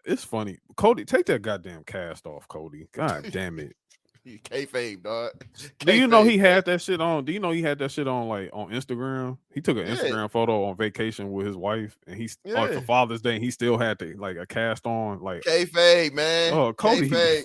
it's funny. Cody, take that goddamn cast off, Cody. God damn it. Kayfabe, dog. Do you know Kayfabe, he man. had that shit on? Do you know he had that shit on like on Instagram? He took an Yeah, Instagram photo on vacation with his wife, and he's like yeah. for Father's Day, and he still had to like a cast on. Like, Kayfabe, man. oh, Cody, Kayfabe.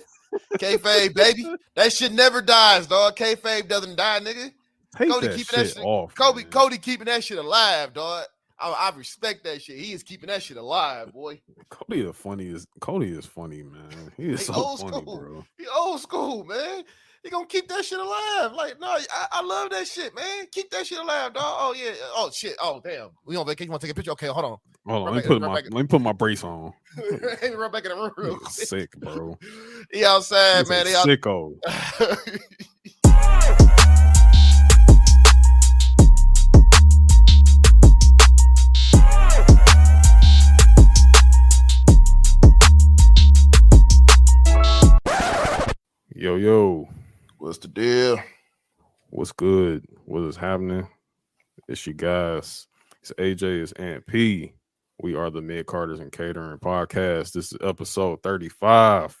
Kayfabe, baby. That shit never dies, dog. Kayfabe doesn't die, nigga. take Cody that keeping that shit shit. off, man. Cody keeping that shit alive, dog. I respect that shit. He is keeping that shit alive, boy. Cody the funniest. Cody is funny, man. He is He so old funny, school. bro. He old school, man. He gonna keep that shit alive. Like, no, I love that shit, man. Keep that shit alive, dog. Oh yeah. Oh shit. Oh damn. We on vacation. Want to take a picture? Okay, hold on. Hold on, Run back. let me put my brace on. Run back in the room real Nigga quick. sick, bro. He outside, He's a man. He out. sicko. Yo, What's the deal? what's good? What is happening? It's you guys. It's AJ. It's Aunt P. We are the Midcarders and Catering podcast. This is episode 35.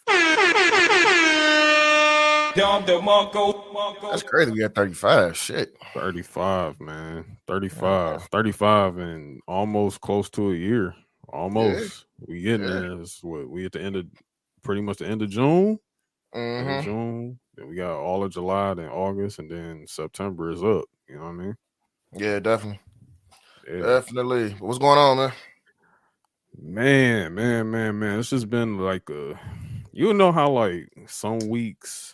That's crazy. We got 35. Shit. 35, man. Yeah. 35 and almost close to a year. Almost. We getting Yeah. there. It's what we at the end of pretty much the end of June. End of Mm-hmm. June. Then we got all of July, then August, and then September is up. You know what I mean? Yeah, definitely. Yeah. Definitely. What's going on, man? Man. It's just been like you know how like some weeks,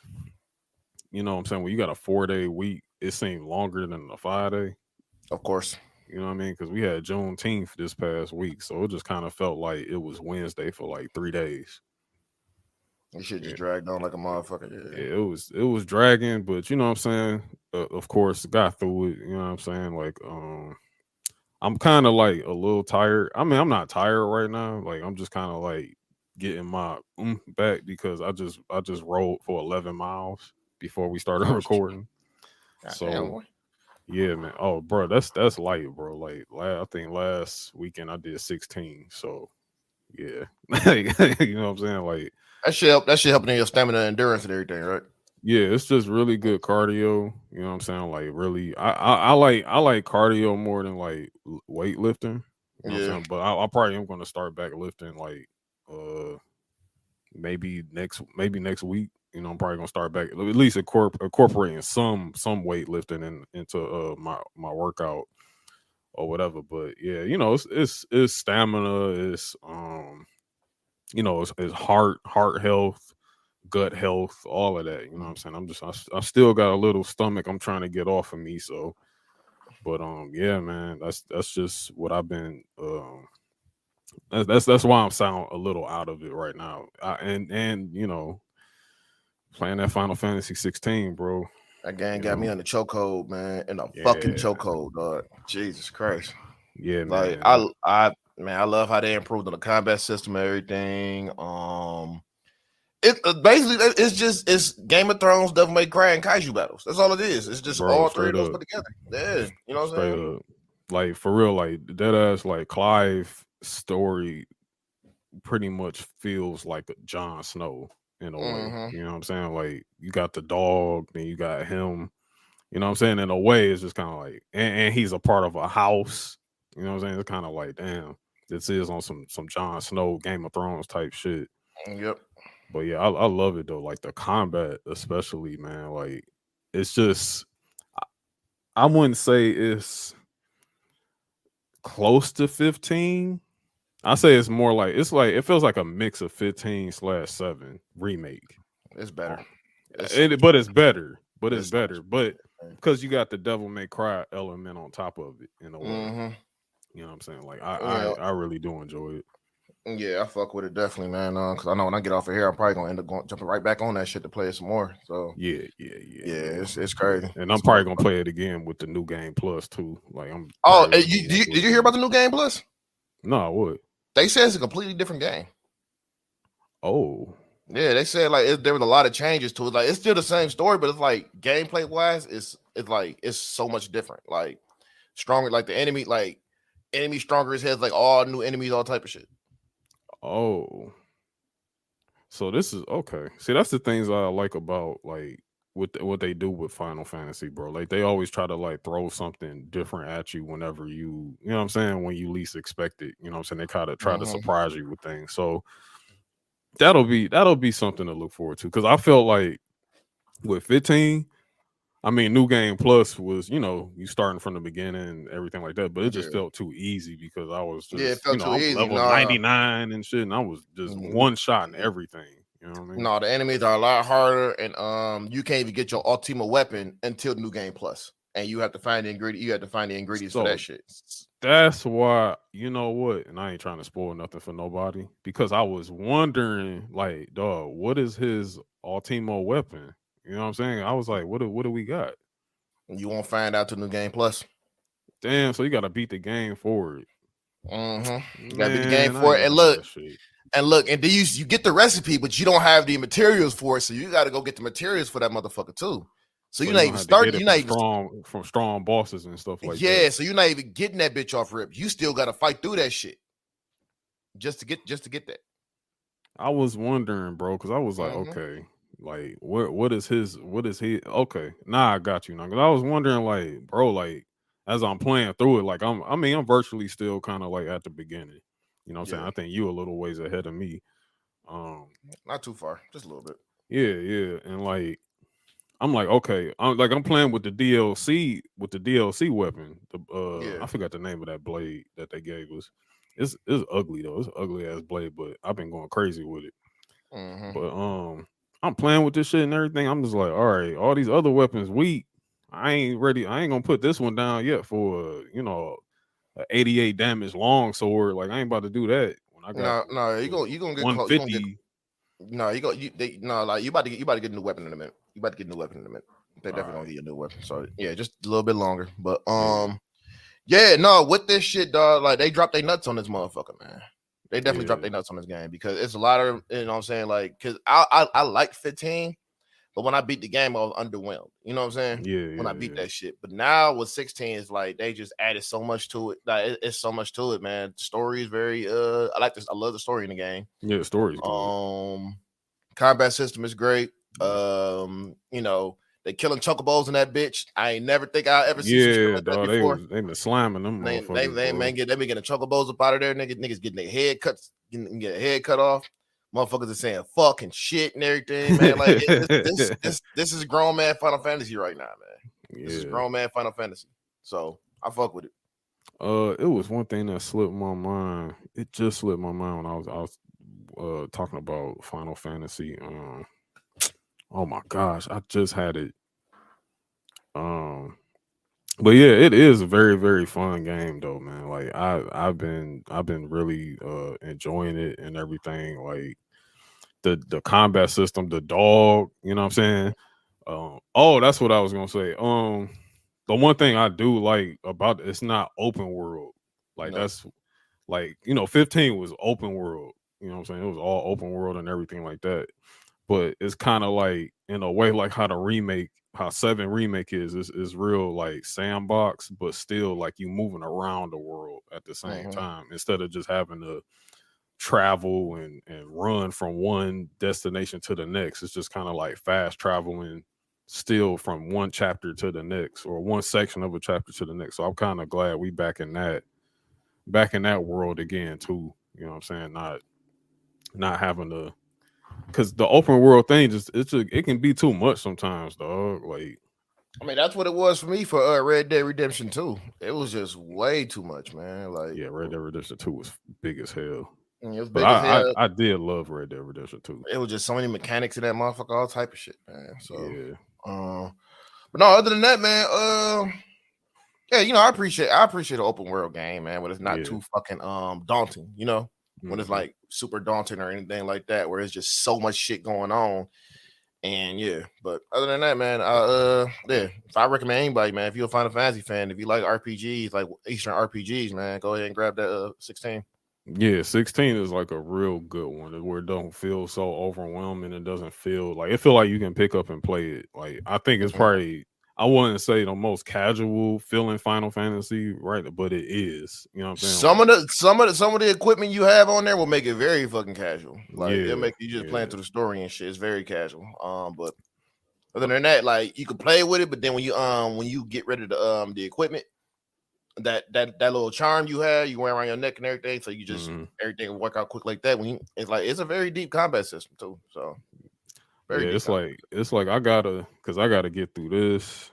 you know what I'm saying, when you got a 4-day week, it seemed longer than a 5-day. Of course. You know what I mean? Because we had Juneteenth this past week, so it just kind of felt like it was Wednesday for like 3 days. This shit just Yeah. dragged on like a motherfucker. Yeah, Yeah. it was dragging, but you know what I'm saying. Of course, got through it. You know what I'm saying. Like, I'm kind of like a little tired. I mean, I'm not tired right now. Like, I'm just kind of like getting my back because I just rode for 11 miles before we started recording. God So damn, boy. yeah, man. Oh, bro, that's light, bro. Like, I think last weekend I did 16. So yeah, you know what I'm saying. Like, That shit helping in your stamina, endurance, and everything, right? yeah, it's just really good cardio. You know what I'm saying? Like, really, I like cardio more than like weightlifting. You know what I'm Yeah. saying? But I probably am going to start back lifting like maybe next week. You know, I'm probably gonna start back at least incorporating some weightlifting into my workout or whatever. But yeah, you know, it's stamina, it's you know, it's heart health, gut health, all of that. You know what I'm saying? I still got a little stomach I'm trying to get off of me. So, but yeah, man, that's just what I've been. That's why I'm sound a little out of it right now. And you know, playing that Final Fantasy 16, bro. That game You got me know, on the chokehold, man. In a fucking yeah, chokehold, dog. Jesus Christ. yeah, Like man. I love how they improved on the combat system and everything. It basically it's Game of Thrones, Devil May Cry, and Kaiju battles. That's all it is. It's just Bro, all three of straight those up, put together. Yeah, you know what I'm straight saying? up, like for real, like that ass, like Clive story pretty much feels like a Jon Snow in a way. Mm-hmm. You know what I'm saying? Like you got the dog, then you got him. You know what I'm saying? In a way, it's just kind of like, and he's a part of a house. You know what I'm saying? It's kind of like, damn, this is on some Jon Snow, Game of Thrones type shit. Yep. But yeah, I love it though. Like the combat, especially, man. Like it's just, I wouldn't say it's close to 15. I say it's more like it feels like a mix of 15/7 remake. It's better. But it's better. But it's It's so much better. But better. because you got the Devil May Cry element on top of it in a way. Mm-hmm. You know what I'm saying? Like Yeah. I really do enjoy it. Yeah, I fuck with it definitely, man. Because I know when I get off of here, I'm probably gonna end up jumping right back on that shit to play it some more. So Yeah. it's crazy. And I'm probably gonna play it again with the new game plus too. Like I'm. Oh, probably did you hear about the new game plus? No, I would. They said it's a completely different game. Oh, Yeah, they said like there was a lot of changes to it. Like it's still the same story, but it's like gameplay wise, it's like it's so much different. Like stronger, like the enemy stronger as hell, like all new enemies, all type of shit. oh. So this is okay. See, that's the things I like about like what they do with Final Fantasy, bro. Like they always try to like throw something different at you whenever you know what I'm saying, when you least expect it. You know what I'm saying? They kind of try to Mm-hmm. surprise you with things. So that'll be something to look forward to. Cause I felt like with 15, I mean, New Game Plus was, you starting from the beginning and everything like that, but it just Yeah, felt too easy because I was yeah, it just, felt too I'm easy. level No, 99 and shit, and I was just one shot in everything. You know what I mean? no, the enemies are a lot harder, and you can't even get your ultimate weapon until New Game Plus, and you have to find the ingredient. You have to find the ingredients for that So shit. that's why, you know what, and I ain't trying to spoil nothing for nobody because I was wondering, like, dog, what is his Ultimo weapon? You know what I'm saying? I was like, what do we got? You won't find out till New Game Plus. Damn, so you got to beat the game for it. You gotta beat the game Man, I for ain't it, gonna do that shit. and then you get the recipe, but you don't have the materials for it, so you got to go get the materials for that motherfucker too. So So you're you're not gonna even have to get starting. it You're not even from strong bosses and stuff like that. yeah. So you're not even getting that bitch off rip. You still got to fight through that shit just to get that. I was wondering, bro, because I was like, Mm-hmm. okay, like what is he? Okay, nah, I got you now. Because I was wondering, like, bro, like as I'm playing through it, like I'm virtually still kind of like at the beginning. You know what I'm saying? Yeah, I think you a little ways ahead of me. Um, not too far, just a little bit. yeah, and like I'm like, okay, I'm playing with the DLC weapon. Yeah. I forgot the name of that blade that they gave us. It's ugly though. It's an ugly ass blade, but I've been going crazy with it. Mm-hmm. But I'm playing with this shit and everything. I'm just like, all right, all these other weapons weak. I ain't ready. I ain't gonna put this one down yet for a 88 damage long sword. Like I ain't about to do that when I got No, the you gonna get close. You gonna get 150. no. You go. No, like you about to get a new weapon in a minute. You about to get a new weapon in a minute. They All definitely gonna right, get you a new weapon. So yeah, just a little bit longer. But yeah, yeah, no, with this shit, dog, like they dropped their nuts on this motherfucker, man. They definitely dropped yeah, their nuts on this game because it's a lot of, you know what I'm saying, like, because I like 15, but when I beat the game, I was underwhelmed. You know what I'm saying? yeah, When I yeah, beat yeah. that shit. But now with 16, it's like they just added so much to it. Like it's so much to it, man. The story is very I like this. I love the story in the game. Yeah, the story's good. Um Combat system is great. They killing chocobos in that bitch. I ain't never think I'll ever see some shit Yeah, like that dog. before. They been slamming them motherfuckers, bro. They be getting chocobos up out of there. Niggas getting their head cut, get a head cut off. Motherfuckers are saying fucking shit and everything, man. Like this is grown man Final Fantasy right now, man. This is Yeah. grown man Final Fantasy. So I fuck with it. It was one thing that slipped my mind. It just slipped my mind when I was talking about Final Fantasy. Oh my gosh, I just had it. Um, but yeah, it is a very very fun game though, man. Like I've been really enjoying it and everything. Like the combat system, the dog. You know what I'm saying? Oh, that's what I was gonna say. The one thing I do like about it's not open world. Like No. that's like 15 was open world. You know what I'm saying? It was all open world and everything like that. But it's kind of like in a way like how 7 remake is real like sandbox, but still like you moving around the world at the same Mm-hmm. time instead of just having to travel and run from one destination to the next. It's just kind of like fast traveling still from one chapter to the next or one section of a chapter to the next. So I'm kind of glad we back in that world again too. You know what I'm saying? Not having to, because the open world thing it can be too much sometimes, dog. Like I mean, that's what it was for me for Red Dead Redemption 2. It was just way too much, man. Like yeah, Red Dead Redemption 2 was big as hell. it was But big as I hell. I, I did love Red Dead Redemption 2. It was just so many mechanics in that motherfucker, all type of shit, man. So, Yeah, but no, other than that, man, yeah, I appreciate an open world game, man, when it's not yeah. too fucking daunting, when it's Hmm. like super daunting or anything like that, where it's just so much shit going on. And yeah, but other than that, man, yeah, if I recommend anybody, man, if you're a Final Fantasy fan, if you like RPGs, like Eastern RPGs, man, go ahead and grab that 16. Yeah, 16 is like a real good one where it don't feel so overwhelming. It doesn't feel like you can pick up and play it. Like I think it's Mhm. probably I wouldn't say the most casual feeling Final Fantasy, right? But it is. You know what I'm saying? Some of the equipment you have on there will make it very fucking casual. Like it'll Yeah, make you just playing through the story and shit. It's very casual. But other than that, like you can play with it, but then when you get rid of the equipment, that little charm you have, you wear around your neck and everything, so you just everything will work out quick like that. It's a very deep combat system too. So yeah, it's like I gotta get through this.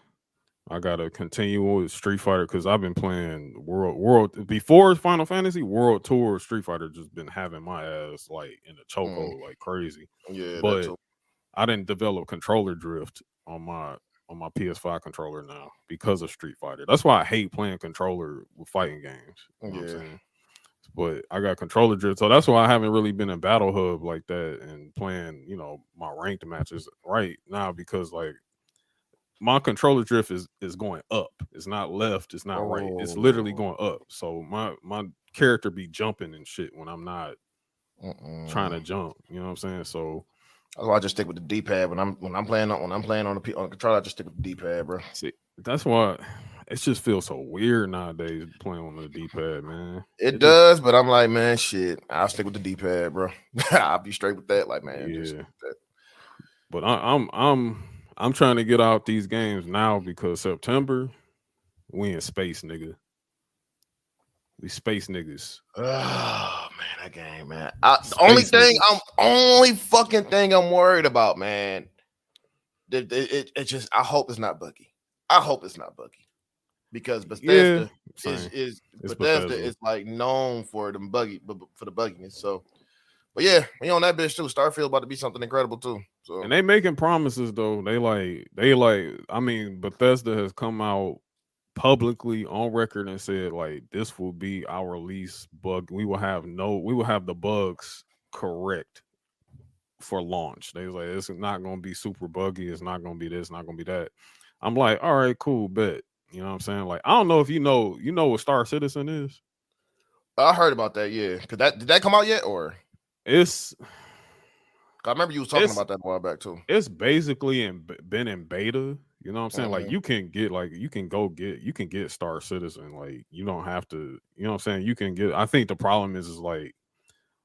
I gotta continue with Street Fighter because I've been playing world before Final Fantasy World Tour. Street Fighter just been having my ass like in the chokehold like crazy. Yeah, but I didn't develop controller drift on my PS5 controller now because of Street Fighter. That's why I hate playing controller with fighting games. You know what I'm saying? But I got controller drift, so that's why I haven't really been in Battle Hub like that and playing, my ranked matches right now because like my controller drift is going up. It's not left. It's not right. It's literally going up. So my character be jumping and shit when I'm not trying to jump. You know what I'm saying? So that's why I just stick with the D-pad when I'm playing on the controller. I just stick with the D-pad, bro. See, that's why it just feels so weird nowadays playing on the D-pad, man. It does, but I'm like, man, shit. I'll stick with the D-pad, bro. I'll be straight with that, like, man. Yeah. But I'm trying to get out these games now because September we in space, nigga. We space niggas. Oh man, that game, man. The only fucking thing I'm worried about, man. It just I hope it's not buggy. I hope it's not buggy. Because Bethesda is like known for them for the bugginess. So but yeah, we on that bitch too. Starfield about to be something incredible too. So and they making promises though. They like I mean, Bethesda has come out publicly on record and said like this will be our least bug. We will have the bugs correct for launch. They was like it's not gonna be super buggy, it's not gonna be this, not gonna be that. I'm like, all right, cool, bet. You know what I'm saying? Like, I don't know if you know what Star Citizen is. I heard about that, yeah. Did that come out yet or it's I remember you was talking about that a while back too. It's basically been in beta. You know what I'm saying? Like you can get Star Citizen. Like you don't have to, you know what I'm saying? You can get I think the problem is like,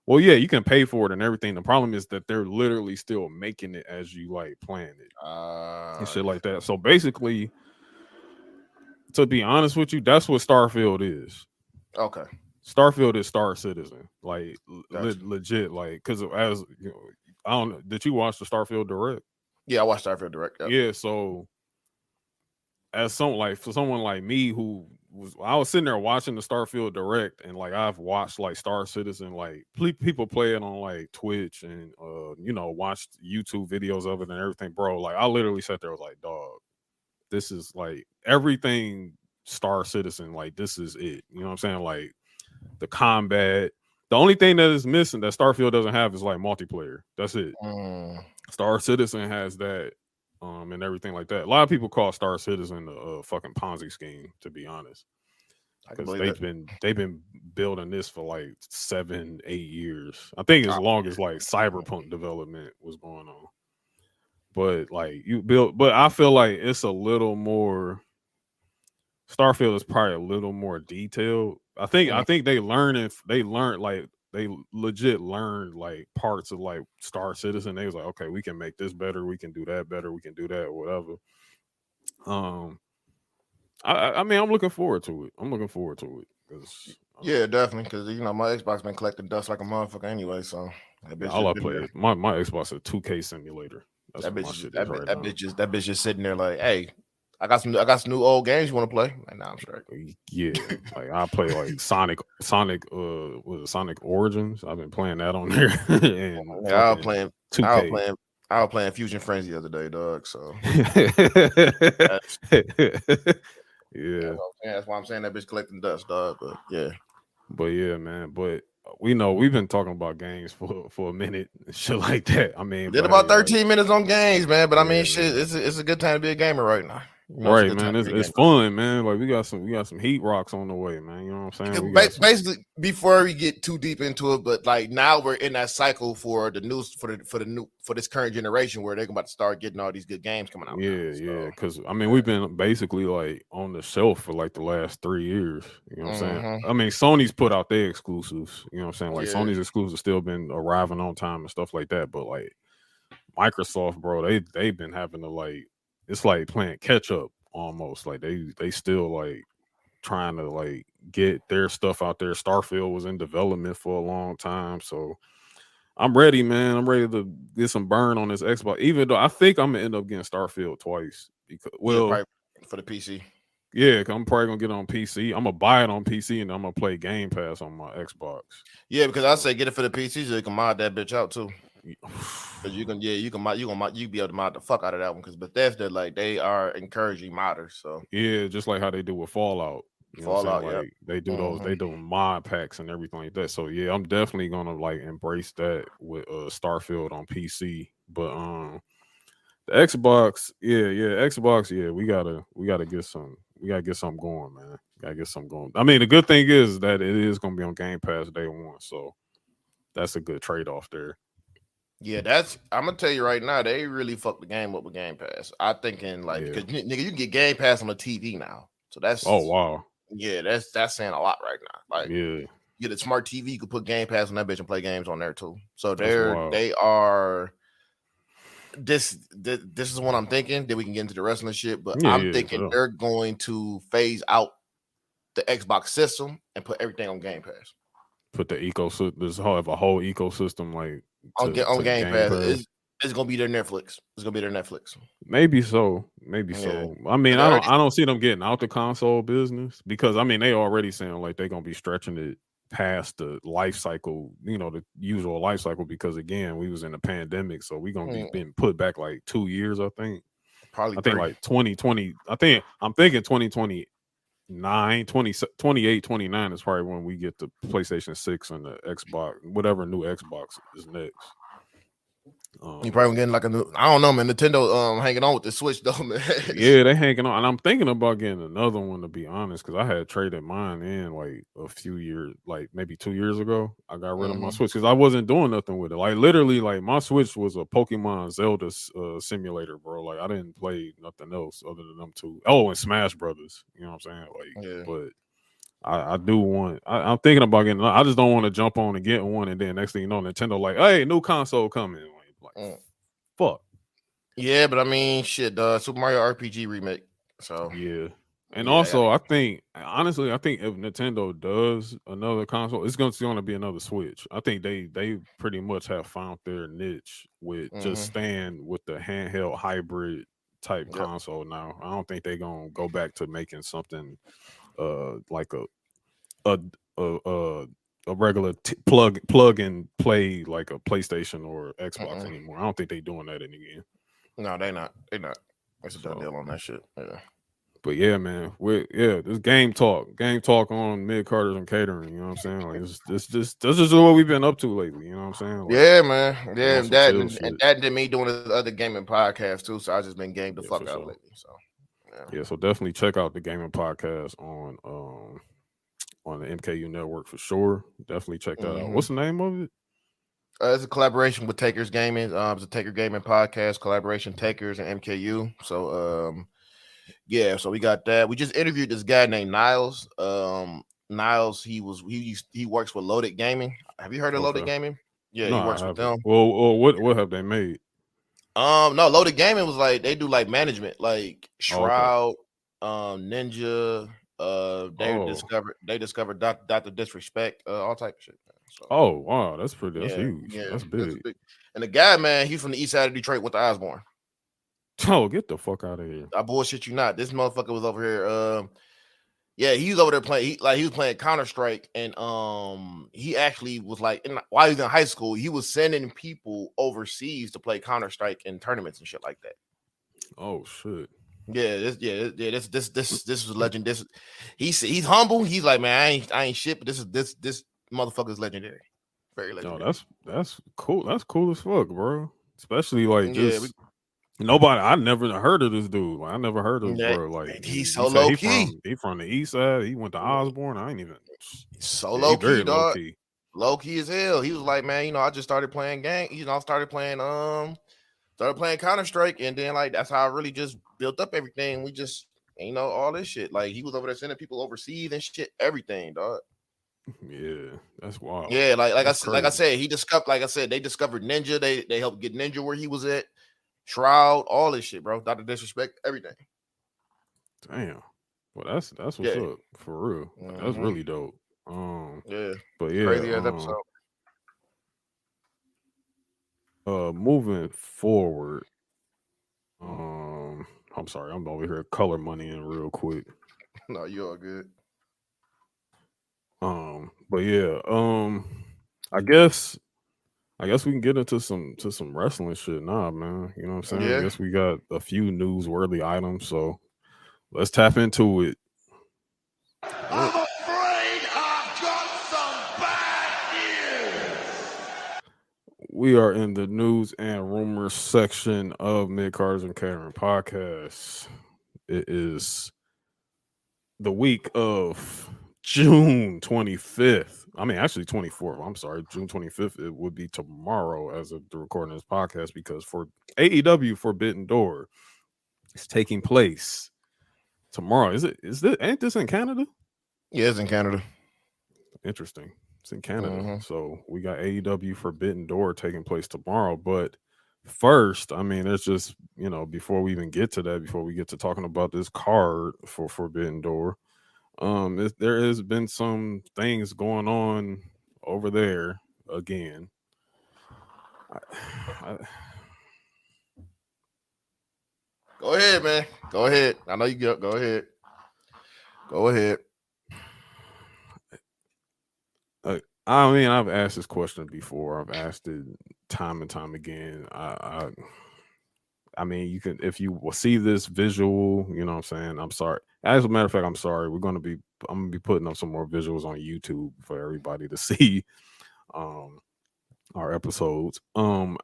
well, yeah, you can pay for it and everything. The problem is that they're literally still making it as you like playing it and shit like that. So basically, to be honest with you, that's what Starfield is. Okay. Starfield is Star Citizen. Like legit, like because as you know, I don't know. Did you watch the Starfield Direct? Yeah, I watched Starfield Direct. Yep. Yeah, so as for someone like me I was sitting there watching the Starfield Direct and like I've watched like Star Citizen, like people play it on like Twitch and watched YouTube videos of it and everything, bro. Like I literally sat there was like, dog, this is like everything Star Citizen, like this is it. You know what I'm saying? Like the combat. The only thing that is missing that Starfield doesn't have is like multiplayer. That's it. Star Citizen has that, and everything like that. A lot of people call Star Citizen a fucking Ponzi scheme, to be honest, because they've been building this for like 7-8 years. I think as long as like Cyberpunk development was going on. But like but I feel like it's a little more. Starfield is probably a little more detailed. I think they legit learned like parts of like Star Citizen. They was like, okay, we can make this better, we can do that better, we can do that, whatever. I mean, I'm looking forward to it. Yeah, definitely. Because my Xbox been collecting dust like a motherfucker anyway. So all I play is my Xbox is a 2K simulator. That's that bitch just sitting there like, hey. I got some new old games you want to play. Like, nah, I'm straight. Yeah, like I play like Sonic Origins. I've been playing that on there. And I was playing 2K. I was playing Fusion Frenzy the other day, dog. So yeah, that's why I'm saying that bitch collecting dust, dog. But yeah, man. But we've been talking about games for a minute, shit like that. I mean, did about 13 minutes on games, man. But I mean, shit, it's a good time to be a gamer right now. You know, it's a Right, good time man. to get It's game on. fun, man. Like we got some heat rocks on the way, man. You know what I'm saying? We got some. Basically, before we get too deep into it, but like now we're in that cycle for the news for this current generation where they're about to start getting all these good games coming out. Yeah, Now, yeah. so, Because I mean, we've been basically like on the shelf for like the last 3 years. You know what I'm saying? I mean, Sony's put out their exclusives. You know what I'm saying? Like yeah, Sony's exclusives still been arriving on time and stuff like that. But like Microsoft, bro, they've been having to like it's like playing catch up almost. Like they still like trying to like get their stuff out there. Starfield was in development for a long time, so I'm ready, man. I'm ready to get some burn on this Xbox. Even though I think I'm gonna end up getting Starfield twice. Because, yeah, well, probably for the PC. yeah, 'cause I'm probably gonna get it on PC. I'm gonna buy it on PC and I'm gonna play Game Pass on my Xbox. Yeah, because I say get it for the PC so you can mod that bitch out too. Because you can you be able to mod the fuck out of that one. Because Bethesda, like they are encouraging modders. So Yeah, just like how they do with Fallout. You know what I'm Fallout, saying? yep. Like they do those, they do mod packs and everything like that. So yeah, I'm definitely gonna like embrace that with Starfield on PC. But the Xbox, Xbox, we gotta get something going, man. Gotta get something going. I mean, the good thing is that it is gonna be on Game Pass day one, so that's a good trade off there. Yeah, I'm gonna tell you right now, they really fucked the game up with Game Pass. I thinking like Yeah. because nigga, you can get Game Pass on the TV now. So Oh that's wow. that's saying a lot right now. Like Yeah, you get a smart TV, you could put Game Pass on that bitch and play games on there too. So that's wild. they are this is what I'm thinking. Then we can get into the rest of the shit. But Yeah, I'm yeah, thinking sure. they're going to phase out the Xbox system and put everything on Game Pass. Put the ecosystem. There's have a whole ecosystem like On to Game Game Pass. Pass. It's gonna be their Netflix. It's gonna be their Netflix. Maybe so. Maybe Yeah. so. I mean, They're already- I don't see them getting out the console business because I mean they already saying like they're gonna be stretching it past the life cycle, you know, the usual life cycle because again, we was in a pandemic, so we gonna be being put back like 2 years, I think. Probably I think 3. like 2020. I'm thinking 2029, 28, 29 is probably when we get the PlayStation 6 and the Xbox, whatever new Xbox is next. You probably getting like a new. I don't know, man. Nintendo hanging on with the Switch though, man. Yeah, they hanging on, and I'm thinking about getting another one to be honest, because I had traded mine in like a few years, like maybe 2 years ago. I got rid of my Switch because I wasn't doing nothing with it. Like literally, like my Switch was a Pokemon Zelda simulator, bro. Like I didn't play nothing else other than them two. Oh, and Smash Brothers. You know what I'm saying? Like, Yeah. but I do want. I'm thinking about getting. I just don't want to jump on and get one, and then next thing you know, Nintendo like, hey, new console coming. Like fuck. Yeah, but I mean, shit, Super Mario RPG remake. So yeah, and yeah, also I think honestly, I think if Nintendo does another console, it's going to be another Switch. I think they pretty much have found their niche with just staying with the handheld hybrid type console now. I don't think they're gonna go back to making something like a regular plug and play like a PlayStation or Xbox anymore. I don't think they're doing that again. No, they not. They not. It's a done deal on that shit. Yeah. But yeah, man, this game talk on Midcarders and Catering. You know what I'm saying? Like this is what we've been up to lately. You know what I'm saying? Like, yeah, man. Yeah, that and shit. that did me doing the other gaming podcast too. So I just been game the fuck out lately. So yeah, so definitely check out the gaming podcast on the MKU network for sure. Definitely check that out. What's the name of it? It's a collaboration with Takers Gaming. It's a Taker Gaming podcast collaboration, Takers and MKU. So yeah, so we got that. We just interviewed this guy named Niles. Niles, he works with Loaded Gaming. Have you heard of Loaded Gaming? Yeah, no, he works with them. Well, what have they made? No, Loaded Gaming was like they do like management, like Shroud, Ninja. They discovered Dr. Disrespect, all type of shit. So, oh wow, that's huge. Yeah, that's big. And the guy, man, he's from the east side of Detroit, went to Osborne. Oh, get the fuck out of here! I bullshit you not. This motherfucker was over here. Yeah, he was over there playing. He was playing Counter-Strike, and he actually was like, while he was in high school, he was sending people overseas to play Counter-Strike in tournaments and shit like that. Oh shit! Yeah, this is a legend. He's humble. He's like, man, I ain't shit, but this motherfucker is legendary. Very legendary. No, that's cool. That's cool as fuck, bro. Especially like Nobody, I never heard of this dude. Like, I never heard of Yeah, bro. Like he's he so said low key. he from the east side. He went to Osborne. I ain't even. So Yeah, he low key, very low dog. key. Low key as hell. He was like, man, I just started playing started playing Counter-Strike, and then like that's how I really just built up everything. We just all this shit. Like he was over there sending people overseas and shit, everything, dog. Yeah, that's wild. Yeah, like that's I said, he discovered, like I said, they discovered Ninja. They helped get Ninja where he was at. Shroud, all this shit, bro. Dr. Disrespect, everything. Damn. Well, that's what's up for real. That's really dope. Yeah, but yeah, crazy ass episode. Moving forward. I'm sorry, I'm over here color money in real quick. No, you all good. But yeah, I guess we can get into some wrestling shit now, man. You know what I'm saying? Yeah. I guess we got a few newsworthy items, so let's tap into it. I'm afraid I've got some bad news. We are in the news and rumors section of Midcarders and Catering podcast. It is the week of June 25th. I mean, actually 24th. I'm sorry, June 25th. It would be tomorrow as of the recording of this podcast, because for AEW Forbidden Door is taking place tomorrow. Ain't this in Canada? Yeah, it's in Canada. Interesting. It's in Canada. So we got AEW Forbidden Door taking place tomorrow. But first, I mean, there's just, before we even get to that, before we get to talking about this card for Forbidden Door, there has been some things going on over there again. Go ahead, man. Go ahead. I know you go. Go ahead. Go ahead. I mean, I've asked this question before. I've asked it time and time again. I mean, you can, if you will see this visual, you know what I'm saying? I'm sorry. As a matter of fact, I'm sorry. I'm gonna be putting up some more visuals on YouTube for everybody to see our episodes. I'm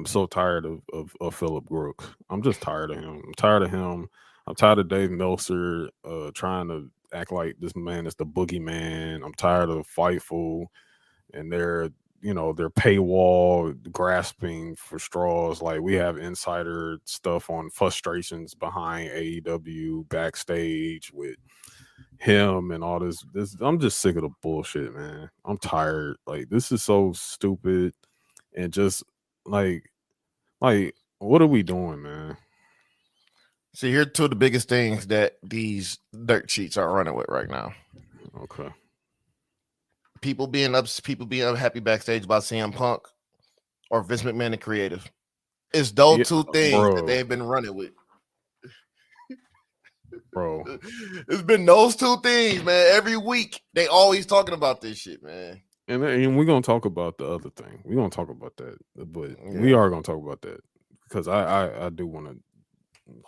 so tired of Phillip Brooks. I'm just tired of him. I'm tired of Dave Meltzer trying to act like this man is the boogeyman. I'm tired of Fightful and their paywall grasping for straws. Like, we have insider stuff on frustrations behind AEW backstage with him and all this. I'm just sick of the bullshit, man. I'm tired. Like, this is so stupid, and just like what are we doing, man? See, here are two of the biggest things that these dirt sheets are running with right now. Okay. People being unhappy backstage about CM Punk or Vince McMahon the creative. It's those two things that they've been running with. Bro. It's been those two things, man. Every week they always talking about this shit, man. And we're gonna talk about the other thing. We're gonna talk about that, but we are gonna talk about that because I do want to,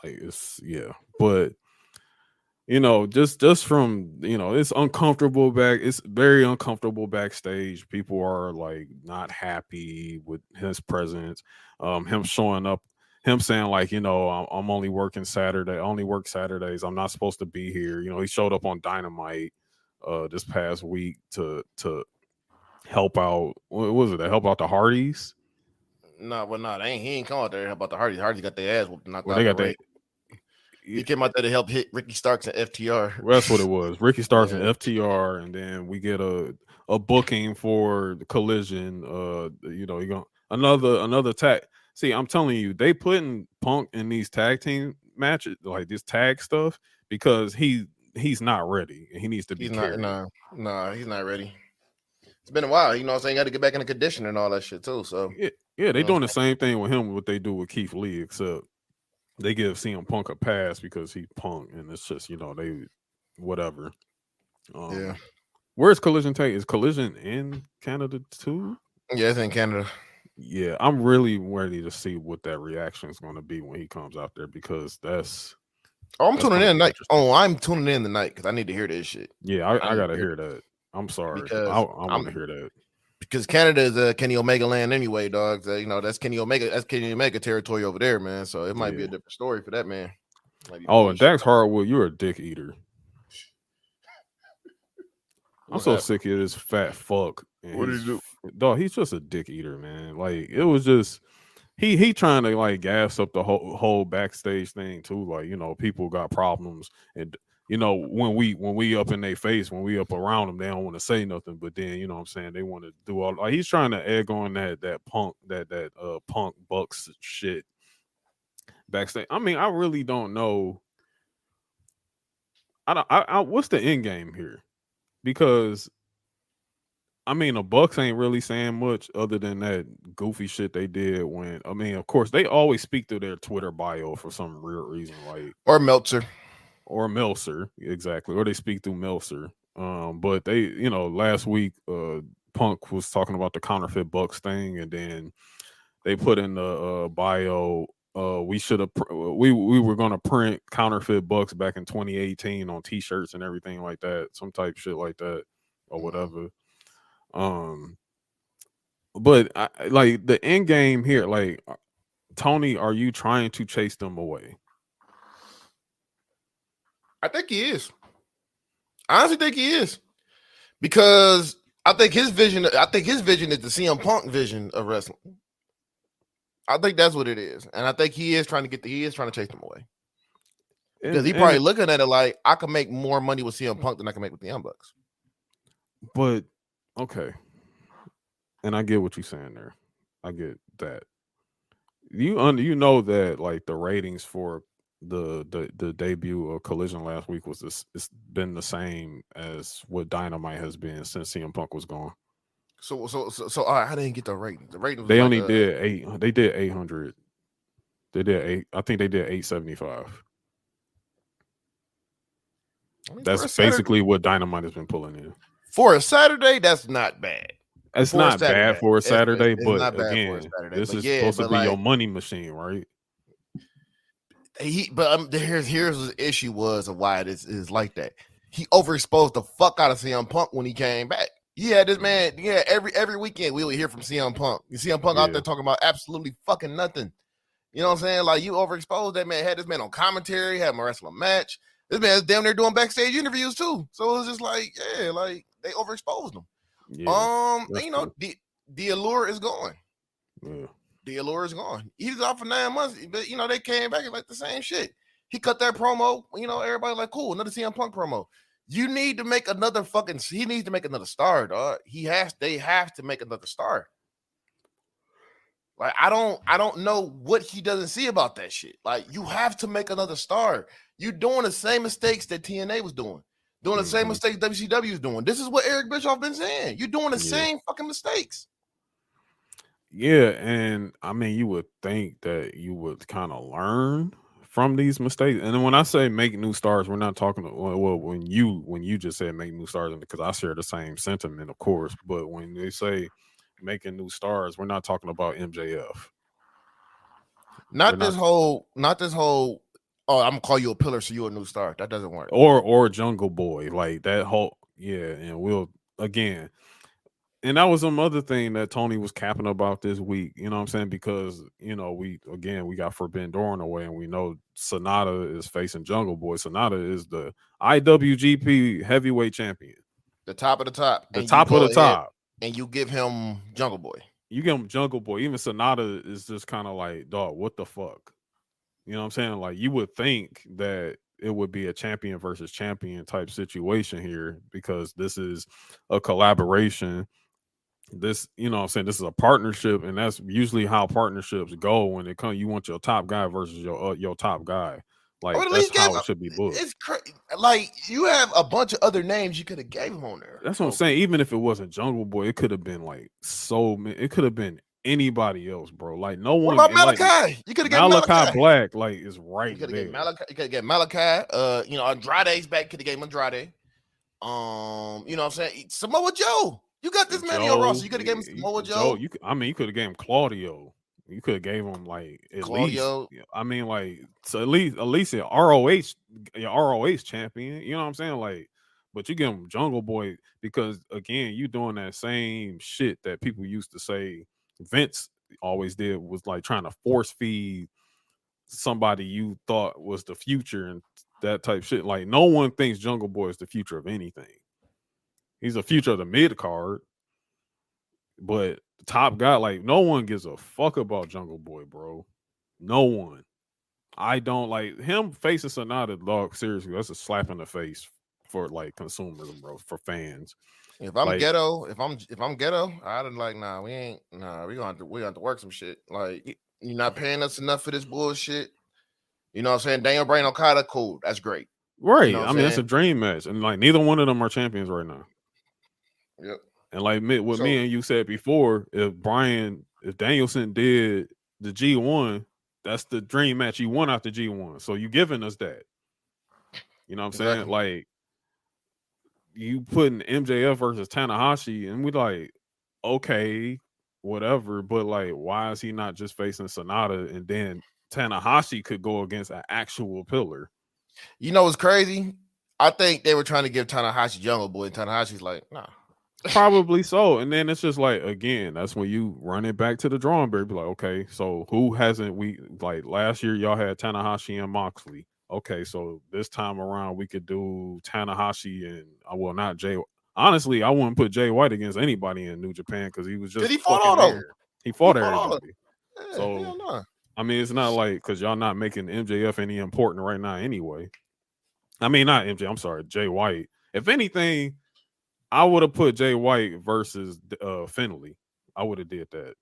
like, it's but just from it's uncomfortable it's very uncomfortable backstage. People are like not happy with his presence, him showing up, him saying like, I'm only working Saturday, I only work Saturdays, I'm not supposed to be here. He showed up on Dynamite this past week to help out. What was it? To help out the Hardys? No, well, no, he ain't come out there to help out the Hardys. Hardys got their ass whooped. Well, they got their. He came out there to help hit Ricky Starks and FTR. Well, that's what it was. Ricky Starks and FTR, and then we get a booking for the Collision. You gonna another tag. See, I'm telling you, they putting Punk in these tag team matches, like this tag stuff, because he's not ready and he needs to be carried. No, he's not ready. It's been a while, what I'm saying? Got to get back in the condition and all that shit too. So yeah, they doing the same thing with him, what they do with Keith Lee, except they give CM Punk a pass because he Punk, and it's just they whatever. Where's Collision take? Is Collision in Canada too? Yeah, it's in Canada. Yeah, I'm really ready to see what that reaction is going to be when he comes out there, because that's. I'm tuning in tonight. I'm tuning in tonight because I need to hear this shit. Yeah, I gotta hear that. I'm sorry, because I want to hear that. because Canada is Kenny Omega land anyway, dog. You know, that's Kenny Omega territory over there, man. So it might be a different story for that man. Oh, and Dax Hardwood, you're a dick eater. I'm so sick of this fat fuck. What did he do? Dog, he's just a dick eater, man. Like, it was just he trying to like gas up the whole backstage thing too. Like, you know, people got problems, and you know, when we up in their face, when we up around them, they don't want to say nothing. But then, you know what I'm saying, they want to do all like he's trying to egg on that punk Bucks shit backstage. I mean, I really don't know. I what's the end game here? Because I mean, the Bucks ain't really saying much other than that goofy shit they did when. I mean, of course, they always speak through their Twitter bio for some real reason, like or Meltzer, exactly, or they speak through Meltzer. But they, you know, last week, Punk was talking about the counterfeit Bucks thing, and then they put in the bio. We should have. We were gonna print counterfeit Bucks back in 2018 on T-shirts and everything like that, some type shit like that or whatever. But like the end game here, like Tony, are you trying to chase them away? I think he is. I honestly think he is, because I think his vision is the CM Punk vision of wrestling. I think that's what it is, and I think he is trying to chase them away, because he probably looking at it like, I can make more money with CM Punk than I can make with the Young Bucks. But okay, and I get what you're saying there. I get that. You know that like the ratings for the debut of Collision last week was it's been the same as what Dynamite has been since CM Punk was gone. So all right, I didn't get the rating. The rating was they only did 8. They did 800. They did 8. I think they did 875. That's basically what Dynamite has been pulling in for a Saturday. That's not bad. It's not bad for a Saturday, but again, this is supposed to be your money machine, right? Here's the issue was of why it is like that. He overexposed the fuck out of CM Punk when he came back. Yeah, this man. Yeah, every weekend we would hear from CM Punk. You see CM Punk out there talking about absolutely fucking nothing. You know what I'm saying? Like, you overexposed that man. Had this man on commentary, had him wrestle a match. This man's damn near doing backstage interviews too. So it was just like, yeah, like they overexposed him. Yeah, you know, the allure is gone. Yeah. The allure is gone. He's off for 9 months, but you know, they came back and like the same shit. He cut that promo, you know, everybody like, cool, another CM Punk promo. You need to make another he needs to make another star, dog. They have to make another star. Like, I don't know what he doesn't see about that shit. Like, you have to make another star. You're doing the same mistakes that TNA was doing the same mistakes WCW is doing. This is what Eric Bischoff been saying. You're doing the same fucking mistakes. Yeah, and I mean, you would think that you would kind of learn from these mistakes. And then when I say make new stars, we're not talking. Well, when you just said make new stars, because I share the same sentiment, of course. But when they say making new stars, we're not talking about MJF. Not this whole. Oh, I'm gonna call you a pillar, so you're a new star. That doesn't work. Or Jungle Boy, like that whole and we'll again. And that was some other thing that Tony was capping about this week. You know what I'm saying? Because, you know, we got Forbidden Door on the way, and we know Sonata is facing Jungle Boy. Sonata is the IWGP heavyweight champion. The top of the top. The top of the top. And you give him Jungle Boy. You give him Jungle Boy. Even Sonata is just kind of like, dog, what the fuck? You know what I'm saying? Like, you would think that it would be a champion versus champion type situation here, because this is a collaboration. This, you know what I'm saying, this is a partnership, and that's usually how partnerships go when it comes. You want your top guy versus your top guy. Like, that's how it should be booked. It's like, you have a bunch of other names you could have gave him on there. That's what I'm saying. Even if it wasn't Jungle Boy, it could have been like it could have been anybody else, bro. Like, no one. What about Malachi? Like, you could have got Malachi Black. Like, is right you there. You could get Malachi. You know, Andrade's back. Could have gave him Andrade. You know what I'm saying? Samoa Joe. You got this man on your roster. You could have gave him Samoa Joe. You could have gave him Claudio. You could have gave him like at Claudio. Least. I mean, like, so at least an ROH champion. You know what I'm saying? Like, But you give him Jungle Boy because again, you doing that same shit that people used to say Vince always did, was like trying to force feed somebody you thought was the future and that type shit. Like no one thinks Jungle Boy is the future of anything. He's the future of the mid card, but the top guy, like no one gives a fuck about Jungle Boy, bro. No one. I don't like him facing Sonata, dog. Seriously, that's a slap in the face for like consumers, bro, for fans. If I'm Like, ghetto, if I'm ghetto, I'd like, nah, we gonna have to work some shit. Like, you're not paying us enough for this bullshit. You know what I'm saying? Daniel Bryan Okada, cool, that's great. right. You know what I I'm mean, it's a saying? dream match. And like neither one of them are champions right now. Yep. And like what So- me and you said before, if Danielson did the G1, that's the dream match you won after G1. So you giving us that. You know what I'm saying? Exactly. Like you putting MJF versus Tanahashi, and we like, okay, whatever. But like, why is he not just facing Sonata and then Tanahashi could go against an actual pillar? You know what's crazy? I think they were trying to give Tanahashi Jungle Boy, and Tanahashi's like, nah. Probably so. And then it's just like, again, that's when you run it back to the drawing board. Be like, okay, so who hasn't we like last year y'all had Tanahashi and Moxley. Okay, so this time around we could do Tanahashi and not Jay. Honestly, I wouldn't put Jay White against anybody in New Japan because he was just He fought fucking all of them. there. He fought He fought all of everybody. Yeah, So hell no. I mean, it's not like because y'all not making MJF any important right now anyway. I mean, not MJ. I'm sorry, Jay White. If anything, I would have put Jay White versus Finley. I would have did that.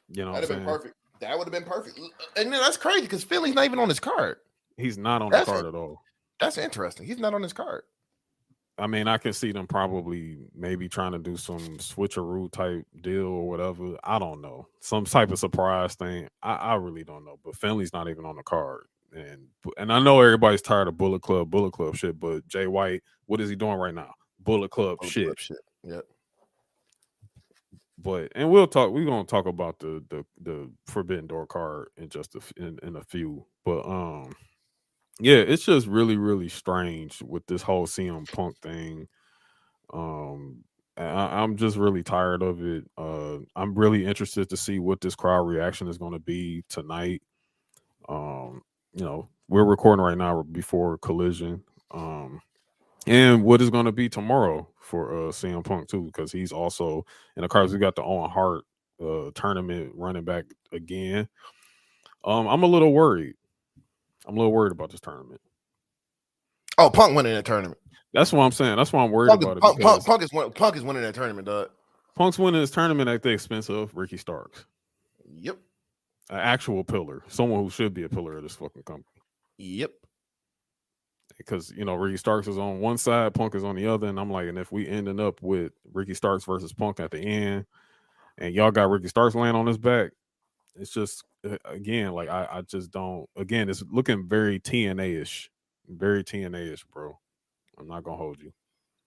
You know, That'd have been perfect. That would have been perfect. And then that's crazy because Philly's not even on his card. He's not on the card at all. That's interesting. He's not on his card. I mean, I can see them probably maybe trying to do some switcheroo type deal or whatever. I don't know. Some type of surprise thing. I really don't know. But Finley's not even on the card. And I know everybody's tired of Bullet Club shit, but Jay White, what is he doing right now? Bullet Club shit. Yep. But and we're gonna talk about the Forbidden Door card in just in a few. But yeah, it's just really, really strange with this whole CM Punk thing. I'm just really tired of it. I'm really interested to see what this crowd reaction is going to be tonight. You know, we're recording right now before Collision. And what is going to be tomorrow for CM Punk too, because he's also in the cards. We got the Owen Hart tournament running back again. I'm a little worried. I'm a little worried about this tournament. Oh, Punk winning that tournament. That's what I'm saying. That's why I'm worried about it. Punk is winning that tournament, dog. Punk's winning this tournament at the expense of Ricky Starks. Yep. An actual pillar. Someone who should be a pillar of this fucking company. Yep. Because, you know, Ricky Starks is on one side, Punk is on the other. And I'm like, and if we ending up with Ricky Starks versus Punk at the end, and y'all got Ricky Starks laying on his back, it's just, again, like, I just don't, again, it's looking very TNA-ish. Very TNA-ish, bro. I'm not going to hold you.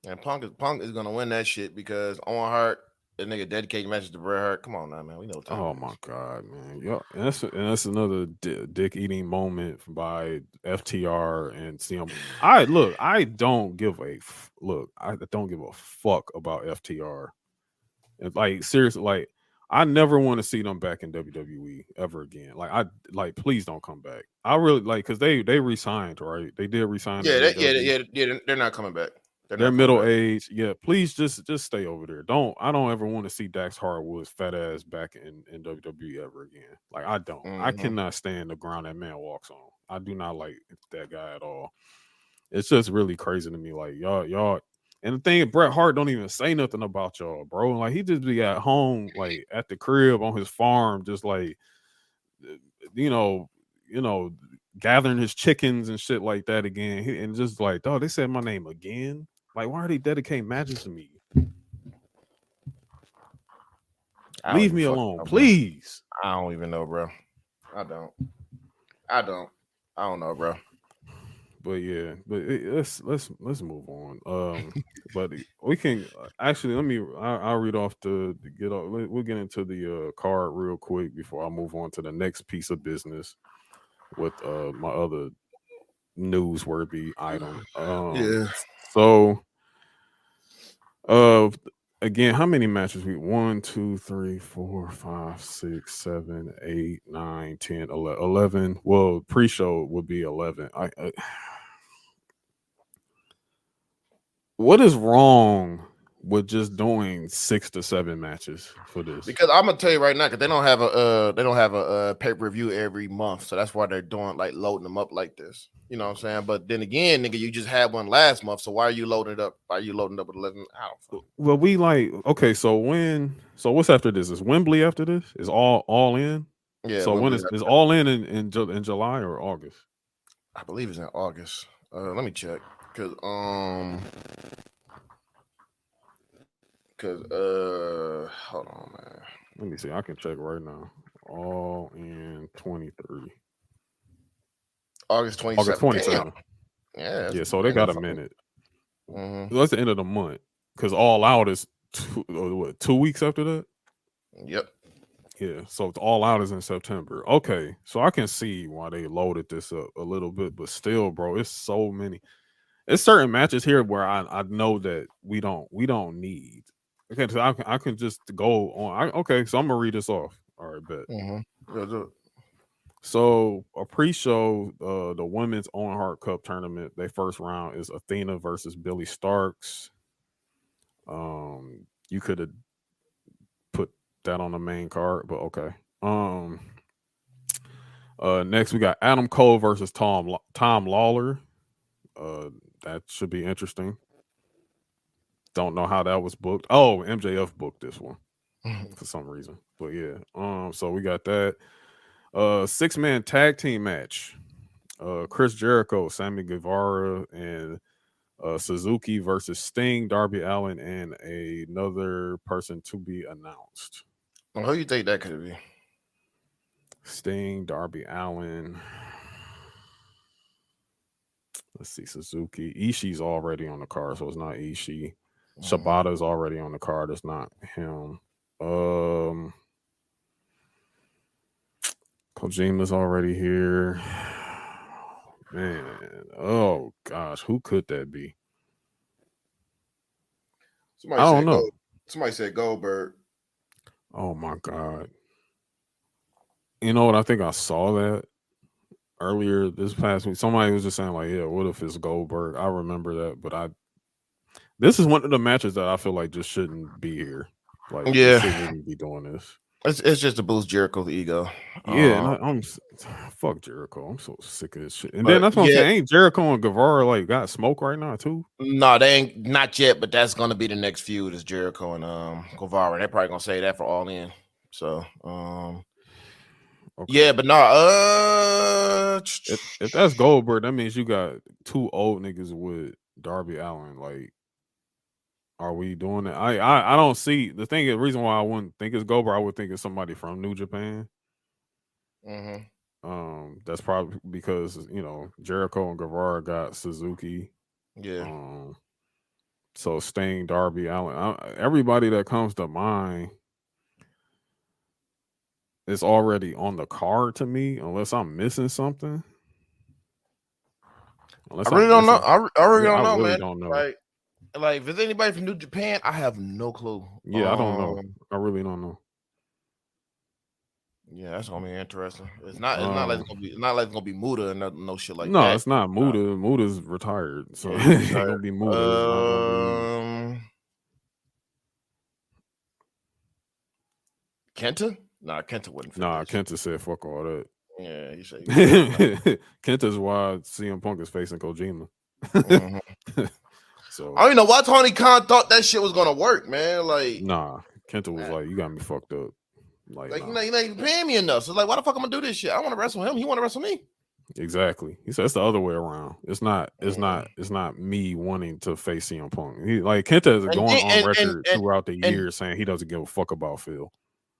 And Punk is going to win that shit because Owen Hart, that nigga dedicated matches to Bret Hart. Come on now, man. We know. Oh my god, man! Yeah, and that's another dick eating moment by FTR and CM. I don't give a fuck about FTR. And like seriously, like I never want to see them back in WWE ever again. Like please don't come back. I really like because they resigned, right? They did resign. Yeah, they're not coming back. They're middle age. Yeah, please just stay over there. I don't ever want to see Dax Harwood's fat ass back in WWE ever again. Like I don't. Mm-hmm. I cannot stand the ground that man walks on. I do not like that guy at all. It's just really crazy to me. Like y'all. And the thing, Bret Hart don't even say nothing about y'all, bro. Like he just be at home, like at the crib on his farm, just like you know, gathering his chickens and shit like that again. And just like, dog, they said my name again. Like, why are they dedicating matches to me? Leave me alone, please. I don't even know, bro. I don't know, bro. But yeah, but let's move on. But we can actually I'll read off we'll get into the card real quick before I move on to the next piece of business with my other newsworthy item. Yeah. So again, how many matches we 1, 2, 3, 4, 5, 6, 7, 8, 9, 10, 11. Well, pre-show would be 11. What is wrong with just doing 6 to 7 matches for this? Because I'm gonna tell you right now, because they don't have a pay-per-view every month, so that's why they're doing like loading them up like this. You know what I'm saying? But then again, nigga, you just had one last month, so why are you loading it up? Why are you loading up with 11? I don't know. Well, we like okay. So what's after this? Is Wembley after this? Is all in? Yeah. So when Wembley, is all in July or August? I believe it's in August. Let me check. Cause hold on, man. Let me see. I can check right now. All in 23. August 27th. August 27th. Yeah. So they got a minute. Mm-hmm. That's the end of the month. Because All Out is 2 weeks after that? Yep. Yeah. So it's All Out is in September. Okay. So I can see why they loaded this up a little bit, but still, bro, it's so many. It's certain matches here where I know that we don't need. Okay, so I can just go on. Okay, so I'm gonna read this off. All right, bet. Mm-hmm. So a pre-show, the women's Owen Hart Cup tournament, their first round is Athena versus Billy Starks. You could have put that on the main card, but okay. Next we got Adam Cole versus Tom Lawler. That should be interesting. Don't know how that was booked. Oh, MJF booked this one for some reason. But yeah. So we got that. 6-man tag team match. Chris Jericho, Sammy Guevara, and Suzuki versus Sting, Darby Allin, and another person to be announced. Well, who you think that could be? Sting, Darby Allin. Let's see, Suzuki. Ishii's already on the card, so it's not Ishii. Shibata's already on the card. It's not him. Kojima's already here. Man. Oh, gosh. Who could that be? I don't know. Somebody said Goldberg. Oh, my God. You know what? I think I saw that earlier this past week. Somebody was just saying, like, yeah, what if it's Goldberg? I remember that, but this is one of the matches that I feel like just shouldn't be here. Like, yeah, shouldn't even be doing this. It's just to boost Jericho's ego. Yeah, and I'm fuck Jericho. I'm so sick of this shit. And then that's what I'm saying. Ain't Jericho and Guevara like got smoke right now too? No, they ain't not yet. But that's gonna be the next feud is Jericho and Guevara. They're probably gonna say that for All In. So okay. Yeah, but no. If that's Goldberg, that means you got 2 old niggas with Darby Allin. Like, are we doing that? I don't see the thing. The reason why I wouldn't think it's Goldberg, I would think it's somebody from New Japan. That's probably because Jericho and Guevara got Suzuki. Yeah. So Sting, Darby Allin, everybody that comes to mind is already on the card to me, unless I'm missing something. I really don't know. I really don't know, really man. don't know. Like if there's anybody from New Japan, I have no clue. Yeah, I don't know. I really don't know. Yeah, that's gonna be interesting. It's not like it's gonna be Muda and no shit like that. No, it's not Muda. Muda's retired, so it's gonna be Muda. It's not gonna be... Kenta? Nah, Kenta wouldn't. Nah, Kenta said fuck all that. Yeah, he said. Kenta's why CM Punk is facing Kojima. So I don't know why Tony Khan thought that shit was gonna work, man. Like, nah, Kenta was like, "You got me fucked up." Like nah. you're not even paying me enough. So it's like, why the fuck I'm gonna do this shit? I want to wrestle him. He want to wrestle me. Exactly. He said it's the other way around. It's not me wanting to face CM Punk. Kenta is going on record throughout the year saying he doesn't give a fuck about Phil.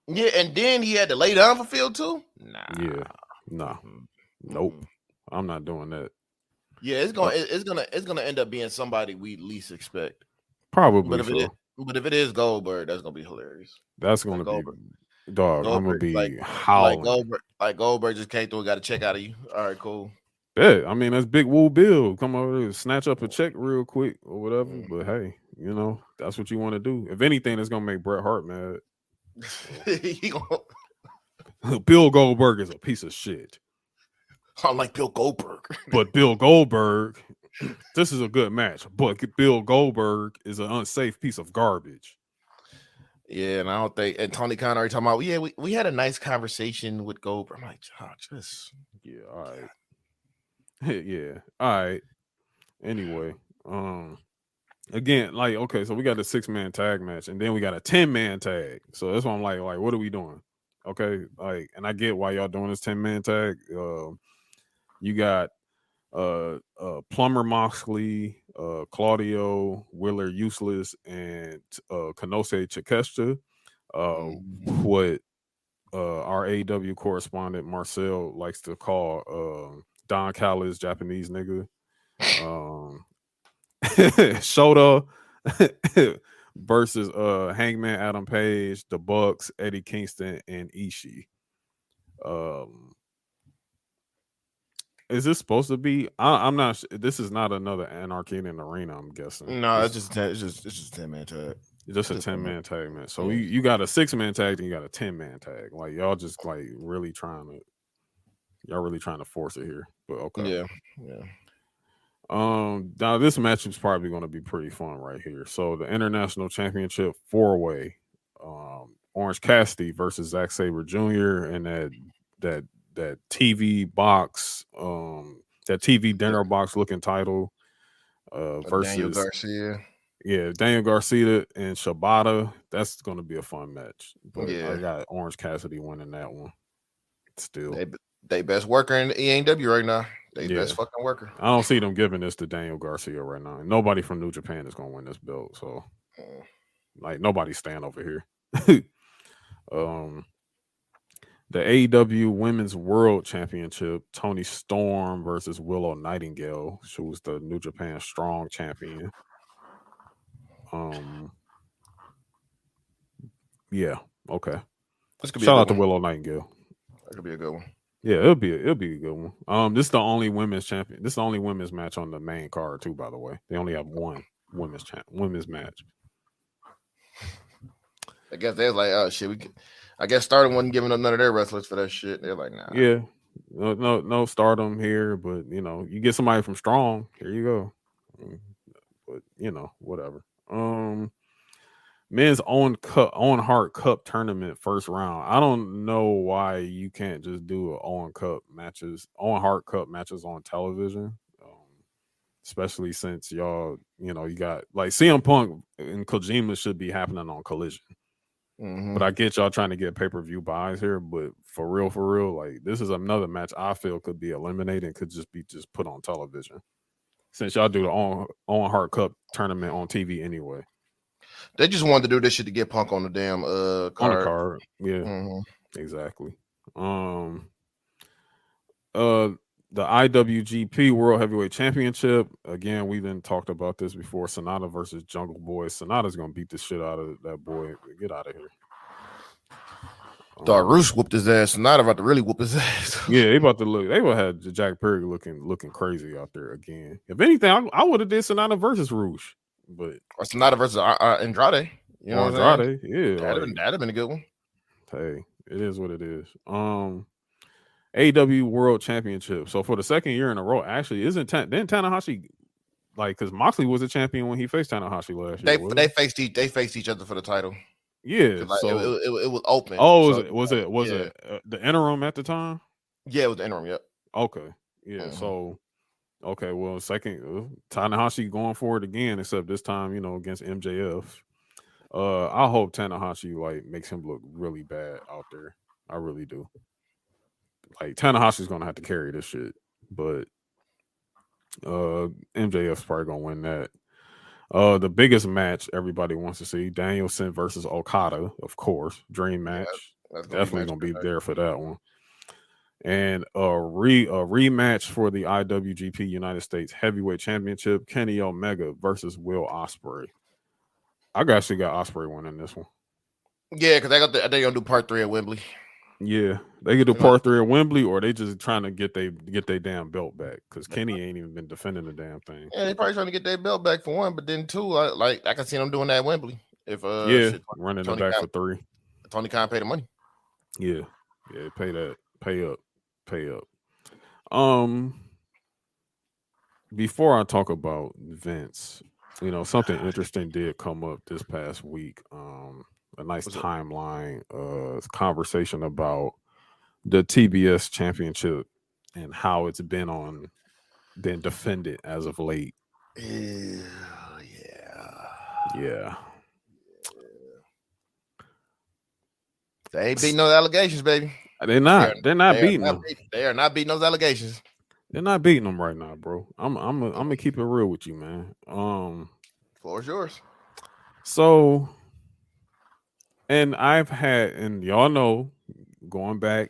Yeah, and then he had to lay down for Phil too. Nah. Yeah. Nah. Nope. I'm not doing that. Yeah, it's gonna end up being somebody we least expect. Probably. But if it is Goldberg, that's gonna be hilarious. That's gonna be dog. I'm gonna be howling. Like Goldberg just came through and got a check out of you. All right, cool. Yeah, I mean that's Big Woo Bill. Come over there, snatch up a check real quick or whatever. Mm. But hey, you know that's what you want to do. If anything, that's gonna make Bret Hart mad. He gonna- Bill Goldberg is a piece of shit. I like Bill Goldberg. But Bill Goldberg, this is a good match. But Bill Goldberg is an unsafe piece of garbage. Yeah, and I don't think. And Tony Khan already talking about. Yeah, we had a nice conversation with Goldberg. I'm like, oh, just Yeah, all right. Yeah, all right. Anyway, again, like, okay, so we got a 6-man tag match, and then we got a 10-man tag. So that's why I'm like, what are we doing? Okay, like, and I get why y'all doing this 10-man tag. You got Plumber Moxley, Claudio, Willer Useless, and Kanose Chikesta. What our AEW correspondent Marcel likes to call Don Callis Japanese nigga. Shota versus Hangman Adam Page, the Bucks, Eddie Kingston, and Ishii. Is this supposed to be? I'm not. This is not another Anarchy in the Arena. I'm guessing. no. It's just 10-man tag. Just a 10-man tag, man. So you got a 6-man tag, and you got a 10-man tag. Like y'all just like really trying to force it here. But okay. Yeah. Now this match is probably going to be pretty fun right here. So the International Championship 4-way, Orange Cassidy versus Zack Sabre Jr. and that TV box, that TV dinner box looking title, versus Daniel Garcia. Yeah, Daniel Garcia and Shibata. That's going to be a fun match. But Yeah. I got Orange Cassidy winning that one. Still, They best worker in the AEW right now. They best fucking worker. I don't see them giving this to Daniel Garcia right now. Nobody from New Japan is going to win this belt. So, like, nobody's staying over here. The AEW Women's World Championship, Toni Storm versus Willow Nightingale. She was the New Japan Strong Champion. Yeah, okay. Shout out to Willow Nightingale. That could be a good one. Yeah, it'll be a good one. This is the only women's champion. This is the only women's match on the main card too. By the way, they only have one women's match. I guess they're like, oh shit. I guess Stardom wasn't giving up none of their wrestlers for that shit. They're like, nah. Yeah, no Stardom here, but you know, you get somebody from Strong. Here you go. But you know, whatever. Men's Owen Hart Cup tournament first round. I don't know why you can't just do Owen Hart Cup matches on television, especially since y'all, you know, you got like CM Punk and Kojima should be happening on Collision. Mm-hmm. But I get y'all trying to get pay-per-view buys here, but for real, like this is another match I feel could be eliminated and could just be put on television. Since y'all do the Owen Hart Cup tournament on TV anyway. They just wanted to do this shit to get Punk on the damn card. On the card. Yeah. Mm-hmm. Exactly. The IWGP World Heavyweight Championship. Again, we done talked about this before. Sonata versus Jungle Boy. Sonata's gonna beat the shit out of that boy. Get out of here. Roos whooped his ass. Sonata about to really whoop his ass. Yeah, they about to look. They would have Jack Perry looking crazy out there again. If anything, I would have did Sonata versus Roosh, but or Sonata versus Andrade. You know, Andrade. Yeah, that'd have been a good one. Hey, it is what it is. AEW World Championship. So for the second year in a row, actually, didn't Tanahashi, like, because Moxley was a champion when he faced Tanahashi last year? They faced each other for the title. Yeah, like, so it was open. Oh, was it the interim at the time? Yeah, it was the interim. Yep. Okay. Yeah. Mm-hmm. So okay. Well, second Tanahashi going for it again, except this time, you know, against MJF. I hope Tanahashi like makes him look really bad out there. I really do. Like Tanahashi's gonna have to carry this shit, but MJF's probably gonna win that. The biggest match everybody wants to see: Danielson versus Okada, of course, dream match. Yeah, definitely gonna be there for that one. And a rematch for the IWGP United States Heavyweight Championship: Kenny Omega versus Will Ospreay. I actually got Ospreay winning this one. Yeah, because they gonna do part 3 at Wembley. Yeah, they get to They might- part 3 at Wembley, or they just trying to get their damn belt back because Kenny ain't even been defending the damn thing. Yeah, they probably trying to get their belt back for one, but then two, I can see them doing that at Wembley if Yeah, shit, running it Tony back Khan, for 3. Tony Khan pay the money. Yeah, pay that, pay up, pay up. Um, before I talk about Vince, something interesting did come up this past week. A nice What's up? timeline, conversation about the TBS championship and how it's been defended as of late. Yeah. Yeah. They ain't beating those allegations, baby. They're not. They're not beating them. They are not beating those allegations. They're not beating them right now, bro. I'm gonna keep it real with you, man. Floor is yours. So, and I've had, and y'all know, going back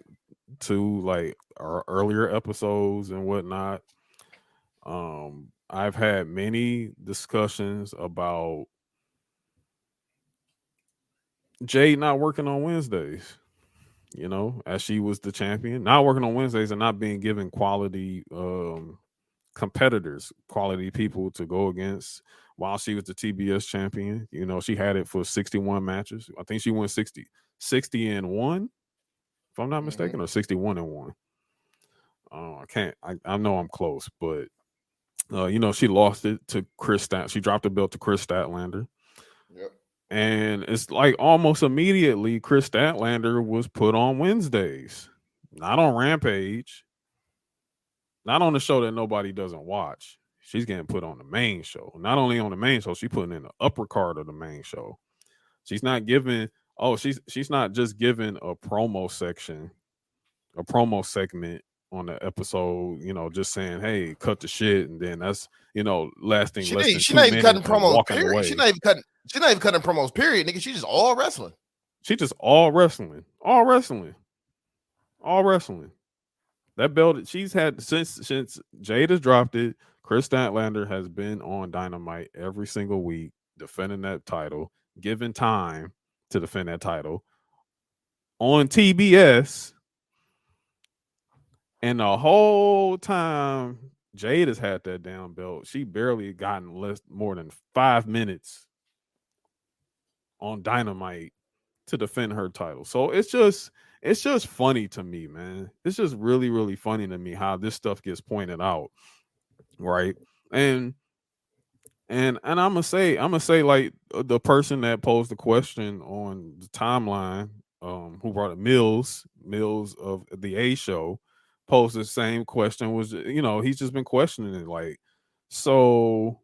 to like our earlier episodes and whatnot, I've had many discussions about Jade not working on Wednesdays. As she was the champion, not working on Wednesdays and not being given quality competitors, quality people to go against while she was the TBS champion. She had it for 61 matches. I think she won 60 and 1, if I'm not mistaken, or 61 and 1. I know I'm close, but she lost it to Chris Stat. She dropped the belt to Chris Statlander. Yep. And it's like almost immediately Chris Statlander was put on Wednesdays, not on Rampage, not on the show that nobody doesn't watch. She's getting put on the main show. Not only on the main show, she's putting in the upper card of the main show. She's not giving. Oh, she's not just giving a promo section, a promo segment on the episode. Just saying, "Hey, cut the shit," and then that's lasting She less than she 2 not even minutes cutting and promos. walking Period. away. She's not even cutting promos. Period, nigga. She's just all wrestling. She just all wrestling, all wrestling, all wrestling. That belt she's had since Jade has dropped it. Chris Statlander has been on Dynamite every single week, defending that title, given time to defend that title on TBS. And the whole time Jade has had that damn belt, she barely gotten more than 5 minutes on Dynamite to defend her title. So it's just funny to me, man. It's just really, really funny to me how this stuff gets pointed out, right? And I'm gonna say like the person that posed the question on the timeline, who brought it, Mills of the A Show, posed the same question. Was he's just been questioning it, like, so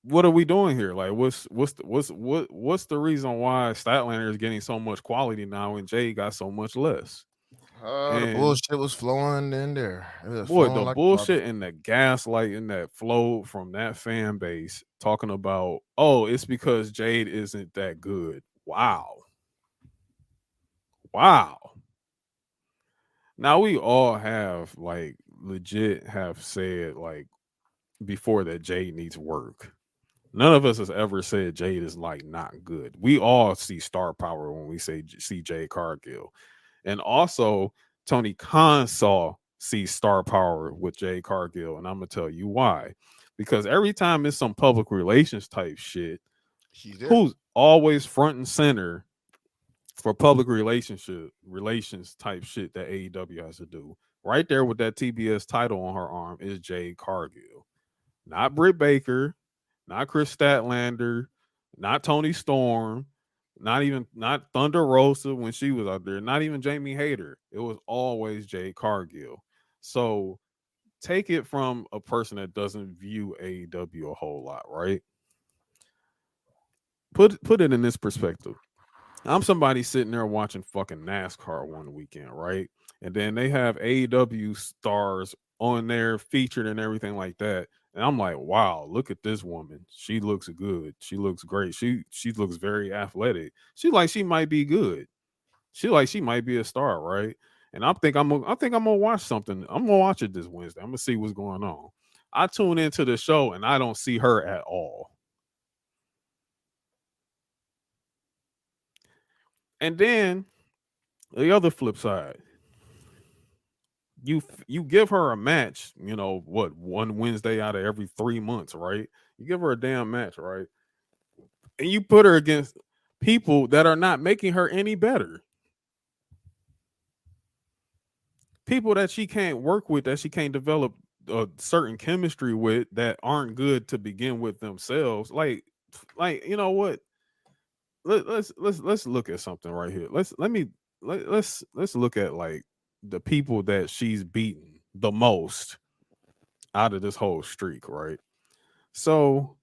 what are we doing here? Like, what's the reason why Statlander is getting so much quality now and Jay got so much less? The bullshit was flowing in there. It was Boy, flowing the like bullshit and the gaslighting that flowed from that fan base talking about, oh, it's because Jade isn't that good. Wow. Now we all have like legit have said like before that Jade needs work. None of us has ever said Jade is like not good. We all see star power when we see Jade Cargill. And also Tony Khan sees star power with Jade Cargill. And I'm gonna tell you why. Because every time it's some public relations type shit, who's always front and center for public relations type shit that AEW has to do. Right there with that TBS title on her arm is Jade Cargill. Not Britt Baker, not Chris Statlander, not Tony Storm, not Thunder Rosa when she was out there, not even Jamie Hayter. It was always Jade Cargill. So take it from a person that doesn't view AEW a whole lot, right? Put it in this perspective. I'm somebody sitting there watching fucking NASCAR one weekend, right? And then they have AEW stars on there featured and everything like that. And I'm like, wow, look at this woman. She looks good. She looks great. She looks very athletic. She might be good. She might be a star, right? And I think I'm gonna watch something. I'm gonna watch it this Wednesday. I'm gonna see what's going on. I tune into the show and I don't see her at all. And then the other flip side, you give her a match, one Wednesday out of every 3 months, right? You give her a damn match, right? And you put her against people that are not making her any better. People that she can't work with, that she can't develop a certain chemistry with, that aren't good to begin with themselves. Like you know what? Let's look at something right here. Let's look at like the people that she's beaten the most out of this whole streak, right? So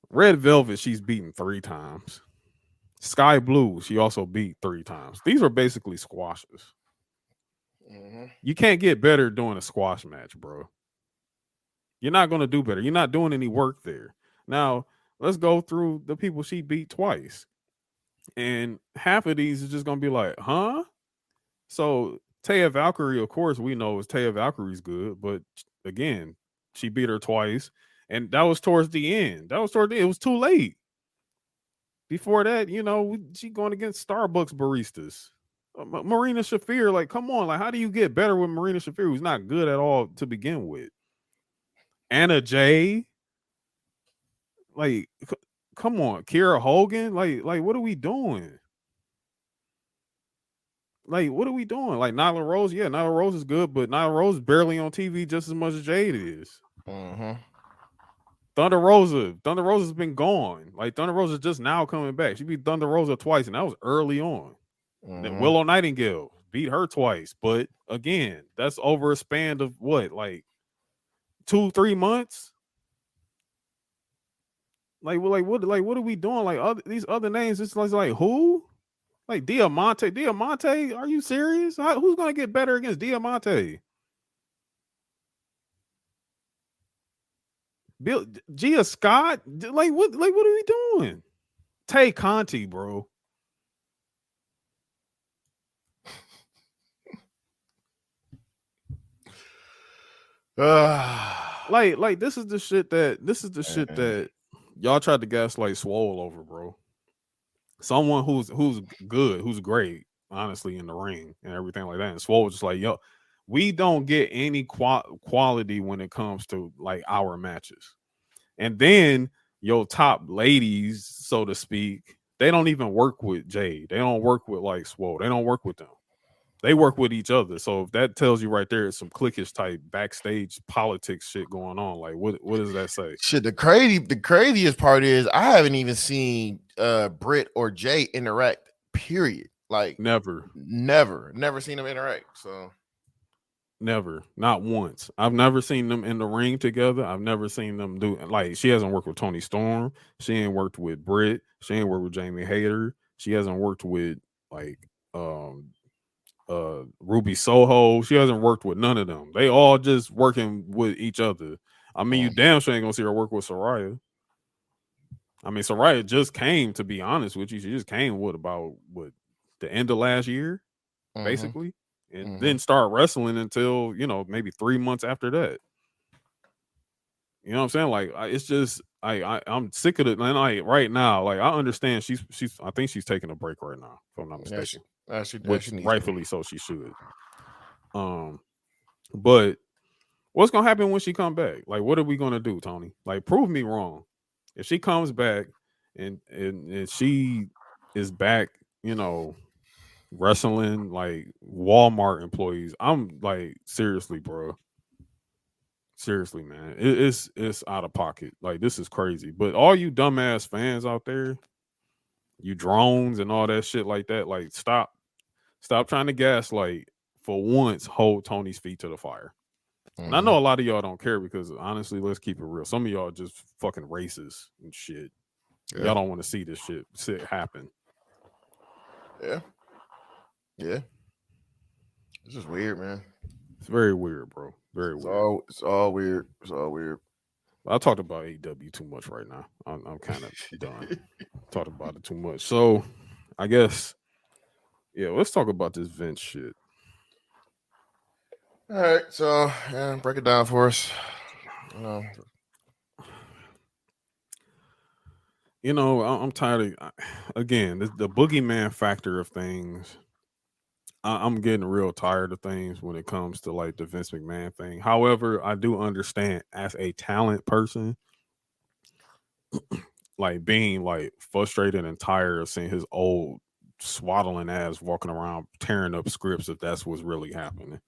Red Velvet, she's beaten 3 times. Sky Blue, she also beat 3 times. These are basically squashes. Mm-hmm. You can't get better doing a squash match, bro. You're not going to do better. You're not doing any work there. Now, let's go through the people she beat twice. And half of these is just going to be like, huh? So Taya Valkyrie, of course, we know is Taya Valkyrie's good. But again, she beat her twice. And that was towards the end. It was too late. Before that, she going against Starbucks baristas. Marina Shafir, like, come on. Like, how do you get better with Marina Shafir, who's not good at all to begin with? Anna Jay, like, come on, Kiera Hogan, like, what are we doing? Like, what are we doing? Like, Nyla Rose, yeah, Nyla Rose is good, but Nyla Rose is barely on TV just as much as Jade is. Mm-hmm. Thunder Rosa's been gone. Like, Thunder Rosa just now coming back. She beat Thunder Rosa twice, and that was early on. Mm-hmm. Then Willow Nightingale beat her twice, but again, that's over a span of what, like 2-3 months. Like what are we doing? Like these other names, it's like who? Like Diamante, are you serious? Who's gonna get better against Diamante? Bill Gia Scott? Like what are we doing? Tay Conti, bro. Like this is the shit that y'all tried to gaslight Swole over, bro. Someone who's good, who's great, honestly, in the ring and everything like that. And Swole was just like, yo, we don't get any quality when it comes to like our matches. And then your top ladies, so to speak, they don't even work with Jade. They don't work with like Swole. They don't work with them. They work with each other. So if that tells you right there, it's some cliquish type backstage politics shit going on. Like, what does that say? Shit, the craziest part is I haven't even seen Britt or Jay interact. Period. Like Never seen them interact. So never, not once. I've never seen them in the ring together. I've never seen them do like she hasn't worked with Tony Storm. She ain't worked with Britt. She ain't worked with Jamie Hayter. She hasn't worked with like Ruby Soho. She hasn't worked with none of them. They all just working with each other. I mean, you damn sure ain't gonna see her work with Soraya. I mean, Soraya just came, to be honest with you. She just came about the end of last year, basically, and didn't start wrestling until maybe 3 months after that. You know what I'm saying? Like, it's just I'm sick of it. And like right now, like I understand she's I think she's taking a break right now, if I'm not mistaken. Which rightfully so she should. But what's gonna happen when she come back? Like, what are we gonna do, Tony? Like, prove me wrong. If she comes back and she is back, wrestling like Walmart employees, I'm like, seriously, bro. Seriously, man, it's out of pocket. Like, this is crazy. But all you dumbass fans out there, you drones and all that shit like that, like stop trying to gaslight. For once, hold Tony's feet to the fire. And I know a lot of y'all don't care because honestly, let's keep it real. Some of y'all just fucking racist and shit. Yeah. Y'all don't want to see this shit happen. Yeah. This is weird, man. It's very weird, bro. Very weird. It's all weird. I talked about AEW too much right now. I'm kind of done. Talked about it too much. So I guess, yeah, let's talk about this Vince shit. All right, so break it down for us. You know, I'm tired of again the boogeyman factor of things. I'm getting real tired of things when it comes to like the Vince McMahon thing. However, I do understand as a talent person, like being like frustrated and tired of seeing his old swaddling ass walking around tearing up scripts if that's what's really happening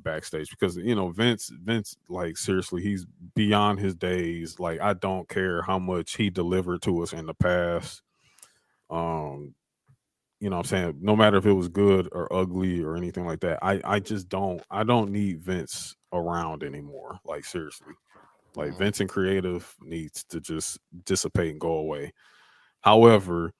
backstage, because you know Vince like seriously he's beyond his days. Like I don't care how much he delivered to us in the past. um you know what I'm saying, no matter if it was good or ugly or anything like that, I just don't need Vince around anymore, like seriously. Like Mhm. Vince and creative needs to just dissipate and go away. However,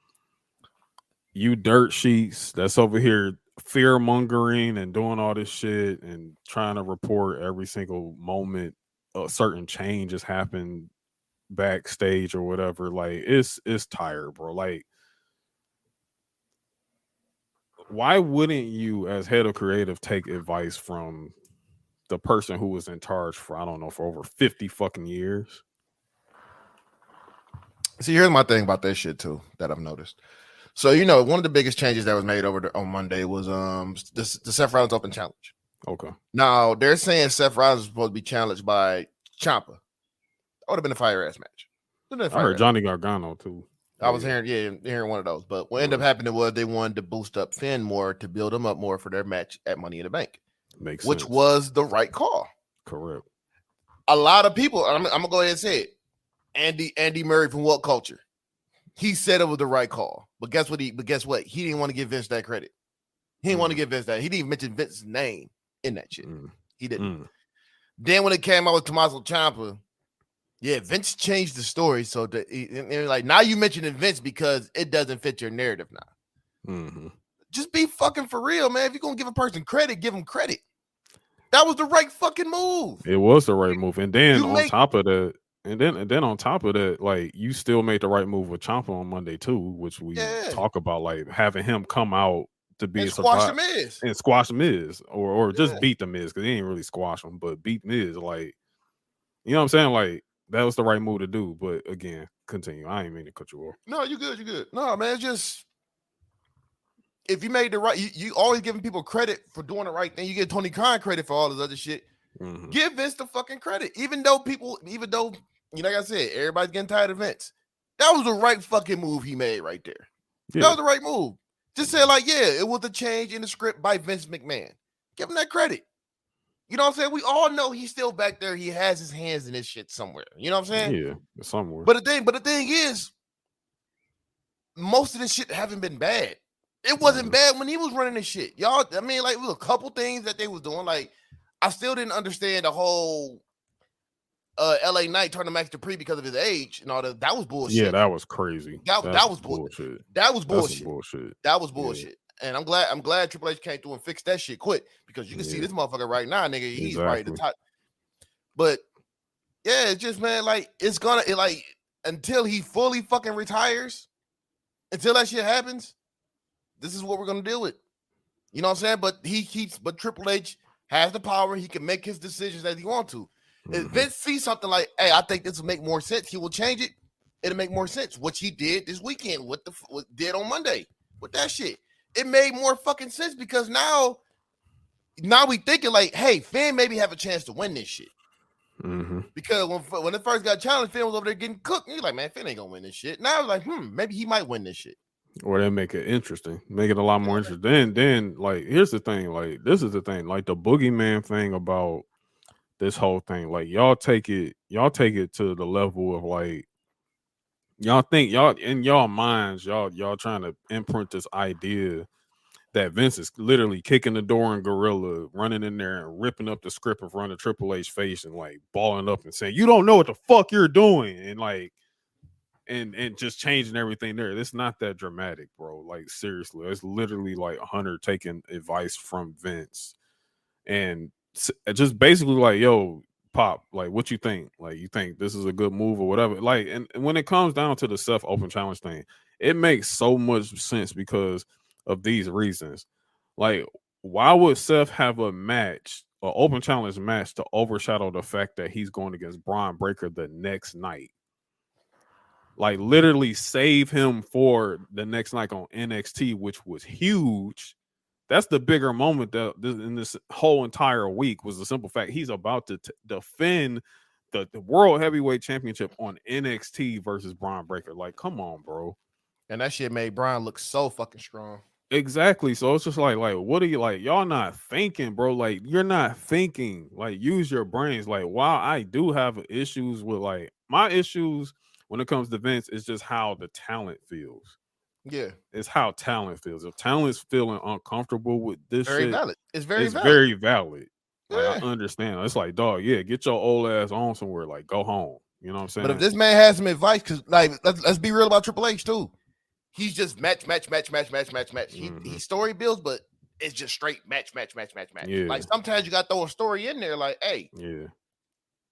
you dirt sheets that's over here fear mongering and doing all this shit and trying to report every single moment a certain change has happened backstage or whatever, like it's tired, bro. Like why wouldn't you as head of creative take advice from the person who was in charge for I don't know for over 50 fucking years? See, here's my thing about that shit too that I've noticed. So you know, one of the biggest changes that was made on Monday was the Seth Rollins Open Challenge. Okay. Now they're saying Seth Rollins is supposed to be challenged by Ciampa. That would have been a fire ass match. I heard Johnny Gargano too. I was hearing one of those, but what ended up happening was they wanted to boost up Finn more to build him up more for their match at Money in the Bank, which sense. was the right call. Correct. A lot of people, I'm gonna go ahead and say it. Andy Murray from What Culture, he said it was the right call, but guess what? He didn't want to give Vince that credit. He didn't want to give Vince that. He didn't even mention Vince's name in that shit. He didn't. Then when it came out with Tommaso Ciampa, yeah, Vince changed the story. So like now you mentioning Vince because it doesn't fit your narrative now. Just be fucking for real, man. If you're gonna give a person credit, give them credit. That was the right fucking move. It was the right move. And then on top of that, on top of that, like you still made the right move with Ciampa on Monday too, which we talk about, like having him come out to be and squash the Miz and squash Miz, or just beat the Miz, because he ain't really squash him, but beat Miz. Like, you know what I'm saying? Like that was the right move to do. But again, continue. I ain't mean to cut you off. No, you good. You good. No, man, just if you made the right, you always giving people credit for doing the right thing. You get Tony Khan credit for all this other shit. Give Vince the fucking credit, even though you know, like I said, everybody's getting tired of Vince. That was the right fucking move he made right there. That was the right move. Just say like, yeah, it was a change in the script by Vince McMahon. Give him that credit. You know what I'm saying? We all know he's still back there. He has his hands in this shit somewhere. You know what I'm saying? Yeah, somewhere. But the thing is, most of this shit haven't been bad. It wasn't bad when he was running this shit. Y'all, I mean, like, it was a couple things that they was doing. Like, I still didn't understand the whole LA Knight turning Max Dupree because of his age and all that. That was bullshit. Yeah, that was crazy. That was bullshit. That was bullshit. That was bullshit. Yeah. And I'm glad Triple H came through and fixed that shit quick, because you can see this motherfucker right now, nigga. He's right at the top. But yeah, it's just, man, like until he fully fucking retires, until that shit happens, this is what we're gonna deal with. You know what I'm saying? But Triple H has the power. He can make his decisions as he wants to. If Vince sees something like, hey, I think this will make more sense, he will change it. It'll make more sense, which he did this weekend. What did on Monday with that shit? It made more fucking sense, because now we thinking like, hey, Finn maybe have a chance to win this shit. Because when it first got challenged, Finn was over there getting cooked. And he's like, man, Finn ain't gonna win this shit. Now like, maybe he might win this shit. Or they make it interesting, make it a lot more interesting. Then like, here's the thing, like this is the thing, like the boogeyman thing about this whole thing. Like y'all take it to the level of like, y'all think y'all in y'all minds, y'all trying to imprint this idea that Vince is literally kicking the door in Gorilla, running in there and ripping up the script in front of Triple H's face and like balling up and saying, you don't know what the fuck you're doing, and like and just changing everything there. It's not that dramatic, bro. Like seriously, it's literally like Hunter taking advice from Vince and just basically like, yo, Pop, like what you think? Like, you think this is a good move or whatever? Like, and when it comes down to the Seth Open Challenge thing, it makes so much sense because of these reasons. Like, why would Seth have a match, an Open Challenge match, to overshadow the fact that he's going against Braun Breaker the next night? like literally save him for the next night on NXT, which was huge. That's the bigger moment that in this whole entire week was the simple fact he's about to defend the World Heavyweight Championship on NXT versus Braun Breaker. Like, come on, bro. And that shit made Braun look so fucking strong. Exactly. So it's just like, what are you like? Y'all not thinking, bro. Like, you're not thinking. Like, use your brains. Like, while I do have issues with like my issues when it comes to Vince, is just how the talent feels. Yeah, it's how talent feels. If talent's feeling uncomfortable with this very shit, valid. It's very valid. Very valid. Like, Yeah. I understand. It's like, dog, yeah, get your old ass on somewhere. Like, go home. You know what I'm saying? But if this man has some advice, because like let's be real about Triple H too. He's just match. He story builds, but it's just straight match. Yeah. Like sometimes you got to throw a story in there. Like, hey, yeah,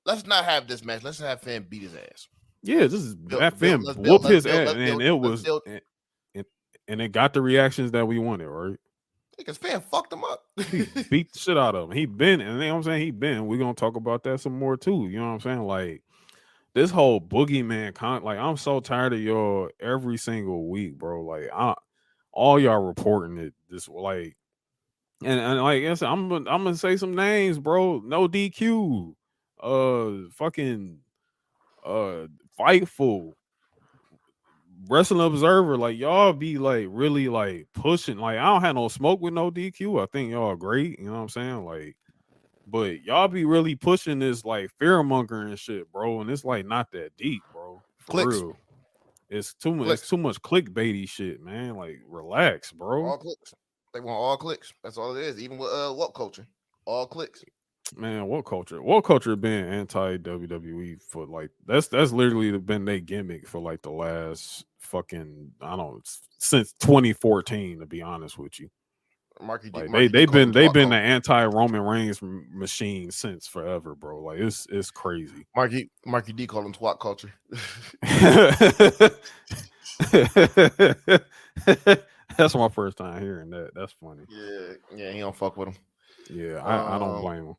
let's not have this match. Let's have Finn beat his ass. yeah, this is that Finn whoop his ass, and it was, and it got the reactions that we wanted, right? Because Finn fucked him up. He beat the shit out of him. He been, and you know what I'm saying, we're gonna talk about that some more too. You know what I'm saying? Like, this whole boogeyman like, I'm so tired of y'all every single week, bro. Like, all y'all reporting it this, like, and like I said, I'm gonna say some names, bro. No DQ, fucking, Fightful, Wrestling Observer. Like, y'all be like really like pushing. Like, I don't have no smoke with no DQ. I think y'all are great. You know what I'm saying? Like, but y'all be really pushing this like fear mongering and shit, bro. And it's like not that deep, bro. For Clicks. real. It's too much. It's too much clickbaity shit, man. Like, relax, bro. All clicks. They want all clicks. That's all it is. Even with what culture, all clicks. Man, what culture? What culture been anti WWE for like that's literally been their gimmick for like the last fucking, I don't know, since 2014. To be honest with you. Marky Like, Marky they've been the culture. anti Roman Reigns machine since forever, bro. Like, it's crazy. Marky D called him twat culture. That's my first time hearing that. That's funny. Yeah, he don't fuck with him. Yeah, I don't blame him.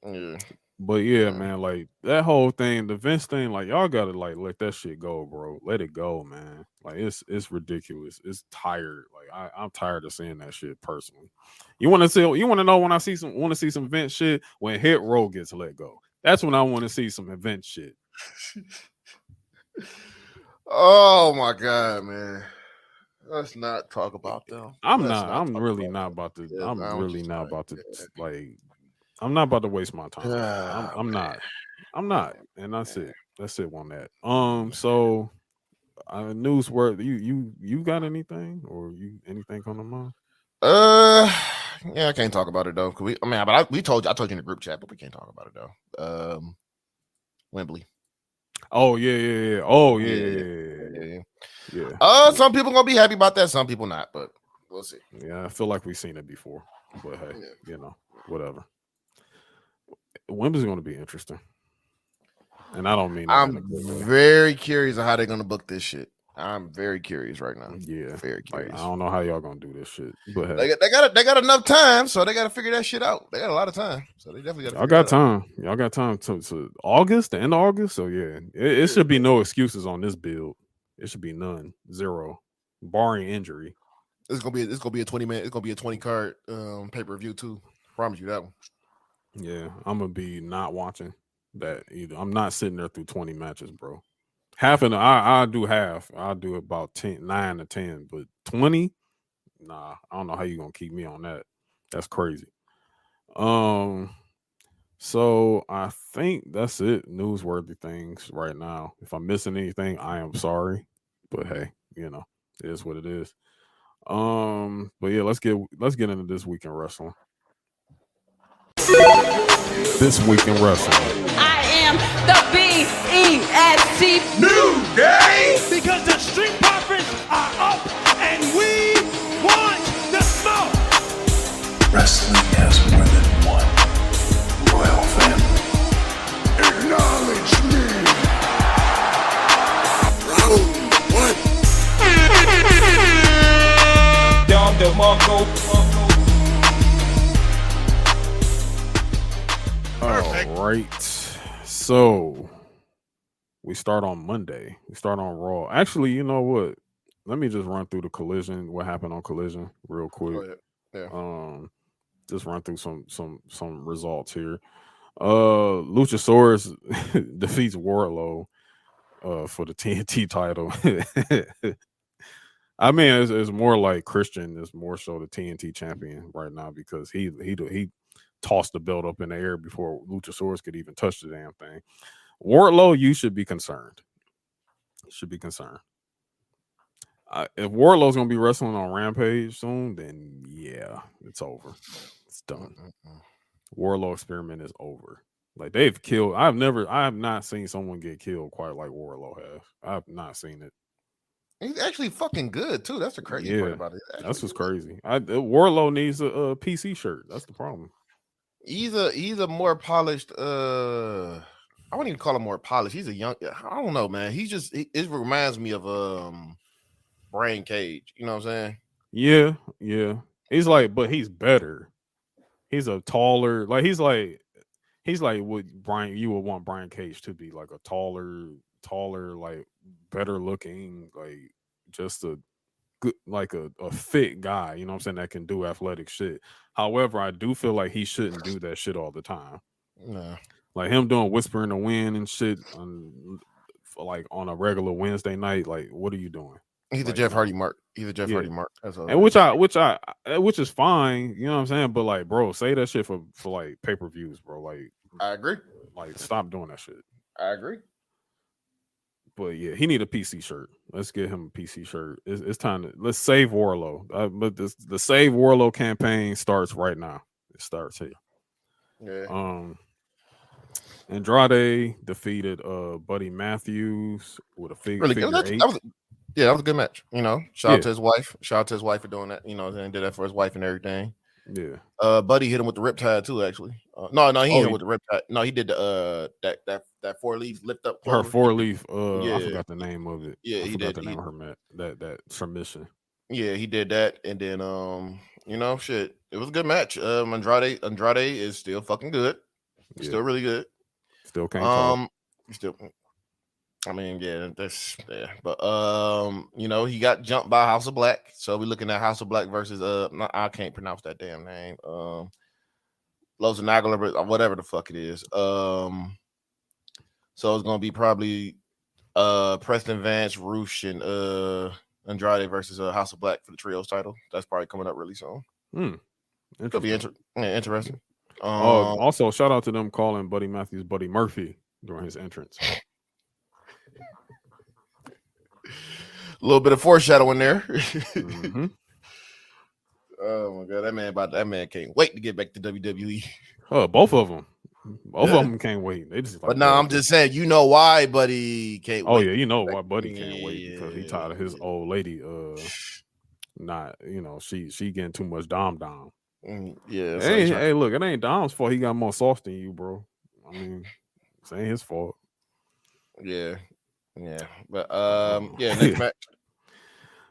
Yeah. But yeah, man, like that whole thing, the Vince thing, like y'all gotta like let that shit go, bro. Let it go, man. Like, it's ridiculous. It's tired. Like, I'm tired of seeing that shit personally. You want to know when I see some Vince shit? When Hit Row gets let go. That's when I want to see some event shit. Oh my god, man. Let's not talk about them. I'm really not about to waste my time. I'm not. And that's it. That's it on that. So newsword, you got anything or anything on the mind? Yeah, I can't talk about it though. I told you in the group chat, but we can't talk about it though. Wembley. Oh yeah. Oh yeah. Some people gonna be happy about that, some people not, but we'll see. Yeah, I feel like we've seen it before, but hey, you know, whatever. Wembley's gonna be interesting, and I don't mean. I'm very curious on how they're gonna book this shit. I'm very curious right now. Yeah, very curious. Like, I don't know how y'all gonna do this shit, but hey. they got enough time, so they got to figure that shit out. They got a lot of time, so they definitely got. Y'all got time. Y'all got time to August, the end of August. So yeah, it should be no excuses on this build. It should be none, zero, barring injury. It's gonna be a 20-minute. It's gonna be a 20-card pay-per-view too. Promise you that one. Yeah, I'm gonna be not watching that either. I'm not sitting there through 20 matches, bro. Half of I do half. I'll do about 9 to 10, but 20, nah. I don't know how you gonna keep me on that. That's crazy. So I think that's it. Newsworthy things right now. If I'm missing anything, I am sorry. But hey, you know, it is what it is. But yeah, let's get into this week in wrestling. This week in wrestling. I am the BEST New Day! Because the Street Profits are up and we want the smoke. Wrestling has more than one royal family. Acknowledge me! Round one. Dom DeMarco. Perfect. All right. So We start on Monday. We start on Raw. Actually, you know what? Let me just run through the Collision. What happened on Collision, real quick. Go ahead. Yeah. Just run through some results here. Luchasaurus defeats Wardlow for the TNT title. I mean, it's more like Christian is more so the TNT champion right now because he tossed the belt up in the air before Luchasaurus could even touch the damn thing. Wardlow, you should be concerned. Should be concerned. If Wardlow's gonna be wrestling on Rampage soon, then yeah, it's over. It's done. Wardlow experiment is over. Like they've killed. I have not seen someone get killed quite like Wardlow has. I've not seen it. He's actually fucking good too. That's the crazy part about it. That's what's crazy. Wardlow needs a PC shirt. That's the problem. He's a more polished. I wouldn't even call him more polished. He's a young. I don't know, man. It reminds me of Brain Cage. You know what I'm saying? Yeah. He's like, but he's better. He's a taller. Like he's like what Brian. You would want Brian Cage to be like a taller, like better looking, like just a good, like a fit guy. You know what I'm saying? That can do athletic shit. However, I do feel like he shouldn't do that shit all the time. No. Like him doing Whisper in the Wind and shit like on a regular Wednesday night. Like, what are you doing? He's like, a Jeff Hardy mark. He's a Jeff Hardy mark. That's all. And which is fine. You know what I'm saying? But like, bro, say that shit for like pay-per-views, bro. Like, I agree. Like, stop doing that shit. I agree. But yeah, he need a PC shirt. Let's get him a PC shirt. It's time to let's save Wardlow. But the Save Wardlow campaign starts right now. It starts here. Yeah. Andrade defeated Buddy Matthews with a figure eight. That was a good match. You know, shout out to his wife. Shout out to his wife for doing that. You know, and did that for his wife and everything. Yeah. Buddy hit him with the riptide too. Actually, no, he hit him with the riptide. No, he did the that 4-leaf lift up. Her 4-leaf. I forgot the name of it. Yeah, he did. The name of her that submission. Yeah, he did that, and then you know, shit, it was a good match. Andrade is still fucking good. Still really good. Still can't. Still. I mean, yeah, that's yeah, but you know, he got jumped by House of Black, so we're looking at House of Black versus I can't pronounce that damn name. Los Angeles, whatever the fuck it is. So it's gonna be probably Preston Vance, Roosh, and Andrade versus House of Black for the trios title. That's probably coming up really soon. Could be interesting. Also, shout out to them calling Buddy Matthews Buddy Murphy during his entrance. A little bit of foreshadowing there. Mm-hmm. Oh my god, that man can't wait to get back to WWE. Both of them. Both of them can't wait. They just like, but no, I'm just saying, you know why Buddy can't wait. Oh yeah, you know why Buddy can't wait because he tired of his old lady not, you know, she getting too much dom. Yeah. Hey, look, it ain't Dom's fault he got more sauce than you, bro. I mean, it ain't his fault. Yeah. But next match.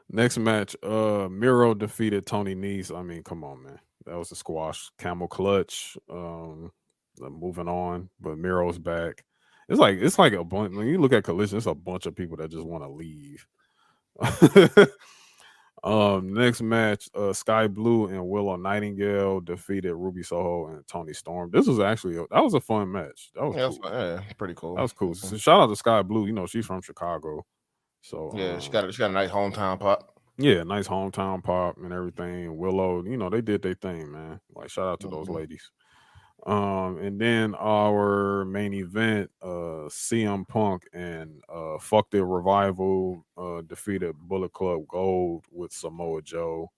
Next match, Miro defeated Tony Nese. I mean, come on, man. That was a squash. Camel clutch. Moving on, but Miro's back. It's like a bunch. When you look at Collision, it's a bunch of people that just want to leave. Next match, Sky Blue and Willow Nightingale defeated Ruby Soho and Tony Storm. This was actually that was a fun match. That was cool. Pretty cool. That was cool. So shout out to Sky Blue. You know, she's from Chicago. So yeah, she got a nice hometown pop. Yeah, nice hometown pop and everything. Willow, you know, they did their thing, man. Like shout out to those ladies. And then our main event, CM Punk and Fuck the Revival defeated Bullet Club Gold with Samoa Joe.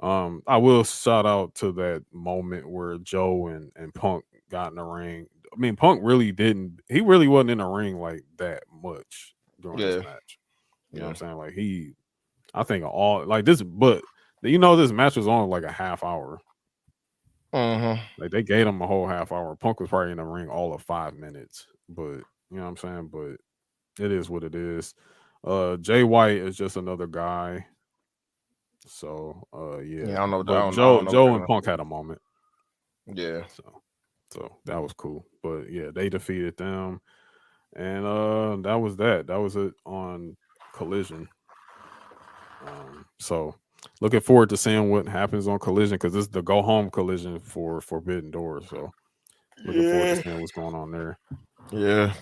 I will shout out to that moment where Joe and Punk got in the ring. I mean, Punk really he really wasn't in the ring like that much during this match. You know what I'm saying? Like I think all like this, but you know, this match was on like a half hour. Like they gave him a whole half hour. Punk was probably in the ring all of 5 minutes, but you know what I'm saying. But it is what it is. Jay White is just another guy. So yeah, I don't know. But Joe and Punk had a moment. Yeah. So that was cool. But yeah, they defeated them. And that was that. That was it on Collision. So looking forward to seeing what happens on Collision because this is the go home Collision for Forbidden Door. So looking forward to seeing what's going on there. Yeah.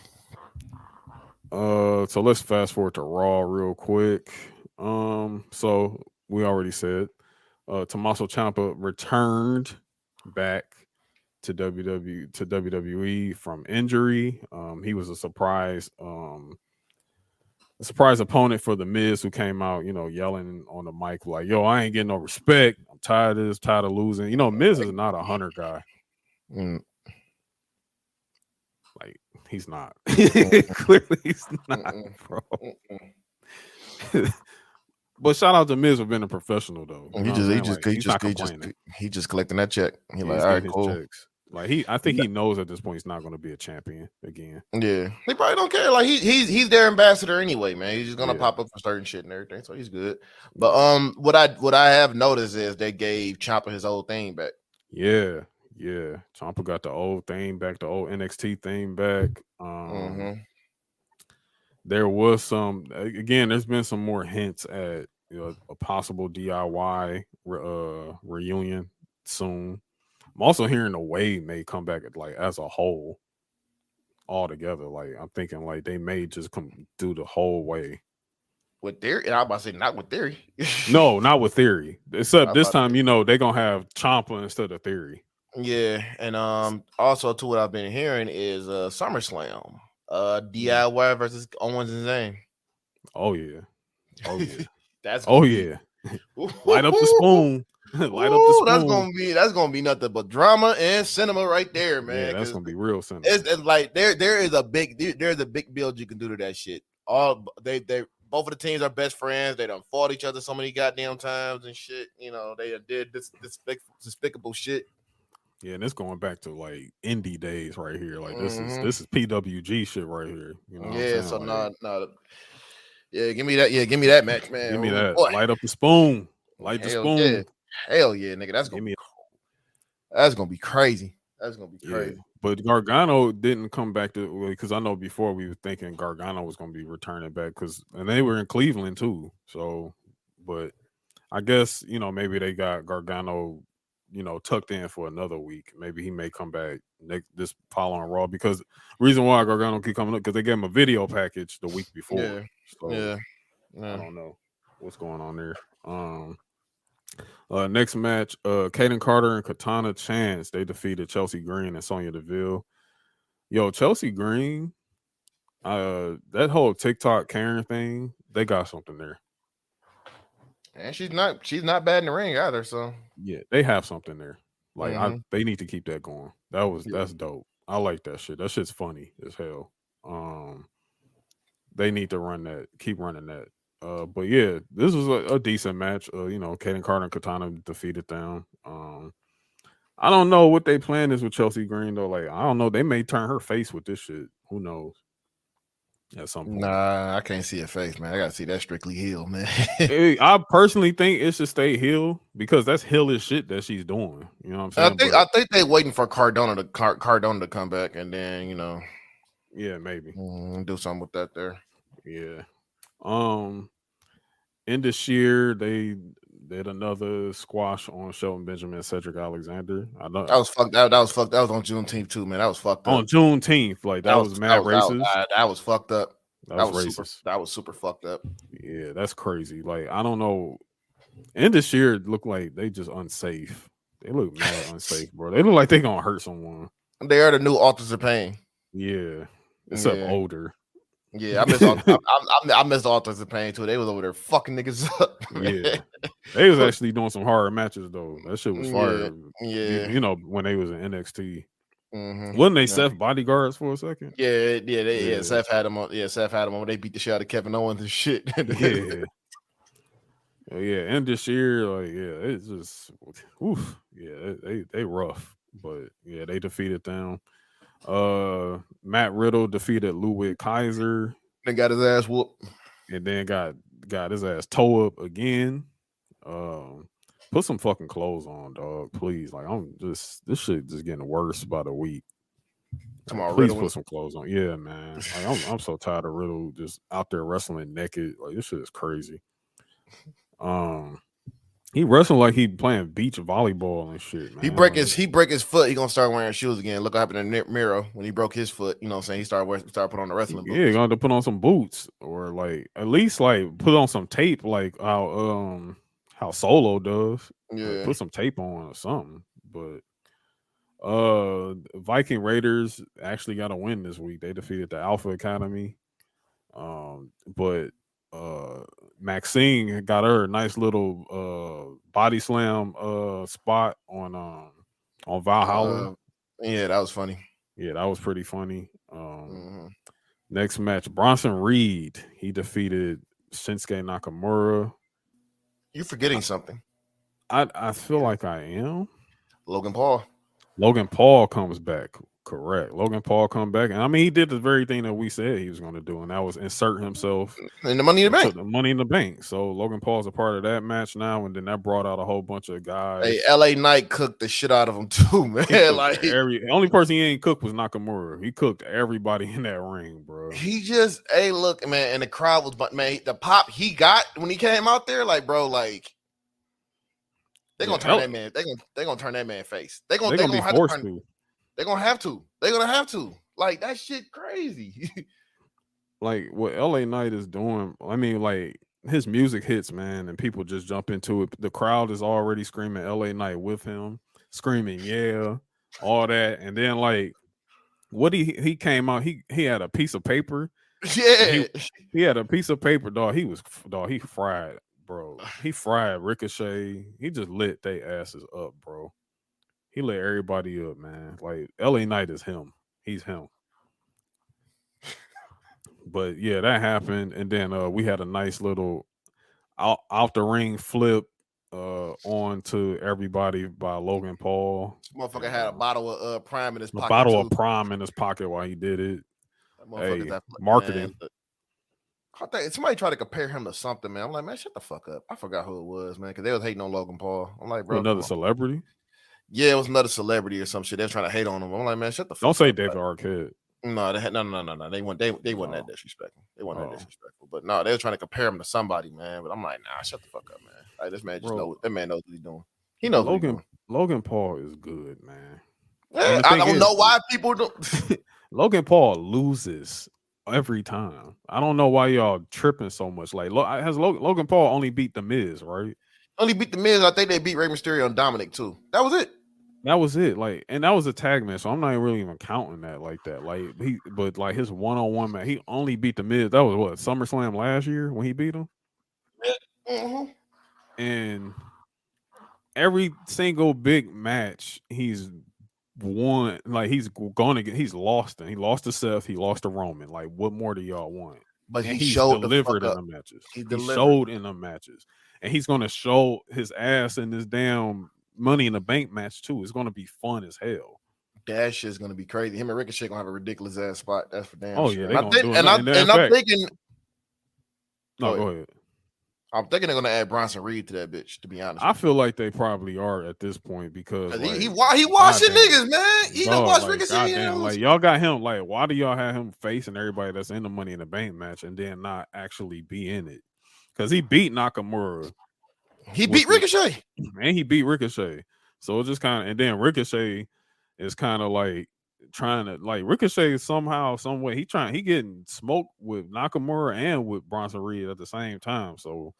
So let's fast forward to Raw real quick. So we already said Tommaso Ciampa returned back to WWE from injury. He was a surprise opponent for the Miz, who came out, yelling on the mic like, "Yo, I ain't getting no respect. I'm tired of this, tired of losing." Miz is not a hunter guy. Like, he's not. Clearly, he's not, bro. But shout out to Miz for being a professional, though. He just collecting that check. He's like, all right, cool. Checks. Like I think he knows at this point he's not going to be a champion again. Yeah, he probably don't care. Like he's their ambassador anyway, man. He's just gonna pop up for certain shit and everything, so he's good. But what I have noticed is they gave Ciampa his old thing back. Yeah. Ciampa got the old thing back, the old NXT thing back. There was there's been some more hints at a possible DIY reunion soon. I'm also hearing the Wave may come back as a whole all together. Like I'm thinking like they may just come do the whole way. With Theory? And I'm about to say not with Theory. No, not with Theory. Except this time, they're gonna have Ciampa instead of Theory. Yeah, and also too, what I've been hearing is SummerSlam, DIY versus Owens and Zayn. Oh yeah. That's yeah. Light up the spoon. Light up the spoon. That's gonna be nothing but drama and cinema right there, man. Yeah, that's gonna be real cinema. It's like there's a big build you can do to that shit. They both of the teams are best friends. They done fought each other so many goddamn times and shit. They did this despicable shit. Yeah, and it's going back to like indie days right here. Like this is PWG shit right here. So give me that. Yeah, give me that match, man. Give me that. Boy. Light up the spoon. Light the spoon. Yeah. Hell yeah, nigga. That's gonna be crazy. That's gonna be crazy. Yeah. But Gargano didn't come back because I know before we were thinking Gargano was gonna be returning back and they were in Cleveland too. So, but I guess maybe they got Gargano tucked in for another week. Maybe he may come back this following Raw because the reason why Gargano keep coming up because they gave him a video package the week before. Yeah. So I don't know what's going on there. Next match, Kaden Carter and Katana Chance, they defeated Chelsea Green and Sonya Deville. Yo, Chelsea Green, that whole TikTok Karen thing, they got something there. And she's not bad in the ring either. So yeah, they have something there. Like they need to keep that going. That's dope. I like that shit. That shit's funny as hell. They need to keep running that. But yeah, this was a decent match. Kaden Carter and Katana defeated them. I don't know what they plan is with Chelsea Green though. Like I don't know, they may turn her face with this shit. Who knows? At some point. Nah, I can't see her face, man. I gotta see that strictly heel, man. I personally think it should stay heel because that's heelish shit that she's doing. You know what I'm saying? I think they're waiting for Cardona to come back and then yeah, maybe do something with that there. Yeah. In this year they did another squash on Shelton Benjamin and Cedric Alexander. I know that was fucked. That was fucked. That was on Juneteenth too, man. That was fucked up. On Juneteenth, like that was mad racist. That was fucked up. That was racist. That was super fucked up. Yeah, that's crazy. Like I don't know. In this year, it looked like they just unsafe. They look mad unsafe, bro. They look like they gonna hurt someone. They are the new Authors of Pain. Yeah, except older. Yeah, I miss Authors of Pain too. They was over there fucking niggas up. Yeah, they was actually doing some hard matches though. That shit was fire. Yeah, when they was in NXT, wasn't they Seth bodyguards for a second? Yeah. Seth had them on. Yeah, Seth had them on. They beat the shit out of Kevin Owens and shit. Yeah. And this year, like, it's just, oof. Yeah, they rough, but yeah, they defeated them. Matt Riddle defeated Ludwig Kaiser. Then got his ass whooped. And then got his ass toe up again. Put some fucking clothes on, dog. Please. Like this shit just getting worse by the week. Come on, Please Riddle. put some clothes on. Yeah, man. Like, I'm so tired of Riddle just out there wrestling naked. Like this shit is crazy. He wrestling like he playing beach volleyball and shit, man. He break his foot. He gonna start wearing shoes again. Look what happened in the mirror when he broke his foot. You know what I'm saying? He started putting on the wrestling boots. Yeah, gonna have to put on some boots or like at least like put on some tape, like how Solo does. Yeah. Like, put some tape on or something. But Viking Raiders actually got a win this week. They defeated the Alpha Academy. But Maxine got her a nice little body slam spot on Valhalla. Yeah, that was funny. Yeah, that was pretty funny. Next match, Bronson Reed. He defeated Shinsuke Nakamura. You're forgetting something. I feel like I am. Logan Paul. Logan Paul comes back. Correct. Logan Paul come back. And I mean, he did the very thing that we said he was going to do, and that was insert himself in the Money in the Bank. The Money in the Bank. So Logan Paul's a part of that match now, and then that brought out a whole bunch of guys. Hey, LA Knight cooked the shit out of him too, man. Like the only person he ain't cooked was Nakamura. He cooked everybody in that ring, bro. He just, hey, look, man, and the crowd was, but man, the pop he got when he came out there, like, bro, like. They're gonna turn that man. They're gonna turn that man face. They're gonna be forced to. They're gonna have to. They're gonna have to. Like that shit crazy. Like what LA Knight is doing. I mean, like his music hits, man, and people just jump into it. The crowd is already screaming LA Knight with him, screaming, yeah, all that. And then like what he came out, he had a piece of paper. Yeah. He had a piece of paper, dog. He fried. Bro, he fried Ricochet. He just lit their asses up, bro. He lit everybody up, man. Like LA Knight is him. He's him. But yeah, that happened, and then we had a nice little out the ring flip on to everybody by Logan Paul. This motherfucker had a bottle of Prime in his pocket. A bottle of Prime in his pocket while he did it. Hey, marketing. Man. I think somebody tried to compare him to something, man. I'm like, man, shut the fuck up. I forgot who it was, man, because they was hating on Logan Paul. I'm like, bro, another celebrity. Yeah, it was another celebrity or some shit. They was trying to hate on him. I'm like, man, shut the fuck Don't up. say David Arquette. No, no. They wasn't that disrespectful. They wasn't that disrespectful. But no, they were trying to compare him to somebody, man. But I'm like, nah, shut the fuck up, man. Like this man just knows. That man knows what he's doing. He knows what he's doing. Logan Paul is good, man. Yeah, I don't know why people don't. Logan Paul loses every time. I don't know why y'all tripping so much. Like, has Logan Paul only beat The Miz, right? Only beat The Miz. I think they beat Rey Mysterio and Dominic too. That was it. That was it. Like, and that was a tag match, so I'm not really even counting that like that. Like but like his one-on-one match, he only beat The Miz. That was what, SummerSlam last year when he beat him. Mm-hmm. And every single big match he's won, like he's lost, and he lost to Seth, he lost to Roman. Like, what more do y'all want? But and he showed delivered in the matches. He showed in the matches, and he's gonna show his ass in this damn Money in the Bank match too. It's gonna be fun as hell. That shit's gonna be crazy. Him and Ricochet gonna have a ridiculous ass spot. That's for damn. Oh sure. yeah, I'm thinking. No, go ahead. I'm thinking they're gonna add Bronson Reed to that bitch. To be honest, I feel like they probably are at this point because like, he washing niggas, man. He don't watch Ricochet. Like y'all got him. Like, why do y'all have him facing everybody that's in the Money in the Bank match and then not actually be in it? Because he beat Nakamura. He beat Ricochet, and he beat Ricochet. So it's just kind of, and then Ricochet is kind of like trying to, like, Ricochet somehow, some way, he getting smoked with Nakamura and with Bronson Reed at the same time. So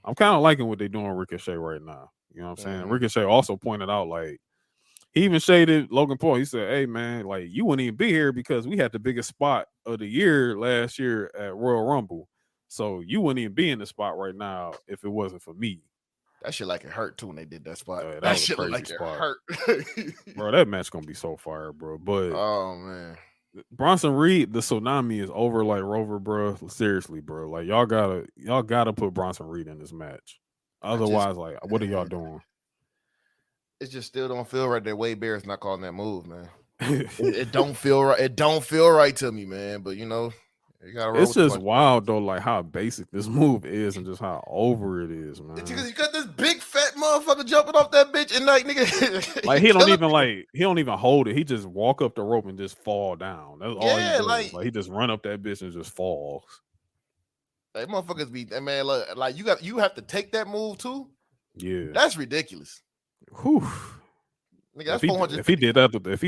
I'm kind of liking what they're doing with Ricochet right now. You know what I'm saying? Mm-hmm. Ricochet also pointed out, like, he even shaded Logan Paul. He said, hey, man, like, you wouldn't even be here because we had the biggest spot of the year last year at Royal Rumble. So you wouldn't even be in the spot right now if it wasn't for me. That shit like it hurt too when they did that spot. That shit was a like spot. It hurt. Bro, that match gonna be so fire, bro. But oh man, Bronson Reed, the tsunami is over like Rover, bro. Seriously, bro. Like y'all gotta put Bronson Reed in this match. Otherwise, like, what are y'all doing? It just still don't feel right that Wade Barrett's not calling that move, man. it don't feel right. It don't feel right to me, man. But you know, you gotta roll. It's just wild though, like how basic this move is and just how over it is, man. It's because you got this big fat motherfucker jumping off that bitch and like nigga, Like he don't even hold it. He just walk up the rope and just fall down. That's all he does. Like he just run up that bitch and just falls. Like motherfuckers be, man, look, like you have to take that move too. Yeah, that's ridiculous. Whew. Nigga, that's if he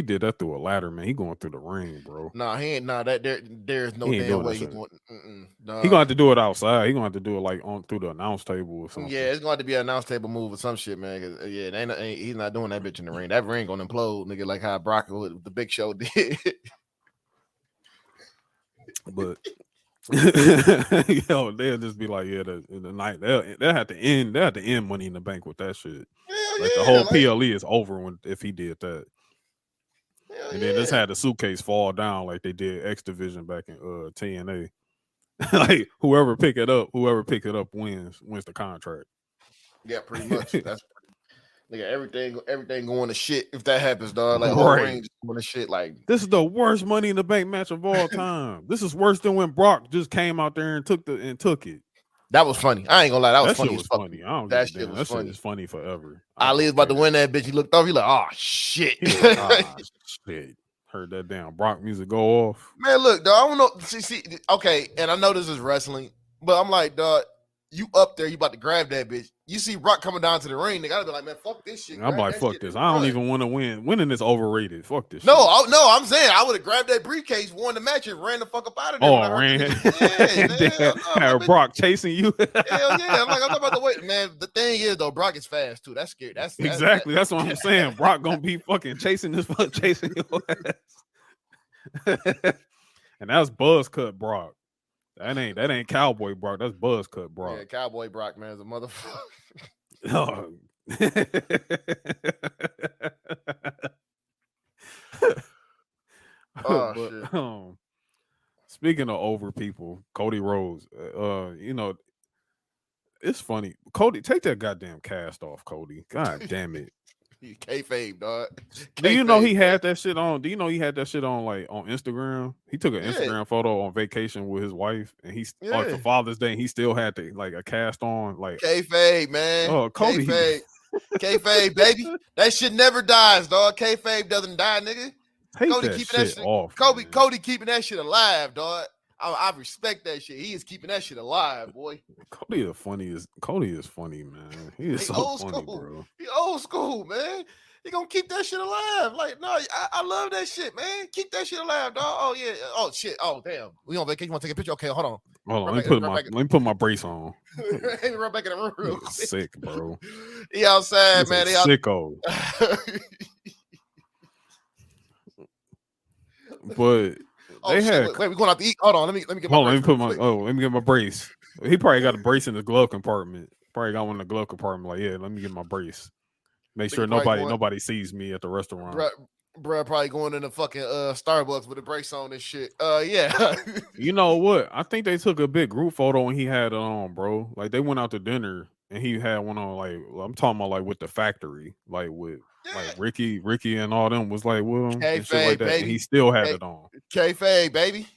did that through a ladder, man, he going through the ring, bro. Nah, he ain't. Nah, there's no damn way he going. Nah. He gonna have to do it outside. He gonna have to do it like on through the announce table or something. Yeah, it's gonna have to be an announce table move or some shit, man. Cause he's not doing that bitch in the ring. That ring gonna implode, nigga, like how Brock with the Big Show did. But yo, they'll just be like, yeah, the night they'll have to end Money in the Bank with that shit. Like the whole PLE is over if he did that. And then just had the suitcase fall down like they did X Division back in TNA. Like whoever pick it up wins the contract. Yeah, pretty much. That's nigga, everything going to shit if that happens, dog. Like whole ring just going to shit. Like this is the worst Money in the Bank match of all time. This is worse than when Brock just came out there and took it. That was funny. I ain't gonna lie. That was funny. Shit was funny. I don't that shit was that funny. Shit is funny forever. Ali was about to win that bitch. He looked over. He like, oh shit. Shit. Heard that damn Brock music go off. Man, look, dog. I don't know. See, okay, and I know this is wrestling, but I'm like, dog, you up there, you about to grab that bitch. You see Brock coming down to the ring, nigga. I'd be like, man, fuck this shit. I'm like, fuck this. I don't even want to win. Winning is overrated. Fuck this. No, I'm saying I would have grabbed that briefcase, won the match, and ran the fuck up out of there. Oh, ran. Had Brock chasing you. Hell yeah. I'm not about to wait. Man, the thing is, though, Brock is fast, too. That's scary. That's exactly. That's what I'm saying. Brock gonna be fucking chasing your ass. And that's buzz cut Brock. That ain't cowboy Brock. That's buzz cut Brock. Yeah, cowboy Brock, man, is a motherfucker. Shit. Speaking of over people, Cody Rhodes. It's funny. Cody, take that goddamn cast off, Cody. God damn it. Kayfabe, dog. Do you know he had that shit on? Do you know he had that shit on like on Instagram? He took an Instagram photo on vacation with his wife, and he's like for Father's Day, and he still had like a cast on. Like kayfabe, man. Oh, Cody. Kayfabe, baby. That shit never dies, dog. Kayfabe doesn't die, nigga. Take Cody that keeping shit off. Cody keeping that shit alive, dog. I respect that shit. He is keeping that shit alive, boy. Cody is funny, man. He is so funny, bro. He old school, man. He gonna keep that shit alive. Like, no, I love that shit, man. Keep that shit alive, dog. Oh yeah. Oh shit. Oh damn. We on vacation. You want to take a picture? Okay, hold on. Let me put my brace on. Run back in the room. Sick, bro. He outside, He's man. He sicko. But they had. Wait, we going out to eat. Hold on, let me get my. Let me get my brace. He probably got a brace in his glove compartment. Probably got one in the glove compartment. Like, yeah, let me get my brace. Make sure nobody sees me at the restaurant. Bruh, probably going in the fucking Starbucks with a brace on and shit. Yeah. You know what? I think they took a big group photo when he had it on, bro. Like they went out to dinner and he had one on. Like I'm talking about, like with the factory, like with. Like Ricky and all them was like with him and shit like that. And he still had it on. Kayfabe, baby.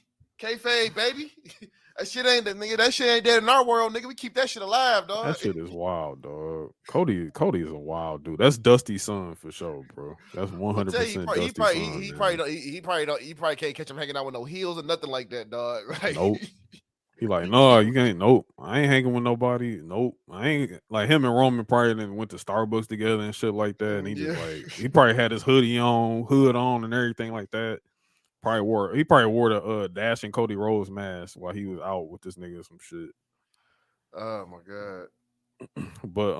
That shit ain't nigga. That shit ain't dead in our world, nigga. We keep that shit alive, dog. That shit is wild, dog. Cody is a wild dude. That's Dusty's son for sure, bro. That's 100% Dusty's son. He probably can't catch him hanging out with no heels or nothing like that, dog. Right? Nope. He like, no, you can't. Nope, I ain't hanging with nobody. Nope, I ain't. Like him and Roman probably then went to Starbucks together and shit like that. And he just like he probably had his hood on, and everything like that. He probably wore the Dash and Cody Rhodes mask while he was out with this nigga or some shit. Oh my god. But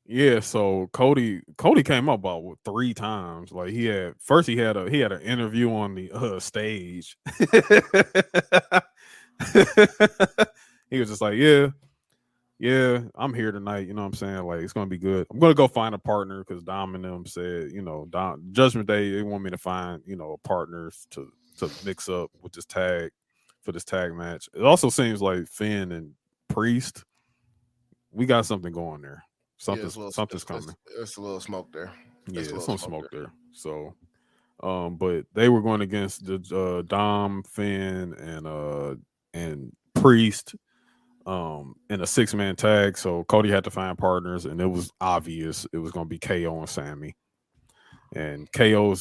yeah, so Cody came up about 3 times. Like he had an interview on the stage. He was just like, yeah, I'm here tonight. You know what I'm saying? Like it's gonna be good. I'm gonna go find a partner because Dom and them said, Judgment Day, they want me to find, partners to mix up with this tag for this tag match. It also seems like Finn and Priest, we got something going there. Something's coming. It's a little smoke there. There's some smoke there. So, but they were going against the Dom, Finn, and Priest. in a 6-man tag. So Cody had to find partners, and it was obvious it was going to be KO and Sammy. And KO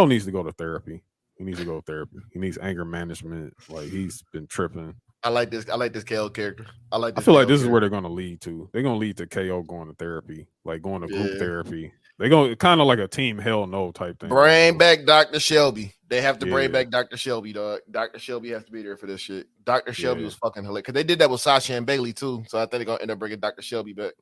needs to go to therapy. He needs to go to therapy. He needs anger management. Like, he's been tripping. I like this KO character. I feel like this is where they're going to lead to. They're going to lead to KO going to therapy, like going to group therapy. They're going kind of like a team hell no type thing. Bring back Dr. Shelby. They have to bring back Dr. Shelby, dog. Dr. Shelby has to be there for this shit. Dr. Shelby was fucking hilarious. Because they did that with Sasha and Bailey too. So I think they're going to end up bringing Dr. Shelby back.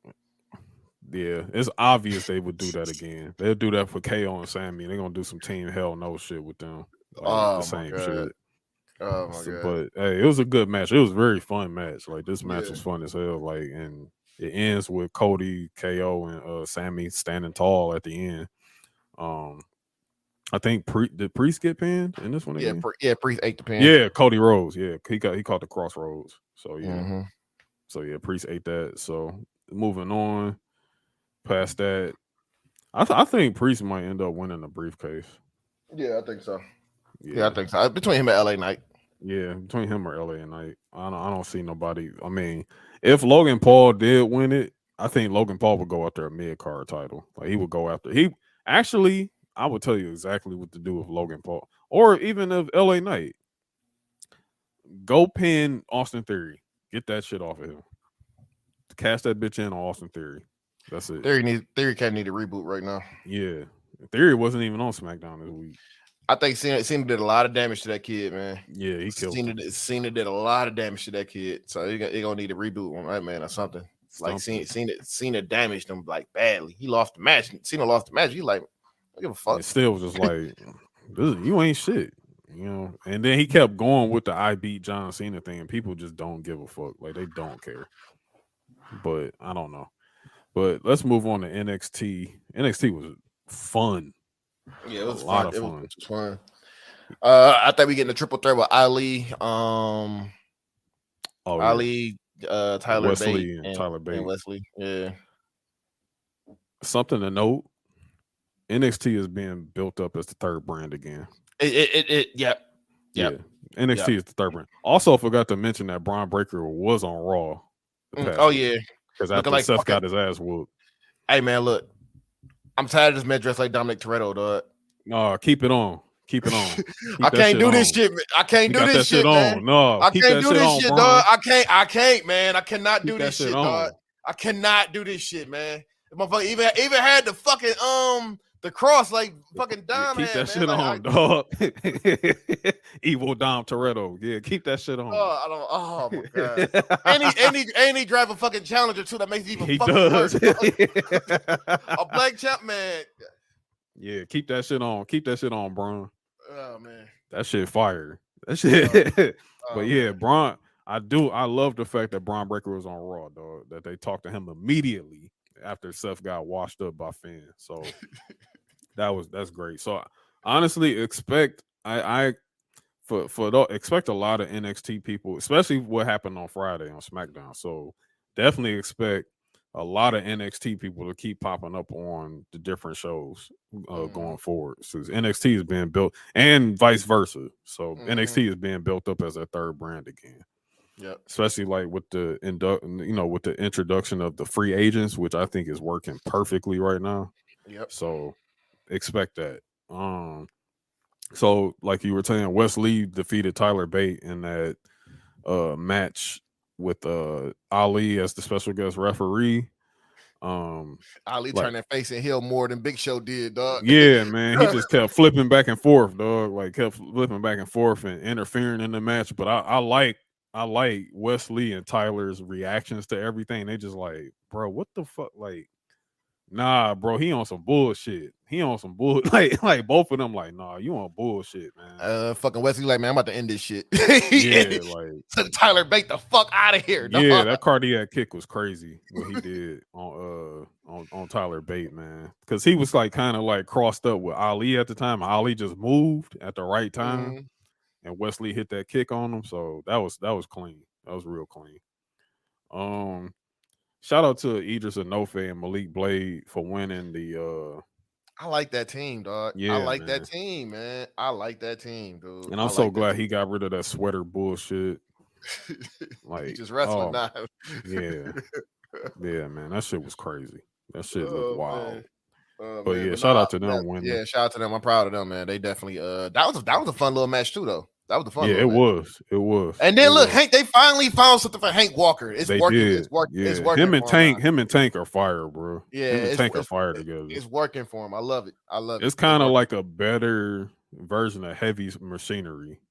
Yeah, it's obvious they would do that again. They'll do that for KO and Sammy. They're going to do some team hell no shit with them. Like, the same shit. Oh my god! But hey, it was a good match. It was a very fun match. Like, this match was fun as hell. Like, and it ends with Cody, KO, and Sammy standing tall at the end. I think did Priest get pinned in this one again? Priest ate the pin. Yeah, Cody Rhodes. Yeah, he caught the crossroads. So yeah, Priest ate that. So moving on past that, I think Priest might end up winning the briefcase. Yeah, I think so. Yeah, I think so. Between him and LA Knight. Yeah, between him or LA Knight. I don't see nobody. I mean, if Logan Paul did win it, I think Logan Paul would go after a mid-card title. Like, he would go after. I would tell you exactly what to do with Logan Paul, or even if LA Knight. Go pin Austin Theory. Get that shit off of him. Cast that bitch in on Austin Theory. That's it. Theory can't need a reboot right now. Yeah, Theory wasn't even on SmackDown this week. I think Cena did a lot of damage to that kid, man. Yeah, he killed him. Cena did a lot of damage to that kid, so he gonna need a reboot on that man or something. Like Cena damaged him like badly. He lost the match. Cena lost the match. He like, I give a fuck. It still was just like, you ain't shit, you know. And then he kept going with the I beat John Cena thing, and people just don't give a fuck. Like, they don't care. But I don't know. But let's move on to NXT. NXT was fun. Yeah, it was a lot fun. of fun. It was fun. I think we getting a triple threat with Ali, Ali, Tyler Wesley Bate, and Tyler Bate. And Wesley. Yeah. Something to note: NXT is being built up as the third brand again. Yep. Yeah. NXT is the third brand. Also, forgot to mention that Braun Breaker was on Raw. Yeah. Because after like Seth got his ass whooped. Hey man, look. I'm tired of this man dressed like Dominic Toretto, dog. No, keep it on. Keep it on. I can't do this shit. I can't do this shit, man. No, I can't do this shit, dog. I can't, man. I cannot do Keep this that shit, on. dog. I cannot do this shit, man. The motherfucker even had the fucking the cross like fucking Dom keep had, that man. shit on, dog. Evil Dom Toretto. Yeah, keep that shit on. Oh my god. and he drive a fucking Challenger too. That makes it even He fucking does. worse. A black champ, man. Yeah, keep that shit on. Keep that shit on, Braun. Oh man. That shit fire. That shit. But yeah, Braun. I love the fact that Braun Breaker was on Raw, dog. That they talked to him immediately after Seth got washed up by Finn. So that's great. So honestly, expect expect a lot of NXT people, especially what happened on Friday on SmackDown. So definitely expect a lot of NXT people to keep popping up on the different shows going forward. So NXT is being built, and vice versa. So NXT is being built up as a third brand again. Yeah, especially like with the with the introduction of the free agents, which I think is working perfectly right now. Yep. So expect that. So like you were saying, Wesley defeated Tyler Bate in that match with Ali as the special guest referee. Ali turned that face and heel more than Big Show did, dog. Yeah, man. He just kept flipping back and forth, dog. Like kept flipping back and forth and interfering in the match. But I like Wesley and Tyler's reactions to everything. They just like, bro, what the fuck? Like, nah, bro, he on some bullshit. He on some bull. Like both of them, like, nah, you on bullshit, man. Fucking Wesley, like, man, I'm about to end this shit. Yeah, like, so Tyler, bait the fuck out of here. Dog. Yeah, that cardiac kick was crazy. What he did on Tyler Bate, man, because he was like kind of like crossed up with Ali at the time. Ali just moved at the right time. And Wesley hit that kick on him, so that was clean. That was real clean. Shout out to Idris Enofe and Malik Blade for winning the. I like that team, dog. Yeah, I like that team, man. I like that team, dude. And I'm so glad he got rid of that sweater bullshit. Like, He just wrestling now. yeah, man, that shit was crazy. That shit looked wild. Man. Oh, But man. yeah, But shout nah, out to them winning. Yeah, shout out to them. I'm proud of them, man. They definitely that was a fun little match too, though. That was a fun. Yeah, little it match. was. And then look, Hank, they finally found something for Hank Walker. It's They working. did. It's working. Yeah. It's working. Him and Tank are fire, bro. Yeah, him and Tank are fire together. It's working for him. I love it. It's kind of like a better version of Heavy Machinery,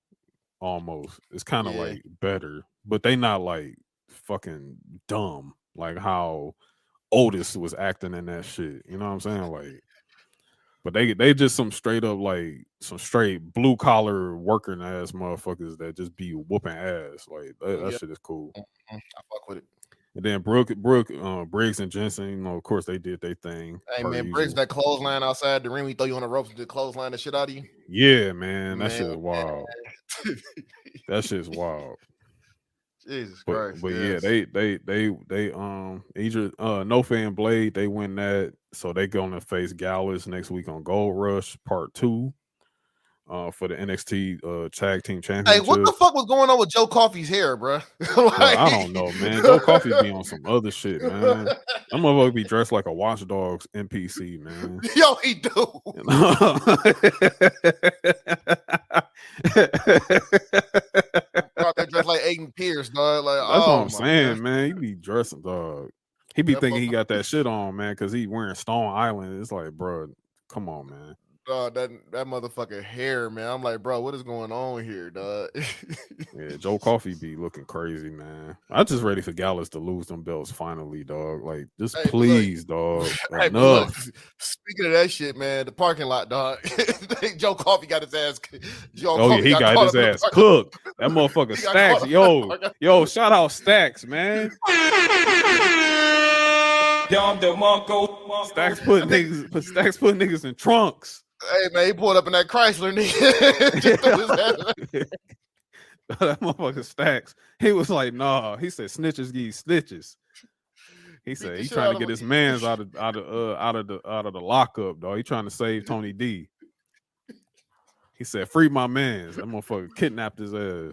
almost. It's kind of like better, but they not like fucking dumb like how Otis was acting in that shit. You know what I'm saying? Like, but they just some straight up like some straight blue collar working ass motherfuckers that just be whooping ass. Like that shit is cool. I fuck with it. And then Briggs and Jensen, you know, of course they did their thing. Hey man, Briggs, that clothesline outside the ring, we throw you on the ropes and clothesline the shit out of you. Yeah, man, that shit is wild. That shit's wild. Jesus Christ. But yes. Yeah, they either Nofa and Blade, they win that, so they gonna face Gallus next week on Gold Rush Part 2 for the NXT Tag Team Championship. Hey, what the fuck was going on with Joe Coffey's hair, bro? I don't know, man. Joe Coffey be on some other shit, man. That motherfucker be dressed like a Watch Dogs NPC, man. Yo, he do. They dress like Aiden Pierce, dog. Like, that's what I'm saying, man. He be dressing, dog. He be thinking he got that shit on, man, because he wearing Stone Island. It's like, bro, come on, man. Dog, that motherfucking hair, man. I'm like, bro, what is going on here, dog? Yeah, Joe Coffey be looking crazy, man. I'm just ready for Gallus to lose them belts finally, dog. Like, just please, dog. Hey, Enough. Look, speaking of that shit, man, the parking lot, dog. Joe Coffey got his ass. He got his ass cooked. That motherfucker Stacks. Yo, shout out Stacks, man. Stacks put niggas in trunks. Hey man, he pulled up in that Chrysler, nigga. That motherfucker Stacks. He was like, nah. He said, snitches give stitches. He said he trying to get his mans out of the lockup, dog. He trying to save Tony D. He said, free my mans. That motherfucker kidnapped his ass.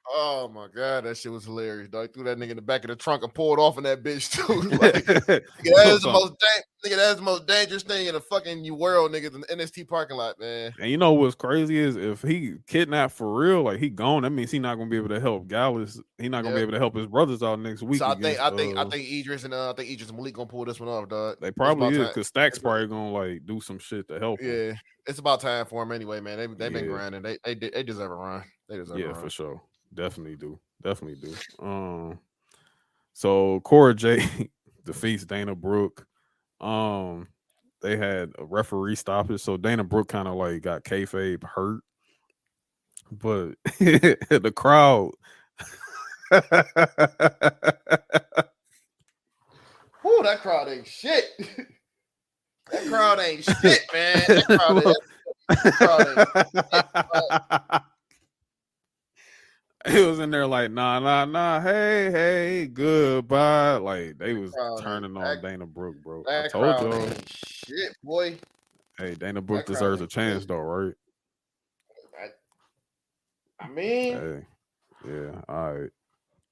Oh my god, that shit was hilarious, dog. He threw that nigga in the back of the trunk and pulled off in that bitch too. Like, that's the most dangerous thing in the fucking world, niggas, in the NXT parking lot, man. And you know what's crazy is if he kidnapped for real, like he gone, that means he not gonna be able to help Gallus. He not gonna be able to help his brothers out next week. So I think Idris and Malik gonna pull this one off, dog. They probably is because Stack's probably gonna like do some shit to help. Yeah, it's about time for him anyway, man. They've been grinding. They deserve a run. They deserve a run. For sure. Definitely do. So Cora J defeats Dana Brooke. They had a referee stoppage, so Dana Brooke kind of like got kayfabe hurt, but the crowd. Whoo, that crowd ain't shit. That crowd ain't shit, man. That crowd ain't. He was in there like, nah, hey, goodbye. Like they was turning on Dana Brooke, bro. I told y'all. Shit, boy. Hey, Dana Brooke deserves a chance, though, right? I mean, hey, yeah, all right.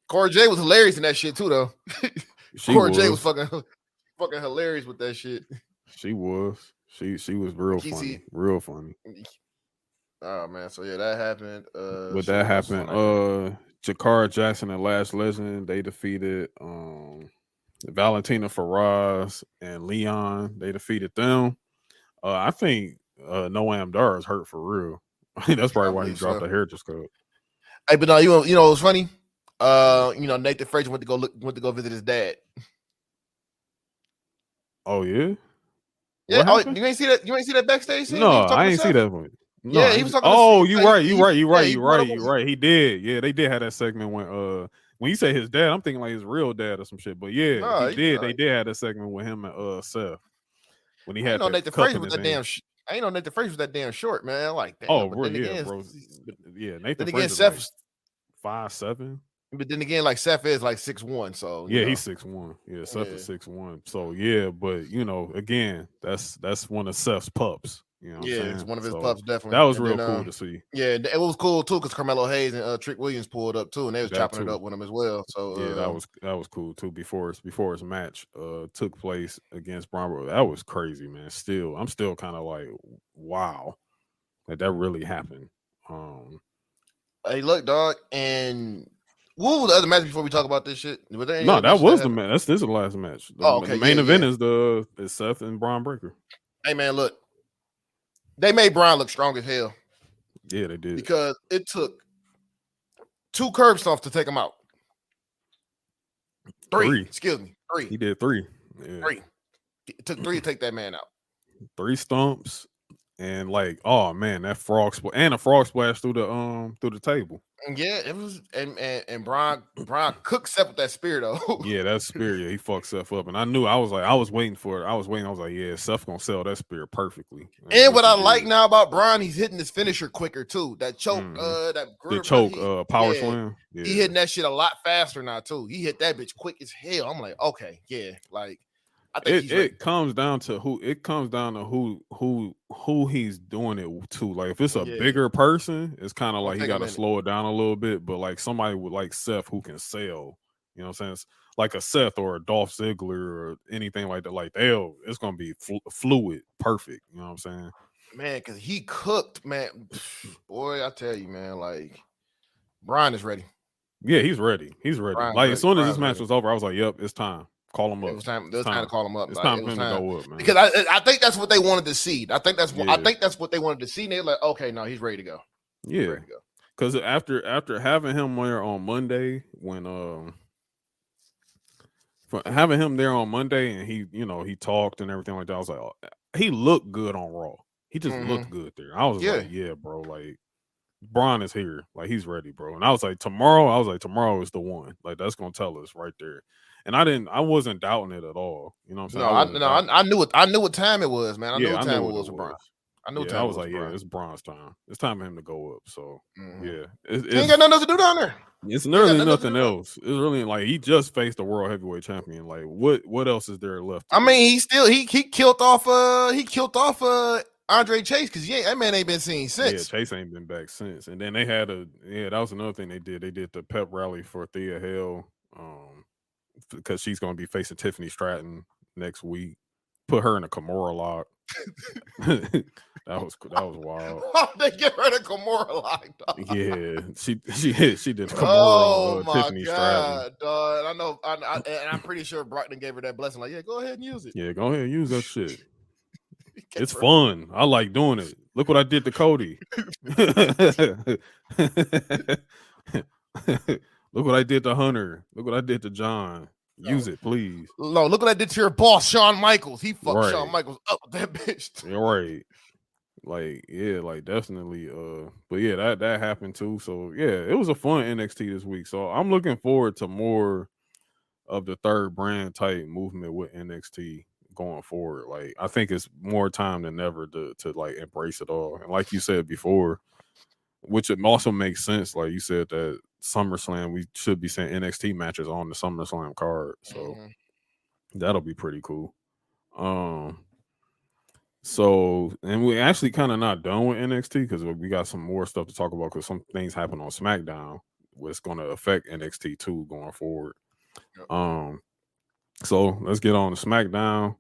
Cora J was hilarious in that shit too, though. Cora J was fucking hilarious with that shit. She was. She was real funny. Oh man, so yeah, that happened. But that happened. Jakara Jackson and Lash Legend, they defeated Valentina Faraz and Leon. They defeated them. I think Noam Dar is hurt for real. I mean, that's probably why he dropped the Heritage Cup. Hey, but no, you know what's funny? Nathan Frazier went to go visit his dad. Oh yeah. Yeah. You ain't see that? You ain't see that backstage scene? No, I ain't see that one. No, yeah, he was talking. Oh, you right. He did. Yeah, they did have that segment when you say his dad, I'm thinking like his real dad or some shit. But yeah, he did. They did have that segment with him and Seth when he had. Nathan Frazier was that damn. I ain't know Nathan Frazier was that damn short, man. I like that. Oh, bro, yeah, bro. Yeah, Nathan Frazier Seth 5'7". But then again, like Seth is like 6'1", so yeah, he's 6'1". Yeah, Seth is 6'1". So yeah, but again, that's one of Seth's pups. You know what I'm Yeah, saying? it's one of his So pups, definitely. that was And real then, cool to see. Yeah, it was cool too because Carmelo Hayes and Trick Williams pulled up too, and they was That chopping it too. up with him as well. So Yeah, that was cool too. Before his match took place against Braun, that was crazy, man. I'm still kind of like, wow, like that really happened. Hey, look, dog, and what was the other match before we talk about this shit? Were there any No, other that matches was the happened? match. This is the last match. Oh, okay, The main yeah, event yeah. is Seth and Braun Breaker. Hey, man, look, they made Brian look strong as hell Yeah, they did. because it took 2 curb stomps to take him out. 3. Excuse me, 3. He did 3. Yeah. 3. It took 3 to take that man out. 3 stumps and like, oh man, that frog and a frog splash through the table. And yeah, it was, and Brian cooked Seth with that spear though. Yeah, that spear, yeah, he fucked Seth up, and I knew I was waiting for it. I was like, yeah, Seth gonna sell that spear perfectly. And what I like now about Brian, he's hitting his finisher quicker too. That choke, the choke, power slam. Yeah. He hitting that shit a lot faster now too. He hit that bitch quick as hell. I'm like, okay, yeah, like I think it comes down to who he's doing it to. Like if it's a bigger person, it's kind of like he got to slow it down a little bit. But like somebody with like Seth who can sell, you know what I'm saying? It's like a Seth or a Dolph Ziggler or anything like that. Like it's gonna be fluid, perfect. You know what I'm saying? Man, because he cooked, man. Boy, I tell you, man, like Brian is ready. Yeah, he's ready. He's ready. Brian's like ready. as soon as Brian's this match ready. was over, I was like, "Yep, it's time. Call him up. It was time to call him up. It's like, time for him to go up, man." Because I think that's what they wanted to see. I think that's what they wanted to see. And they're like, okay, no, he's ready to go. Yeah, because after having him there on Monday, having him there on Monday, and he talked and everything like that, I was like, oh, he looked good on Raw. He just looked good there. I was like, yeah, bro, like Braun is here, like he's ready, bro. And I was like, tomorrow is the one. Like that's gonna tell us right there. And I wasn't doubting it at all. You know what I'm saying? I knew what time it was, man. I knew what time it was for Braun. I knew. I was like, yeah, it's Braun's time. It's time for him to go up. So yeah, he ain't got nothing else to do down there. It's really nothing else. It's really like he just faced the world heavyweight champion. Like what else is there left? I mean, he killed off Andre Chase because that man ain't been seen since. Yeah, Chase ain't been back since. And then they had that was another thing they did. They did the pep rally for Thea Hale, because she's gonna be facing Tiffany Stratton next week. Put her in a Kimura lock. that was wild. They get her to Kimura lock, dog. Yeah, she did Kimura. Tiffany Stratton. Dog. I know. I'm pretty sure Brockton gave her that blessing. Like, yeah, go ahead and use it. Yeah, go ahead and use that shit. It's fun. I like doing it. Look what I did to Cody. Look what I did to Hunter. Look what I did to John. Use it, please. No, look what I did to your boss, Shawn Michaels. He fucked Shawn Michaels up with that bitch. You're right. Like, yeah, like definitely. But yeah, that happened too. So yeah, it was a fun NXT this week. So I'm looking forward to more of the third brand type movement with NXT going forward. Like, I think it's more time than ever to like embrace it all. And like you said before, which it also makes sense. Like you said that SummerSlam, we should be seeing NXT matches on the SummerSlam card. So that'll be pretty cool. So, and we actually kind of not done with NXT because we got some more stuff to talk about because some things happen on SmackDown what's going to affect NXT too going forward. So let's get on to SmackDown.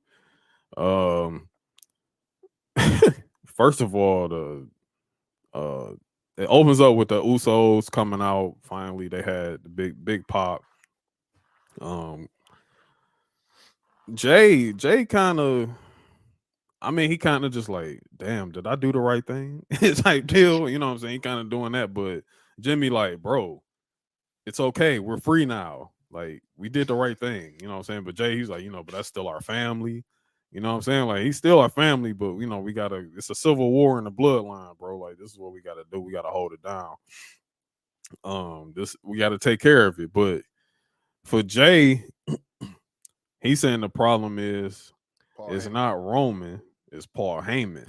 First of all, it opens up with the Usos coming out. Finally, they had the big pop. Jay kind of, I mean, he kind of just like, damn, did I do the right thing? Type deal, you know what I'm saying? He kind of doing that, but Jimmy like, bro, it's okay. We're free now. Like, we did the right thing, you know what I'm saying? But Jay, he's like, but that's still our family. You know what I'm saying? Like, he's still our family, but, it's a civil war in the bloodline, bro. Like, this is what we got to do. We got to hold it down. We got to take care of it. But for Jay, he's saying the problem is it's not Roman, it's Paul Heyman.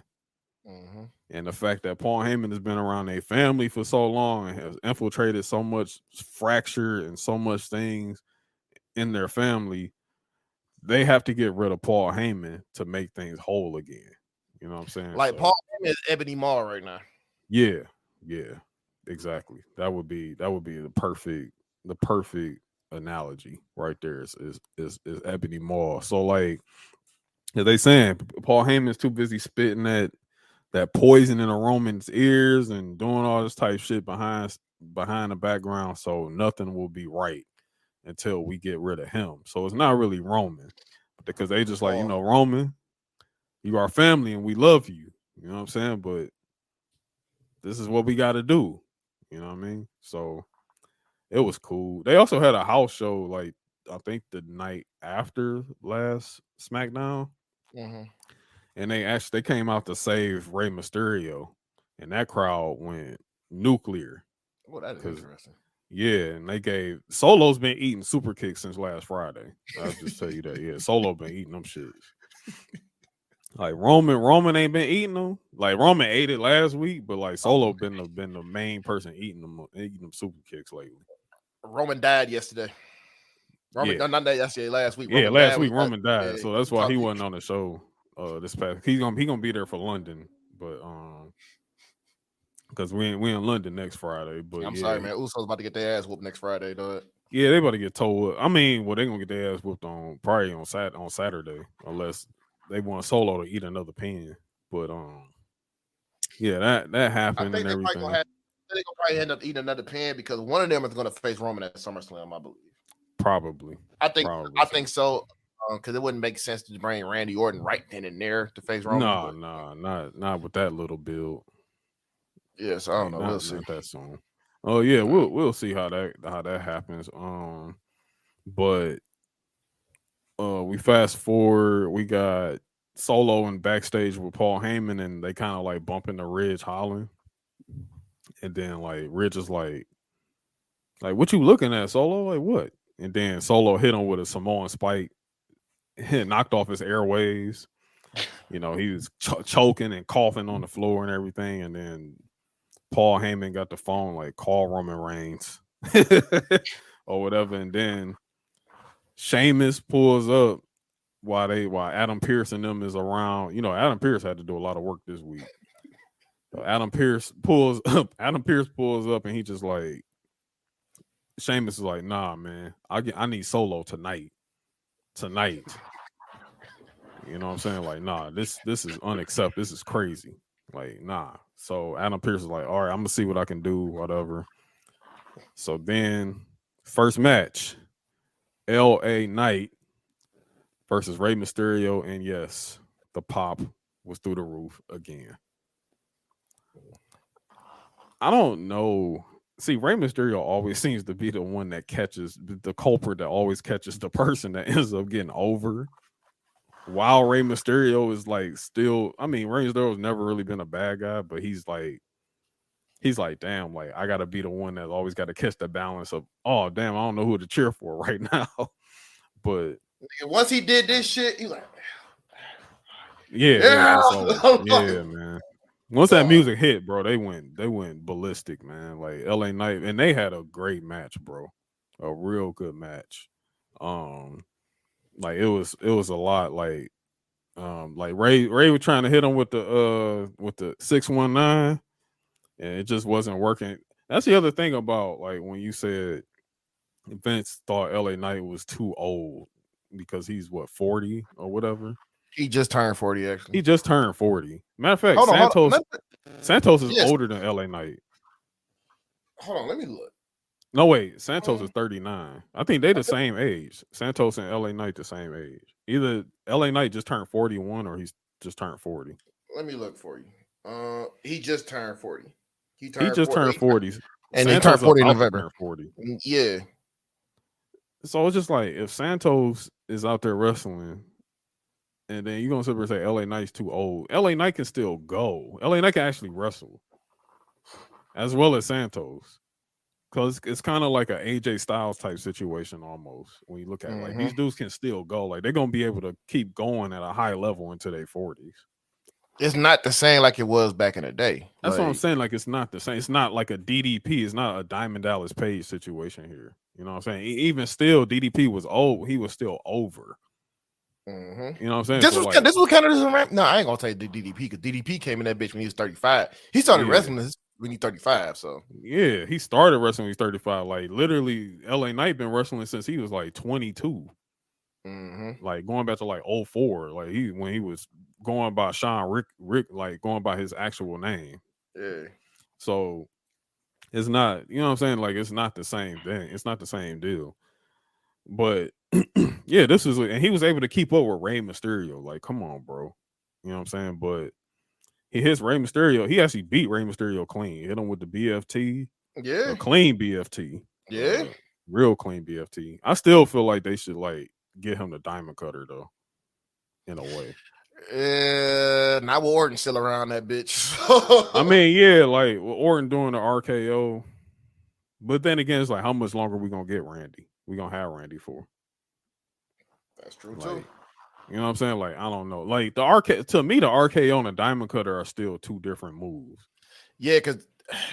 Mm-hmm. And the fact that Paul Heyman has been around a family for so long and has infiltrated so much fracture and so much things in their family, they have to get rid of Paul Heyman to make things whole again. You know what I'm saying? Like So, Paul Heyman is Ebony Maw right now. yeah, exactly. That would be the perfect analogy right there. Is Ebony Maw. So like, as they saying, Paul Heyman's too busy spitting that poison in a Roman's ears and doing all this type shit behind the background. So nothing will be right until we get rid of him. So it's not really Roman, because they just like, Roman, you are family and we love you. You know what I'm saying? But this is what we got to do. You know what I mean? So it was cool. They also had a house show, like I think the night after last SmackDown, and they came out to save Rey Mysterio, and that crowd went nuclear. Well, that is interesting. Yeah, and they gave Solo's been eating super kicks since last Friday. I'll just tell you that. Yeah, Solo been eating them shits. Like Roman ain't been eating them. Like Roman ate it last week, but like Solo been the main person eating them super kicks lately. Roman died yesterday. Roman, Yeah. not that yesterday, last week. Yeah, Roman last week Roman died, yeah, so that's why he wasn't on the show. This past he gonna be there for London, but because we in London next Friday. But I'm sorry, man. Usos about to get their ass whooped next Friday, dog. Yeah, they about to get told. I mean, well, they gonna get their ass whooped on Saturday, unless they want Solo to eat another pan. But yeah, that happened and everything. They're gonna probably end up eating another pan because one of them is gonna face Roman at SummerSlam, I believe. Probably. I think so. Because it wouldn't make sense to bring Randy Orton right then and there to face Roman. Not with that little build. Yes, I don't know. We'll see. Not that soon. Oh yeah, we'll see how that happens. But we fast forward. We got Solo and backstage with Paul Heyman, and they kind of like bumping the Ridge hollering, and then like Ridge is like what you looking at, Solo? Like what? And then Solo hit him with a Samoan spike. Knocked off his airways. You know, he was choking and coughing on the floor and everything. And then Paul Heyman got the phone, like, call Roman Reigns or whatever. And then Sheamus pulls up while Adam Pearce and them is around. You know, Adam Pearce had to do a lot of work this week. So Adam Pearce pulls up and he just like, Sheamus is like, nah, man, I need Solo tonight. You know what I'm saying? Like, nah, this is unacceptable. This is crazy. Like, nah. So Adam Pearce is like, all right, I'm gonna see what I can do, whatever. So then first match, LA Knight versus Rey Mysterio, and yes, the pop was through the roof again. I don't know. See, Rey Mysterio always seems to be the one that catches the culprit that always catches the person that ends up getting over. While Rey Mysterio is like still, I mean, Rey Mysterio's never really been a bad guy, but he's like, damn, like I gotta be the one that's always got to catch the balance of, oh damn, I don't know who to cheer for right now. But once he did this shit, he like, yeah, man. Once that music hit, bro, they went ballistic, man. Like LA Knight, and they had a great match, bro. A real good match. Like it was a lot. Like Ray was trying to hit him with the 619, and it just wasn't working. That's the other thing about like when you said Vince thought LA Knight was too old because he's 40 or whatever. He just turned 40, actually. He just turned 40. Matter of fact, Santos is older than LA Knight. Hold on, let me look. No, wait. Santos is 39. I think they the same age. Santos and LA Knight the same age. Either LA Knight just turned 41 or he's just turned 40. Let me look for you. He just turned 40. He just turned 40. And he turned 40 in November. 40. Yeah. So it's just like if Santos is out there wrestling, and then you're going to sit there and say LA Knight's too old. LA Knight can still go. LA Knight can actually wrestle. As well as Santos. Because it's kind of like an AJ Styles type situation almost. When you look at it. Like these dudes can still go. Like they're going to be able to keep going at a high level into their 40s. It's not the same like it was back in the day. That's what I'm saying. Like it's not the same. It's not like a DDP. It's not a Diamond Dallas Page situation here. You know what I'm saying? Even still, DDP was old. He was still over. Mm-hmm. You know what I'm saying? This So, was like, this was kind of no, I ain't gonna say the DDP because DDP came in that bitch when he was 35. He started Yeah. wrestling when he's 35. So yeah, he started wrestling when he was 35. Like, literally, LA Knight been wrestling since he was like 22. Like, going back to like 04. Like, when he was going by Sean Rick, like going by his actual name. yeah, So it's not, you know what I'm saying? Like, it's not the same thing. It's not the same deal. But yeah, this is, and he was able to keep up with Rey Mysterio. Like, come on, bro. You know what I'm saying? But he hits Rey Mysterio. He actually beat Rey Mysterio clean. Hit him with the BFT. yeah, A clean BFT. yeah. Real clean BFT. I still feel like they should like get him the diamond cutter though. In a way. Not with Orton still around that bitch. I mean, yeah, like Orton doing the RKO. But then again, it's like, how much longer we gonna get Randy? We gonna have Randy for? That's true Like, too. you know what I'm saying? Like, I don't know. Like, the RKO and the diamond cutter are still two different moves. Yeah, because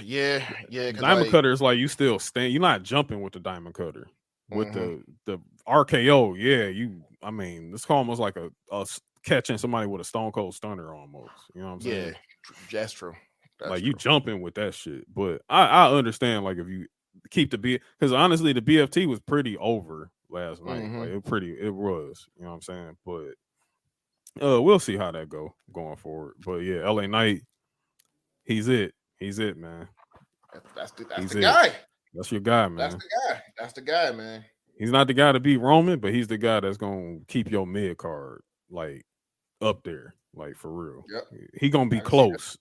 Diamond cutter is like you still stand. You're not jumping with the diamond cutter. With the RKO, yeah, I mean, it's almost like a catching somebody with a Stone Cold Stunner almost. You know what I'm saying? Yeah, that's true. Like, you jumping with that shit. But I understand, like, if you keep because honestly, the BFT was pretty over last night. Like, it was. You know what I'm saying? But we'll see how that going forward. But yeah, LA Knight, he's it, man. That's the guy. That's your guy, man. That's the guy, man. He's not the guy to beat Roman, but he's the guy that's gonna keep your mid card like up there, like, for real. Yep. He gonna be close.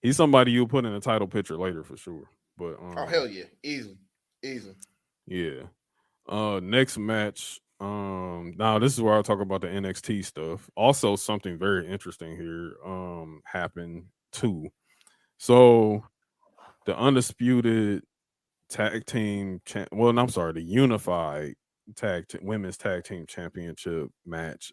He's somebody you'll put in a title picture later for sure. But oh hell yeah, easy. Yeah. Next match. Now this is where I'll talk about the NXT stuff. Also, something very interesting here happened too. So the undisputed tag team the unified women's tag team championship match.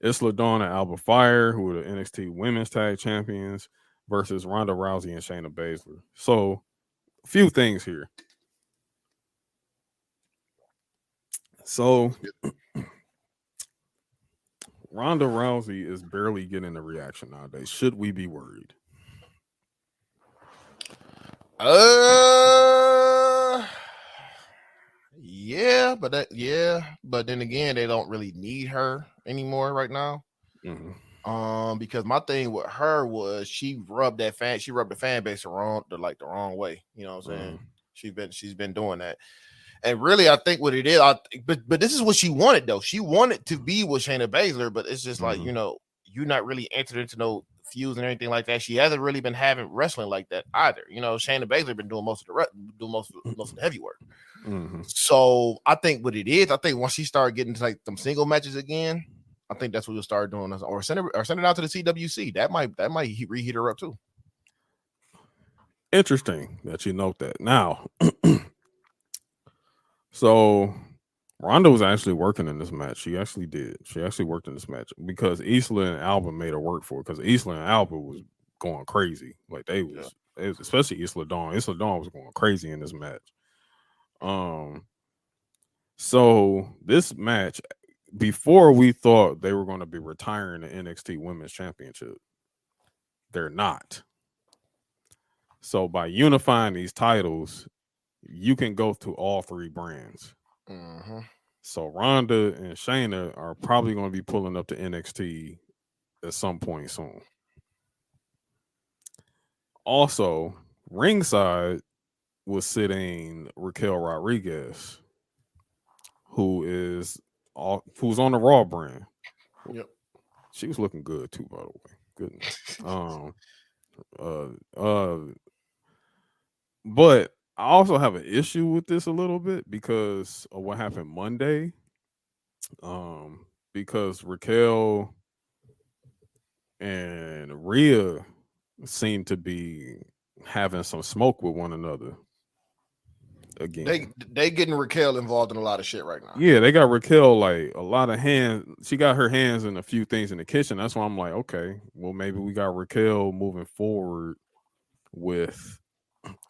Isla Dawn and Alba Fire, who are the NXT women's tag champions, versus Ronda Rousey and Shayna Baszler. So, a few things here. So, Ronda Rousey is barely getting a reaction nowadays. Should we be worried? Yeah, but then again, they don't really need her anymore right now. Because my thing with her was she rubbed the fan base the wrong way. You know what I'm saying? She's been doing that. And really, I think what it is, but this is what she wanted though. She wanted to be with Shayna Baszler, but it's just like, you know, you're not really entered into no feuds and anything like that. She hasn't really been having wrestling like that either. You know, Shayna Baszler been doing most of the heavy work. So I think what it is, I think once she started getting to like some single matches again, I think that's what you'll start doing, or send it out to the CWC. That might reheat her up too. Interesting that you note that. Now, so Ronda was actually working in this match. She actually did. She actually worked in this match because Isla and Alba made her work for it. Because Isla and Alba was going crazy. Like they was especially Isla Dawn. Isla Dawn was going crazy in this match. So this match, before we thought they were going to be retiring the NXT Women's Championship, they're not. So by unifying these titles, you can go to all three brands. So Ronda and Shayna are probably going to be pulling up to NXT at some point soon. Also, ringside was sitting Raquel Rodriguez, who's on the Raw brand. Yep. She was looking good too, by the way. Goodness. But I also have an issue with this a little bit because of what happened Monday. Because Raquel and Rhea seem to be having some smoke with one another again. They getting Raquel involved in a lot of shit right now. Yeah, they got Raquel like a lot of hands. She got her hands in a few things in the kitchen. That's why I'm like, okay, well, maybe we got Raquel moving forward with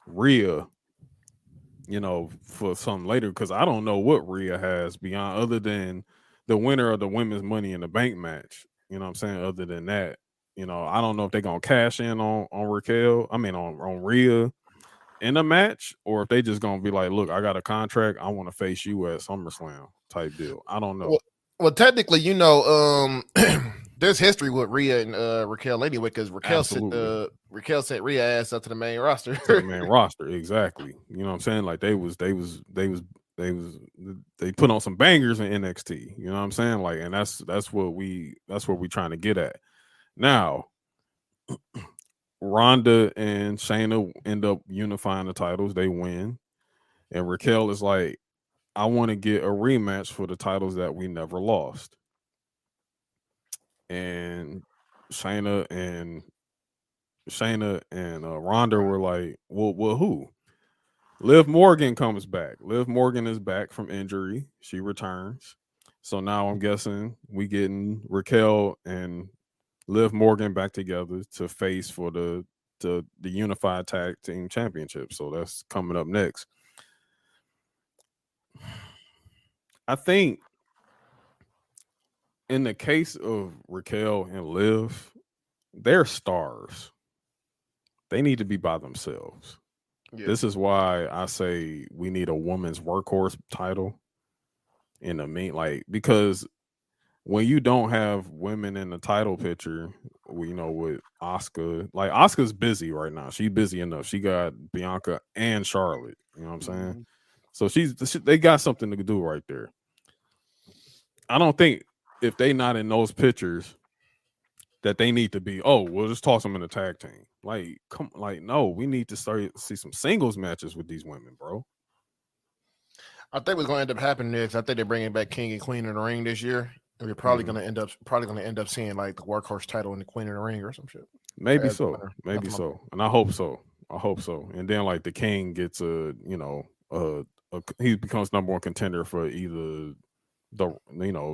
Rhea for something later, because I don't know what Rhea has beyond other than the winner of the women's Money in the Bank match. You know what I'm saying? Other than that, I don't know if they're gonna cash in on Raquel. I mean on Rhea in a match, or if they just gonna be like, look, I got a contract, I want to face you at SummerSlam type deal. I don't know. Well, technically, there's history with Rhea and Raquel anyway, because Raquel sent Rhea ass up to the main roster. To the main roster, exactly. You know what I'm saying? Like they put on some bangers in NXT. You know what I'm saying? Like, and that's what we trying to get at. Now, Ronda and Shayna end up unifying the titles. They win, and Raquel is like, I want to get a rematch for the titles that we never lost. And Shayna and Ronda were like, well, who? Liv Morgan comes back. Liv Morgan is back from injury. She returns. So now I'm guessing we getting Raquel and Liv Morgan back together to face for the Unified Tag Team Championship. So that's coming up next. I think in the case of Raquel and Liv, they're stars. They need to be by themselves. Yeah. This is why I say we need a woman's workhorse title in the because when you don't have women in the title picture, with Asuka, like Asuka's busy right now. She's busy enough. She got Bianca and Charlotte. You know what I'm saying? So they got something to do right there. I don't think if they not in those pictures that they need to be, we'll just toss them in a tag team. No, we need to see some singles matches with these women, bro. I think what's going to end up happening is I think they're bringing back King and Queen in the ring this year. And we're probably going to end up seeing like the workhorse title and the Queen in the ring or some shit. Maybe so. And I hope so. And then like the King gets he becomes number one contender for either the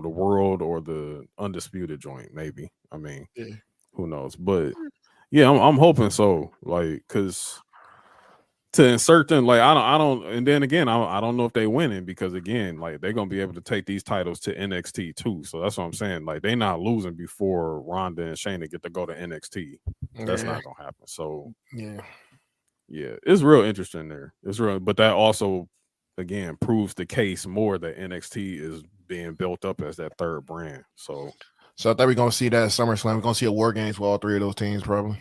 world or the undisputed joint. Maybe. I mean, who knows? But yeah, I'm hoping so. Like, cause to insert them, like I don't, and then again, I don't know if they winning because again, like they're gonna be able to take these titles to NXT too. So that's what I'm saying. Like they not losing before Ronda and Shayna get to go to NXT. That's not gonna happen. So yeah, it's real interesting there. It's real, but that also again proves the case more that NXT is being built up as that third brand. So I think we're gonna see that at SummerSlam. We're gonna see a War Games with all three of those teams, probably.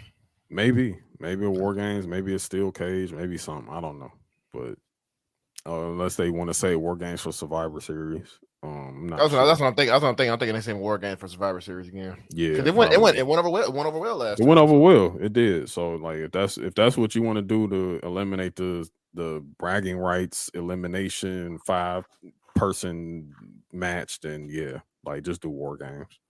Maybe a War Games, maybe a Steel Cage, maybe something. I don't know, but unless they want to say War Games for Survivor Series, that's what I'm thinking. I'm thinking they say War Games for Survivor Series again. Yeah, it went over well last. It went over well. It did. So like, if that's what you want to do to eliminate the bragging rights elimination 5-person match, then yeah, like just do War Games.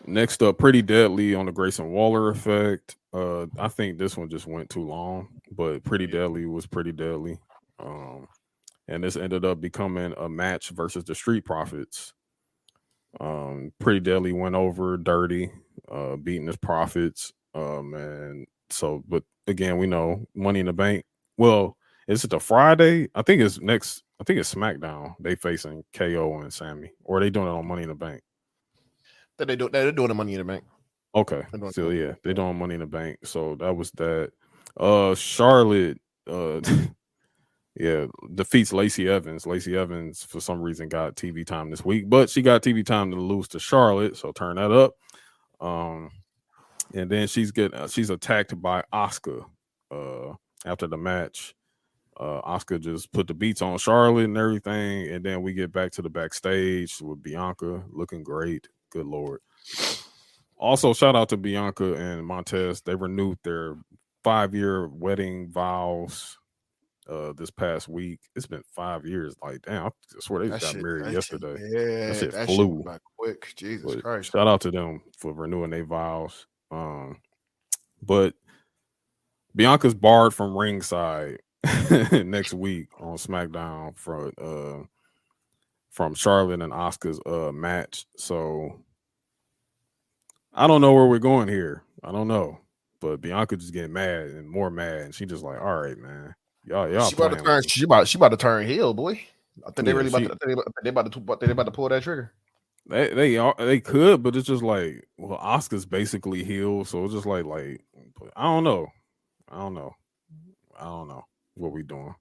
Next up, Pretty Deadly on the Grayson Waller effect. I think this one just went too long, but Pretty Deadly was Pretty Deadly. And this ended up becoming a match versus the Street Profits. Pretty Deadly went over dirty, beating his Profits. And so, but again, we know Money in the Bank. Well, is it the Friday? I think it's SmackDown. They facing KO and Sammy, or are they doing it on Money in the Bank? They're doing the Money in the Bank. Okay. So yeah, they're doing Money in the Bank. So that was that. Charlotte defeats Lacey Evans. Lacey Evans for some reason got TV time this week, but she got TV time to lose to Charlotte, so turn that up. And then she's attacked by Asuka after the match. Asuka just put the beats on Charlotte and everything, and then we get back to the backstage with Bianca looking great. Good Lord. Also, shout out to Bianca and Montez. They renewed their 5-year wedding vows this past week. It's been 5 years. Like, damn, I swear they got married yesterday. That shit flew by quick. Jesus Christ. Shout out to them for renewing their vows. But Bianca's barred from ringside next week on SmackDown from Charlotte and Asuka's match. So I don't know where we're going here. I don't know. But Bianca just getting mad and more mad, and she just like, all right, man, y'all She about to playing. turn. She about to turn heel, boy. I think they Yeah, really about to. They about to pull that trigger. They could, but it's just like, well, Oscar's basically healed, so it's just like I don't know what we doing,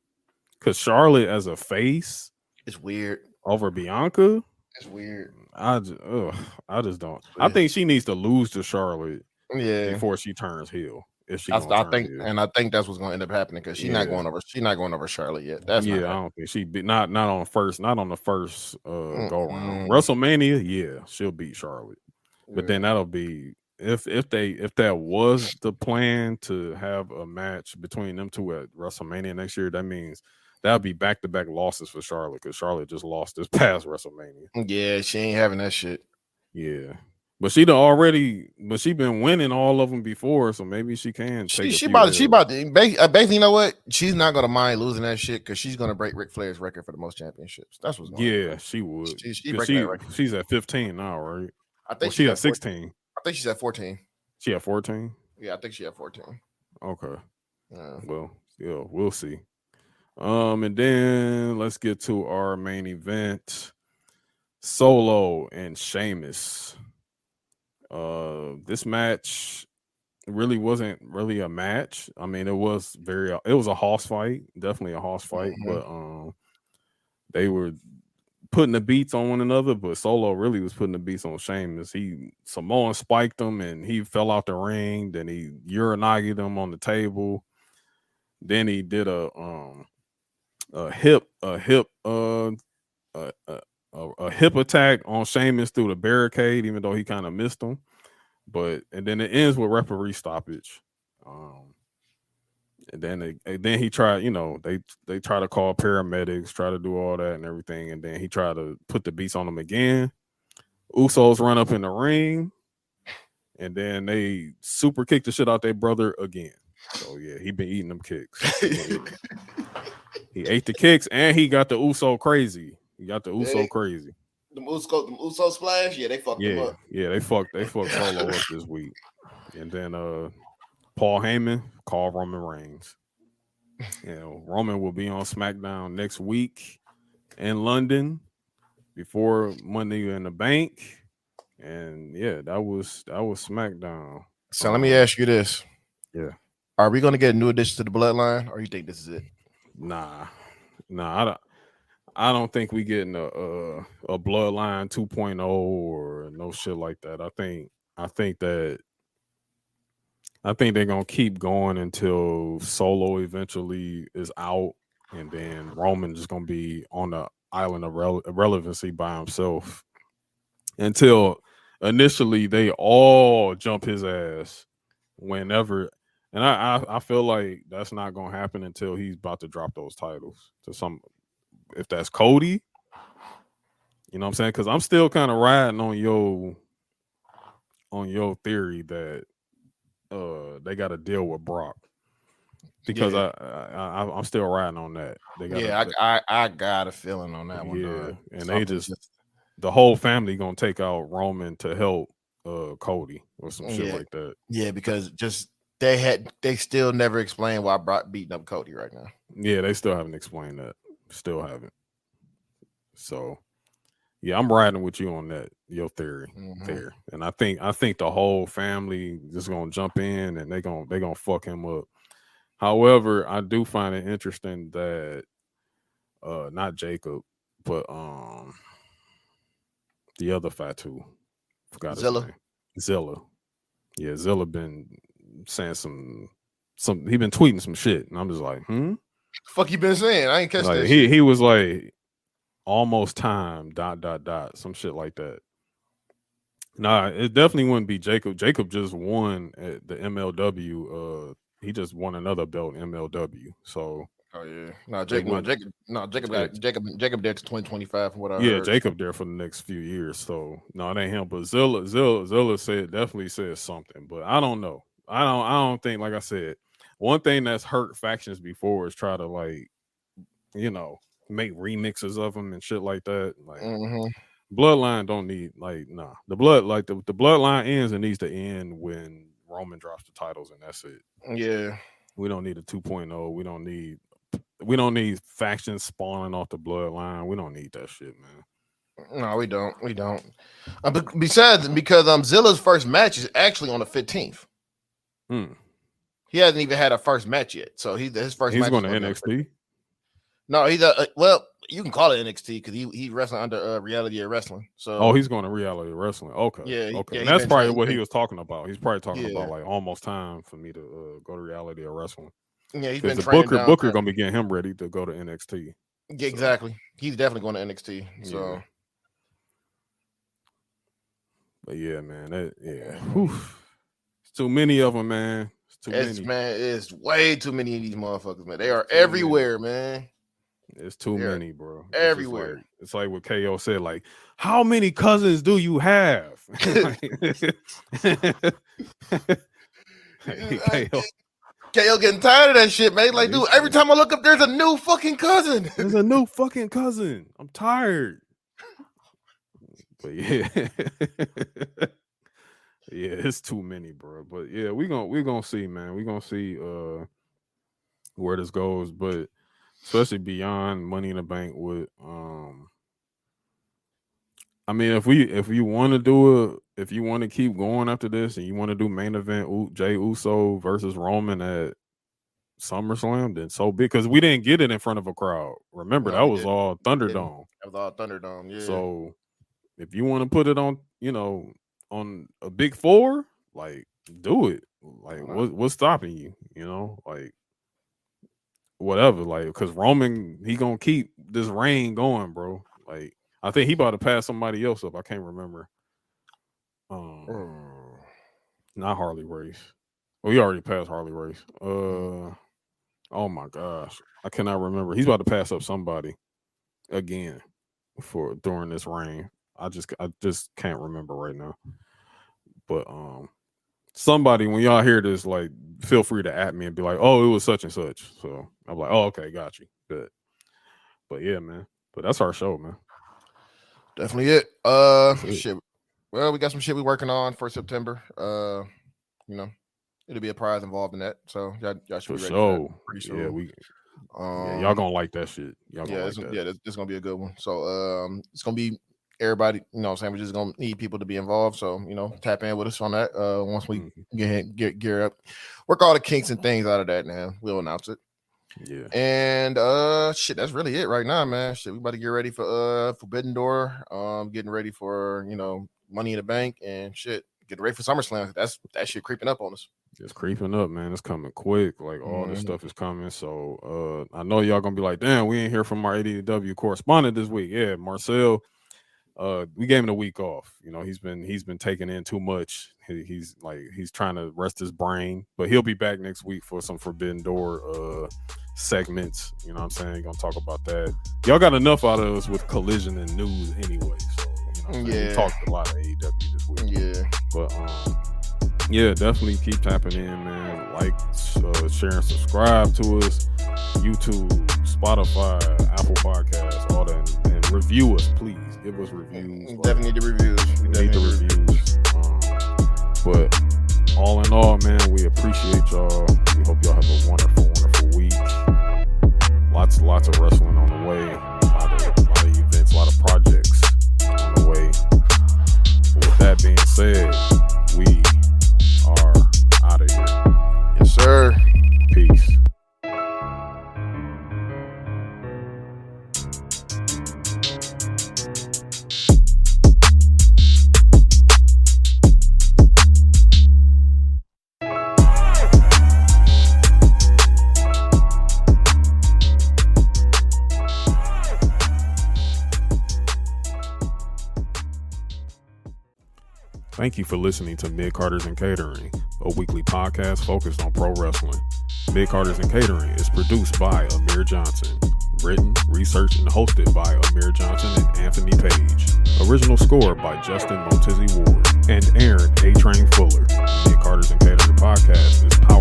because Charlotte as a face It's weird. over Bianca, It's weird. I just don't. I think she needs to lose to Charlotte Yeah. before she turns heel. If she I turn think, heel. and I think that's what's going to end up happening because she's not going over. She's not going over Charlotte yet. That's I not don't think she be not on the first go round. Mm-mm. WrestleMania, yeah, she'll beat Charlotte. But then that'll be if that was the plan to have a match between them two at WrestleMania next year, that means that'll be back-to-back losses for Charlotte, because Charlotte just lost this past WrestleMania. Yeah, she ain't having that shit. Yeah. But she been winning all of them before, so maybe she can take She about to basically, you know what? She's not gonna mind losing that shit because she's gonna break Ric Flair's record for the most championships. That's what's going on. Yeah, she would. She's at 15 now, right? I think she's at 16. I think she's at 14. She at 14? Yeah, I think she at 14. Okay. Yeah. Well, yeah, we'll see. And then let's get to our main event. Solo and Sheamus. This match really wasn't really a match. I mean, it was a hoss fight, definitely a hoss fight, but they were putting the beats on one another, but Solo really was putting the beats on Sheamus. Samoan spiked him and he fell out the ring, then he urinagied him on the table. Then he did a hip attack on Sheamus through the barricade, even though he kind of missed him. And then it ends with referee stoppage. And then he tried, they try to call paramedics, try to do all that and everything, and then he tried to put the beats on him again. Usos run up in the ring, and then they super kick the shit out their brother again. So yeah, he been eating them kicks. He ate the kicks, and he got the Uso crazy. Crazy. The Uso splash, yeah, they fucked him up. Yeah, they fucked Solo up this week. And then Paul Heyman called Roman Reigns. Roman will be on SmackDown next week in London before Money in the Bank. And yeah, that was SmackDown. So let me ask you this. Yeah. Are we gonna get a new addition to the bloodline, or you think this is it? Nah, I don't think we getting a bloodline 2.0 or no shit like that. I think they're gonna keep going until Solo eventually is out, and then Roman just gonna be on the island of irrelevancy by himself until initially they all jump his ass whenever. And I feel like that's not gonna happen until he's about to drop those titles to some. If that's Cody, you know what I'm saying? Because I'm still kind of riding on your theory that they got to deal with Brock, because I'm still riding on that. I got a feeling on that one. Yeah, and they the whole family gonna take out Roman to help Cody or some shit like that. Yeah, because they still never explained why Brock beating up Cody right now. Yeah, they still haven't explained that. Still haven't. So yeah, I'm riding with you on that, your theory there. And I think the whole family just gonna jump in and they gonna fuck him up. However, I do find it interesting that not Jacob, but the other Fatu, forgot his name. Zilla. Yeah, Zilla been saying some he been tweeting some shit, and I'm just like, Fuck you been saying? I ain't catch that. He was like, almost time ... some shit like that. Nah, it definitely wouldn't be Jacob. Jacob just won at the MLW. He just won another belt in MLW. So Jacob there to 2025 from what I heard. Yeah, Jacob there for the next few years. So no, it ain't him. But Zilla definitely said something. But I don't know. I don't think, like I said, one thing that's hurt factions before is try to make remixes of them and shit like that. Like Bloodline don't need the bloodline ends and needs to end when Roman drops the titles and that's it. Yeah. We don't need a 2.0. We don't need factions spawning off the bloodline. We don't need that shit, man. No, we don't. Besides, because Zilla's first match is actually on the 15th. He hasn't even had a first match yet. So his first match. He's going to NXT. No, he's well, you can call it NXT because he's wrestling under Reality of Wrestling. So he's going to Reality of Wrestling. Okay, yeah, okay. Yeah, And that's probably what he was talking about. He's probably talking about like almost time for me to go to Reality of Wrestling. Yeah, he's been Booker gonna be getting him ready to go to NXT. Yeah, exactly. He's definitely going to NXT. So, yeah. But yeah, man, it's too many of them, man. It's way too many of these motherfuckers, man. They are everywhere, man. It's too many, bro. Everywhere. It's like what KO said, like, how many cousins do you have? KO getting tired of that shit, man. Like, dude, every time I look up, there's a new fucking cousin. There's a new fucking cousin. I'm tired. But yeah. Yeah, it's too many, bro. But yeah, we're gonna see, man. We're gonna see where this goes, but especially beyond Money in the Bank with I mean, if you want to do it, if you want to keep going after this and you want to do main event Jey Uso versus Roman at SummerSlam, then so big, because we didn't get it in front of a crowd. Remember, that was all Thunderdome. That was all Thunderdome, yeah. So if you want to put it on, on a big four, like, do it. Like, what's stopping you? Like, whatever. Like, because Roman, he gonna keep this reign going, bro. Like, I think he about to pass somebody else up. I can't remember. Not Harley Race. Well, he already passed Harley Race. Oh my gosh, I cannot remember. He's about to pass up somebody again during this reign. I just can't remember right now. But somebody, when y'all hear this, like, feel free to at me and be like, "Oh, it was such and such." So I'm like, "Oh, okay, got you, good." But yeah, man. But that's our show, man. Definitely it. Shit. Well, we got some shit we working on for September. It'll be a prize involved in that. So y'all should be ready for that pretty soon. Yeah, y'all gonna like that shit. This is gonna be a good one. So it's gonna be everybody, we're just gonna need people to be involved. So, tap in with us on that. Once we get gear up, work all the kinks and things out of that, man. We'll announce it. Yeah. And that's really it right now, man. Shit, we about to get ready for Forbidden Door. Getting ready for, Money in the Bank and shit. Getting ready for SummerSlam. That shit creeping up on us. It's creeping up, man. It's coming quick. Like, all this stuff is coming. So I know y'all gonna be like, damn, we ain't hear from our AEW correspondent this week. Yeah, Marcel. We gave him a week off. He's been taking in too much. He's trying to rest his brain, but he'll be back next week for some Forbidden Door segments. You know what I'm saying? Gonna talk about that. Y'all got enough out of us with Collision and news anyway. So we talked a lot of AEW this week. Yeah, but yeah, definitely keep tapping in, man. Like, share, and subscribe to us. YouTube, Spotify, Apple Podcasts, all that, and review us, please. Give us reviews. Definitely need the reviews. We need the reviews. But all in all, man, we appreciate y'all. We hope y'all have a wonderful, wonderful week. Lots of wrestling on the way. A lot of events, a lot of projects on the way. With that being said, we are out of here. Yes, sir. Peace. Thank you for listening to Midcarders and Catering, a weekly podcast focused on pro wrestling. Midcarders and Catering is produced by Amir Johnson. Written, researched, and hosted by Amir Johnson and Anthony Page. Original score by Justin Motizzi Ward and Aaron A. Train Fuller. Midcarders and Catering podcast is powered